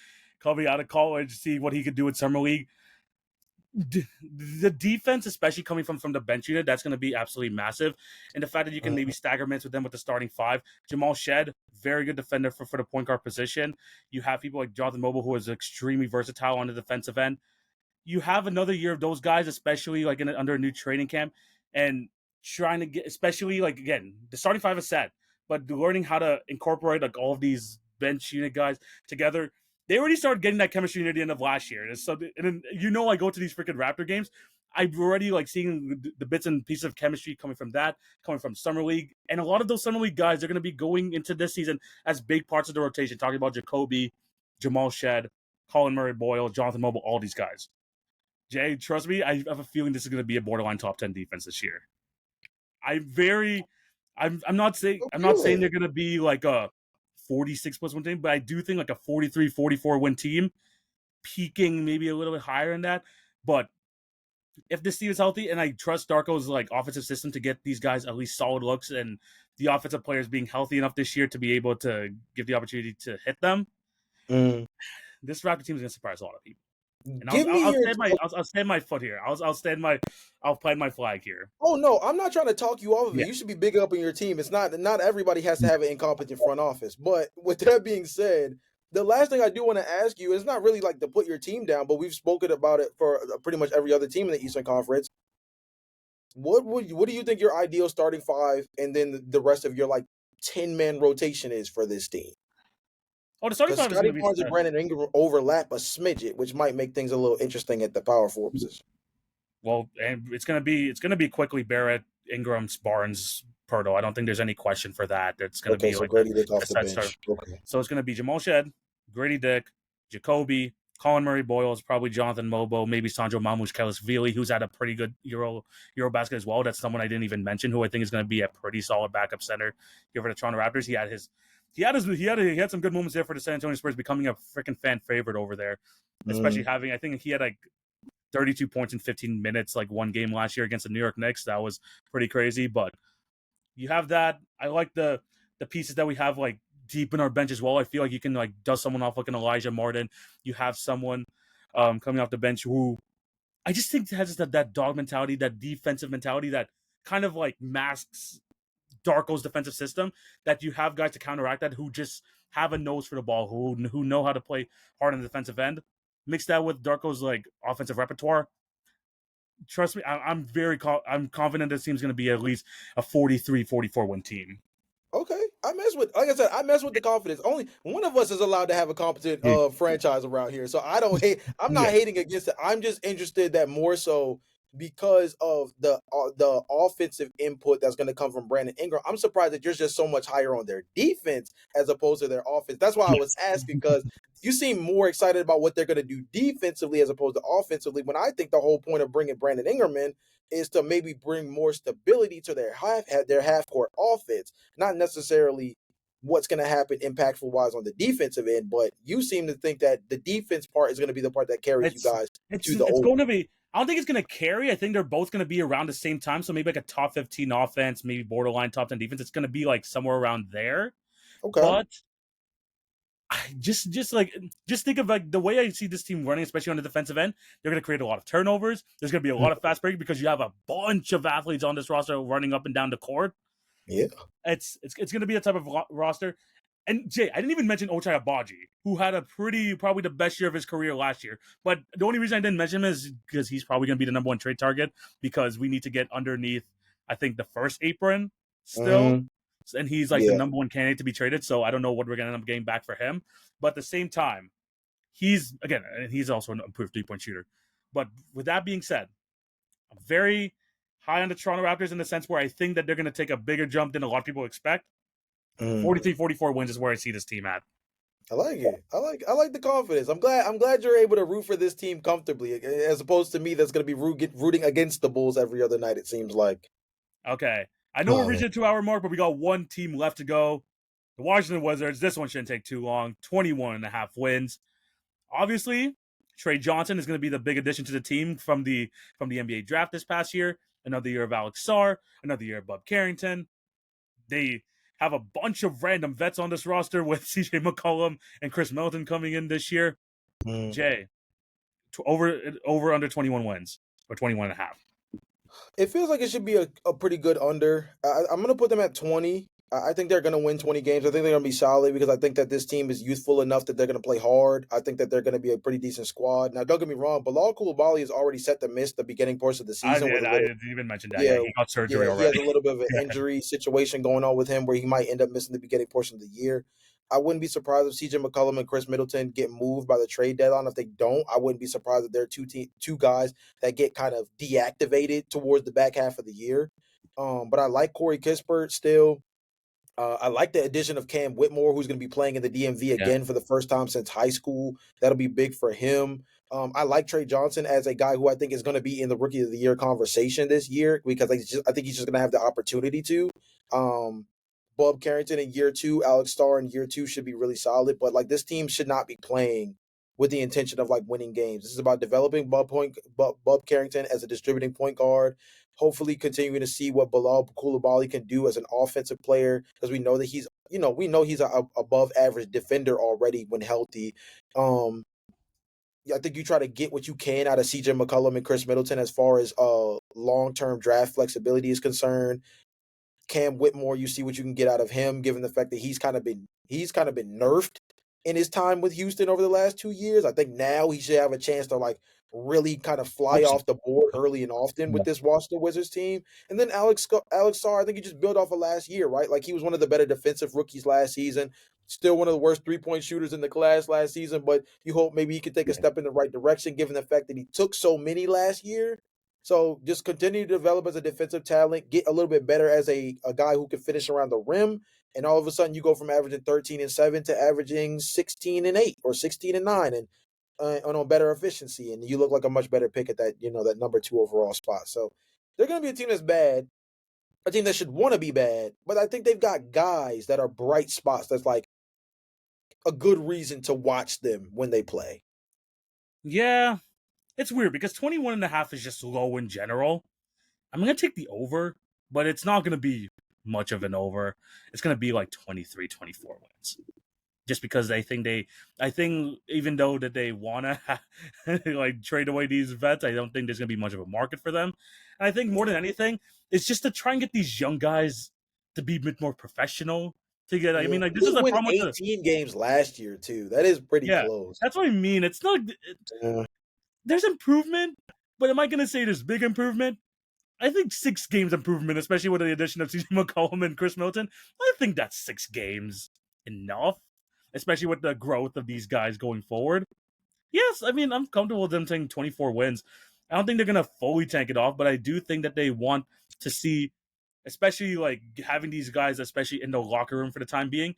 coming out of college, see what he could do in summer league. The defense, especially coming from the bench unit, that's going to be absolutely massive. And the fact that you can maybe stagger minutes with them with the starting 5. Jamal Shed, very good defender for the point guard position. You have people like Jonathan Mobile, who is extremely versatile on the defensive end. You have another year of those guys, especially like under a new training camp, and trying to get, especially like again, the starting 5 is set, but learning how to incorporate like all of these bench unit guys together. They already started getting that chemistry near the end of last year. And so, and then, I go to these freaking Raptor games. I'm already like seeing the bits and pieces of chemistry coming from that, coming from summer league, and a lot of those summer league guys are going to be going into this season as big parts of the rotation. Talking about Jacoby, Jamal Shed, Colin Murray Boyle, Jonathan Mobile, all these guys. Jay, trust me, I have a feeling this is going to be a borderline top 10 defense this year. I'm not saying
Okay.
they're going to be like a 46 plus win team, but I do think like a 43, 44 win team, peaking maybe a little bit higher than that. But if this team is healthy, and I trust Darko's like offensive system to get these guys at least solid looks, and the offensive players being healthy enough this year to be able to give the opportunity to hit them,
Mm.
this Raptor team is going to surprise a lot of people. And
Give me your.
I'll stand my foot here. I'll plant my flag here.
Oh no, I'm not trying to talk you off of
Yeah.
it. You should be big up in your team. It's not everybody has to have an incompetent front office. But with that being said, the last thing I do want to ask you is not really like to put your team down, but we've spoken about it for pretty much every other team in the Eastern Conference. What do you think your ideal starting 5 and then the rest of your like 10-man rotation is for this team?
Oh, the starting
Because
five is going
Scotty
to be.
Barnes and Brandon Ingram overlap a smidget, which might make things a little interesting at the power forward position.
Well, and it's gonna be quickly Barrett, Ingram, Barnes, Pirtle. I don't think there's any question for that. It's gonna
Okay,
be
so
like the,
Grady Dick
the
off the
set start.
bench. Okay.
So it's gonna be Jamal Shed, Grady Dick, Jacoby, Colin Murray Boyles, probably Jonathan Mobo, maybe Sandro Mamush Vili, who's had a pretty good Eurobasket as well. That's someone I didn't even mention, who I think is going to be a pretty solid backup center here for the Toronto Raptors. He had some good moments there for the San Antonio Spurs, becoming a freaking fan favorite over there, especially
Mm,
having, I think he had like 32 points in 15 minutes, like one game last year against the New York Knicks. That was pretty crazy. But you have that. I like the pieces that we have like deep in our bench as well. I feel like you can like dust someone off like an Elijah Martin. You have someone coming off the bench who I just think has that dog mentality, that defensive mentality that kind of like masks Darko's defensive system. That you have guys to counteract that who just have a nose for the ball, who know how to play hard on the defensive end. Mix that with Darko's like offensive repertoire. Trust me, I'm confident this team's going to be at least a 43-44 win team.
okay, I mess with, like I said, I mess with the confidence. Only one of us is allowed to have a competent
Yeah.
franchise around here, so I don't hate. I'm not
Yeah.
hating against it. I'm just interested that more so because of the offensive input that's going to come from Brandon Ingram. I'm surprised that you're just so much higher on their defense as opposed to their offense. That's why I was
Yes.
asking, because you seem more excited about what they're going to do defensively as opposed to offensively. When I think the whole point of bringing Brandon Ingram in is to maybe bring more stability to their half court offense, not necessarily what's going to happen impactful wise on the defensive end. But you seem to think that the defense part is going to be the part that carries you
It's
guys
it's
to the
it's
over.
going to be. I don't think it's going to carry. I think they're both going to be around the same time. So maybe like a top 15 offense, maybe borderline top 10 defense. It's going to be like somewhere around there.
Okay.
But just think of like the way I see this team running, especially on the defensive end. They're going to create a lot of turnovers. There's going to be a lot of fast break because you have a bunch of athletes on this roster running up and down the court.
Yeah.
It's going to be a type of roster. And Jay, I didn't even mention Ochai Abaji, who had a probably the best year of his career last year. But the only reason I didn't mention him is because he's probably going to be the number one trade target because we need to get underneath, I think, the first apron still.
Mm-hmm.
And he's like the
Yeah.
number one candidate to be traded. So I don't know what we're going to end up getting back for him. But at the same time, he's also an improved 3-point shooter. But with that being said, I'm very high on the Toronto Raptors in the sense where I think that they're going to take a bigger jump than a lot of people expect.
Mm.
43-44 wins is where I see this team at.
I like it. I like the confidence. I'm glad you're able to root for this team comfortably, as opposed to me that's going to be rooting against the Bulls every other night. It seems like.
Okay. I know we're
Oh man.
reaching the 2 hour mark, but we got one team left to go. The Washington Wizards. This one shouldn't take too long. 21 and a half wins. Obviously, Trey Johnson is going to be the big addition to the team from the NBA draft this past year. Another year of Alex Sarr, another year of Bob Carrington. They have a bunch of random vets on this roster with CJ McCollum and Chris Middleton coming in this year.
Mm.
Jay, over under 21 wins or 21 and a half.
It feels like it should be a pretty good under. I'm going to put them at 20. I think they're going to win 20 games. I think they're going to be solid because I think that this team is youthful enough that they're going to play hard. I think that they're going to be a pretty decent squad. Now, don't get me wrong, Bilal Coulibaly is already set to miss the beginning portion of the
I
season with
did.
a
I
little.
didn't even mention that. Yeah,
Yeah,
he got surgery
yeah, he has
already.
a little bit of an
Yeah.
injury situation going on with him where he might end up missing the beginning portion of the year. I wouldn't be surprised if CJ McCollum and Chris Middleton get moved by the trade deadline. If they don't, I wouldn't be surprised if there are two guys that get kind of deactivated towards the back half of the year. But I like Corey Kispert still. I like the addition of Cam Whitmore, who's going to be playing in the DMV
Yeah.
again for the first time since high school. That'll be big for him. I like Trey Johnson as a guy who I think is going to be in the Rookie of the Year conversation this year because I think he's just going to have the opportunity to. Um, Bob Carrington in year two, Alex Starr in year two should be really solid. But like this team should not be playing with the intention of like winning games. This is about developing Bob Carrington as a distributing point guard. Hopefully, continuing to see what Bilal Coulibaly can do as an offensive player because we know he's a above average defender already when healthy. Um, I think you try to get what you can out of CJ McCollum and Chris Middleton as far as long term draft flexibility is concerned. Cam Whitmore, you see what you can get out of him, given the fact that he's kind of been nerfed in his time with Houston over the last 2 years. I think now he should have a chance to like really kind of fly
Hope so.
off the board early and often with this Washington Wizards team. And then Alex Sarr, I think he just built off of last year, right? Like he was one of the better defensive rookies last season. Still one of the worst 3-point shooters in the class last season, but you hope maybe he could take a
Yeah.
step in the right direction, given the fact that he took so many last year. So just continue to develop as a defensive talent, get a little bit better as a guy who can finish around the rim, and all of a sudden you go from averaging 13-7 to averaging 16-8 or 16-9, and on better efficiency, and you look like a much better pick at that that number 2 overall spot. So they're going to be a team that's bad, a team that should want to be bad, but I think they've got guys that are bright spots. That's like a good reason to watch them when they play.
Yeah, it's weird because 21.5 is just low in general. I'm going to take the over, but it's not going to be much of an over. It's going to be like 23, 24 wins. Just because I think even though that they want to like trade away these vets, I don't think there's going to be much of a market for them. And I think more than anything, it's just to try and get these young guys to be a bit more professional. To get, I
Yeah,
mean, like
we
this is
did
a
win
problem with the
18 games last year too. That is pretty
yeah.
close.
That's what I mean. It's not
Yeah,
there's improvement, but am I going to say there's big improvement? I think 6 games improvement, especially with the addition of CJ McCollum and Chris Milton. I think that's 6 games enough, especially with the growth of these guys going forward. Yes, I mean, I'm comfortable with them saying 24 wins. I don't think they're going to fully tank it off, but I do think that they want to see, especially like having these guys, especially in the locker room for the time being,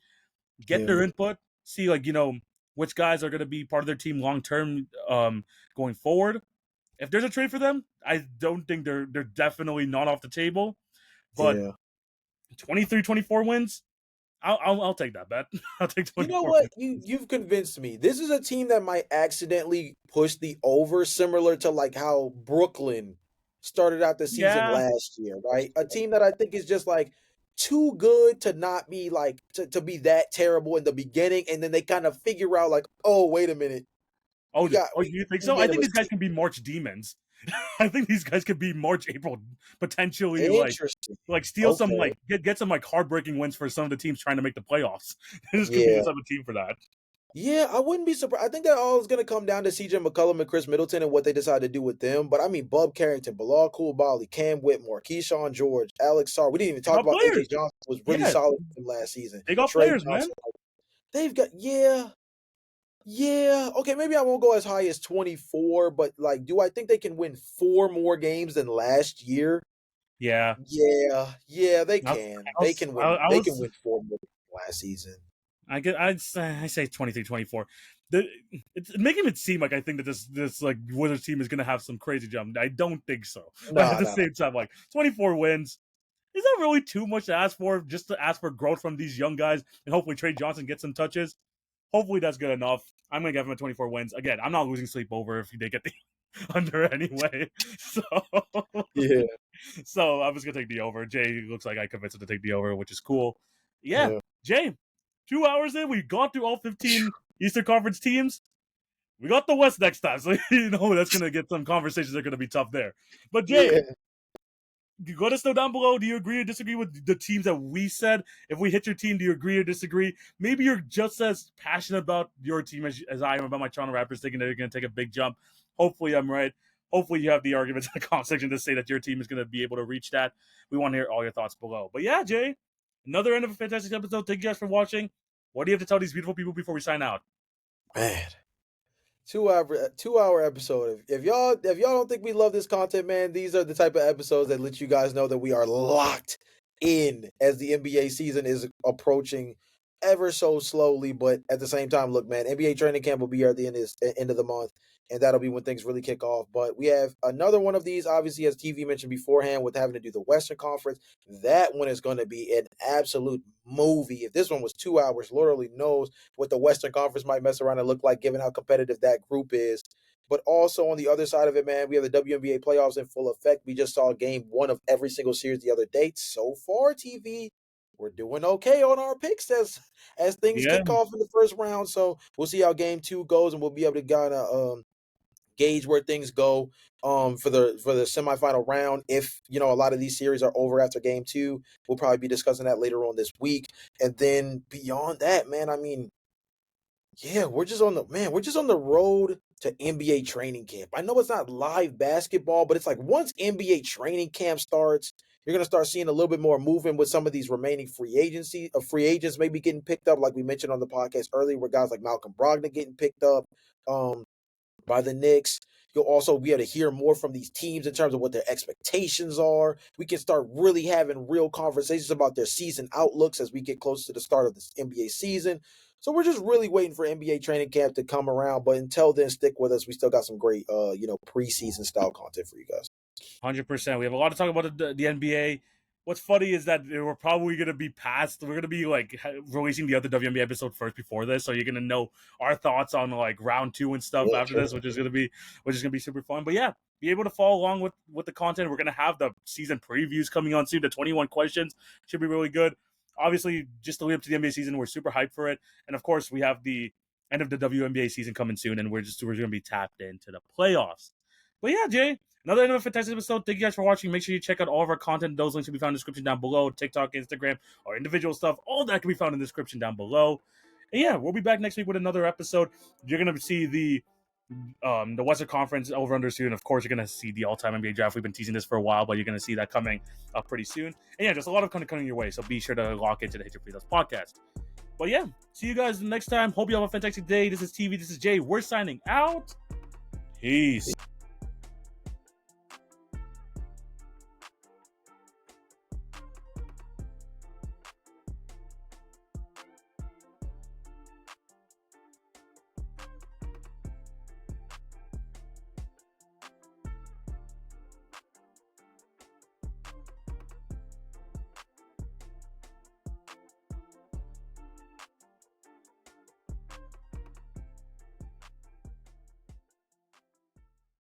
get
yeah,
their input, see, like, which guys are going to be part of their team long term going forward. If there's a trade for them, I don't think they're definitely not off the table. But
yeah.
23, 24 wins, I'll take that bet. I'll take
You know
24
what?
wins.
You've convinced me. This is a team that might accidentally push the over, similar to like how Brooklyn started out the season
Yeah.
last year, right? A team that I think is just like too good to not be like to be that terrible in the beginning, and then they kind of figure out like, oh, wait a minute,
Oh,
we got
oh, you think
we
so? I
made a
think these guys
mistake.
can be March demons. I think these guys could be March, April, potentially
Interesting.
like steal some
Okay.
like get some like heartbreaking wins for some of the teams trying to make the playoffs. This could be the
Yeah.
type of team for that.
Yeah, I wouldn't be surprised. I think that all is going to come down to CJ McCollum and Chris Middleton and what they decide to do with them. But I mean, Bub Carrington, Bilal Coulibaly, Cam Whitmore, Keyshawn George, Alex Sarr. We didn't even
They
talk
got
about
players.
AJ Johnson was really
Yeah,
solid with them last season.
they got
Trey
players, man.
Johnson. They've got yeah. Okay, maybe I won't go as high as 24, but like, do I think they can win 4 more games than last year?
Yeah,
Yeah, yeah, they
I,
can.
I was I
They can
was
win 4 more last season.
I say 23, 24. It's making it seem like I think that this like Wizards team is gonna have some crazy jump. I don't think so. But at
No,
the
no, no.
same time, like 24 wins is that really too much to ask for? Just to ask for growth from these young guys and hopefully Trey Johnson gets some touches. Hopefully that's good enough. I'm gonna give him a 24 wins. Again, I'm not losing sleep over if they get the under anyway. So
Yeah,
so I'm just gonna take the over. Jay looks like I convinced him to take the over, which is cool. Yeah,
yeah.
Jay, 2 hours in, we got through all 15 Eastern Conference teams. We got the West next time, so that's gonna get some conversations that are gonna be tough there. But Jay,
Yeah.
you let us know down below. Do you agree or disagree with the teams that we said? If we hit your team, do you agree or disagree? Maybe you're just as passionate about your team as I am about my Toronto Raptors, thinking they're going to take a big jump. Hopefully, I'm right. Hopefully, you have the arguments in the comment section to say that your team is going to be able to reach that. We want to hear all your thoughts below. But yeah, Jay, another end of a fantastic episode. Thank you guys for watching. What do you have to tell these beautiful people before we sign out?
Man. 2 hour episode. If y'all don't think we love this content, man, these are the type of episodes that let you guys know that we are locked in as the NBA season is approaching ever so slowly. But at the same time, look, man, NBA training camp will be here at the end of the month, and that'll be when things really kick off. But we have another one of these, obviously, as TV mentioned beforehand, with having to do the Western Conference. That one is going to be an absolute movie. If this one was 2 hours, Lord only knows what the Western Conference might mess around and look like, given how competitive that group is. But also on the other side of it, man, we have the WNBA playoffs in full effect. We just saw game one of every single series the other day. So far, TV, we're doing okay on our picks as things
Yeah,
kick off in the first round. So we'll see how game two goes, and we'll be able to kind of gauge where things go for the semifinal round. If a lot of these series are over after game two, we'll probably be discussing that later on this week. And then beyond that, man, I mean, yeah, we're just on the road to NBA training camp. I know it's not live basketball, but it's like once NBA training camp starts, you're gonna start seeing a little bit more movement with some of these remaining free agents maybe getting picked up, like we mentioned on the podcast earlier, where guys like Malcolm Brogdon getting picked up. Um, by the Knicks. You'll also be able to hear more from these teams in terms of what their expectations are. We can start really having real conversations about their season outlooks as we get close to the start of this NBA season. So we're just really waiting for NBA training camp to come around. But until then, stick with us. We still got some great, preseason style content for you guys.
100%. We have a lot to talk about the NBA. What's funny is that we're probably gonna be past. We're gonna be like releasing the other WNBA episode first before this, so you're gonna know our thoughts on like round 2 and stuff after this, which is gonna be super fun. But yeah, be able to follow along with the content. We're gonna have the season previews coming on soon. The 21 questions should be really good. Obviously, just to lead up to the NBA season, we're super hyped for it, and of course, we have the end of the WNBA season coming soon, and we're gonna be tapped into the playoffs. But yeah, Jay, another end of a fantastic episode. Thank you guys for watching. Make sure you check out all of our content. Those links will be found in the description down below. TikTok, Instagram, our individual stuff. All that can be found in the description down below. And yeah, we'll be back next week with another episode. You're gonna see the Western Conference over under soon. Of course, you're gonna see the all-time NBA draft. We've been teasing this for a while, but you're gonna see that coming up pretty soon. And yeah, just a lot of content coming your way. So be sure to lock into the Hit Your Free Throws podcast. But yeah, see you guys next time. Hope you have a fantastic day. This is TV. This is Jay. We're signing out. Peace.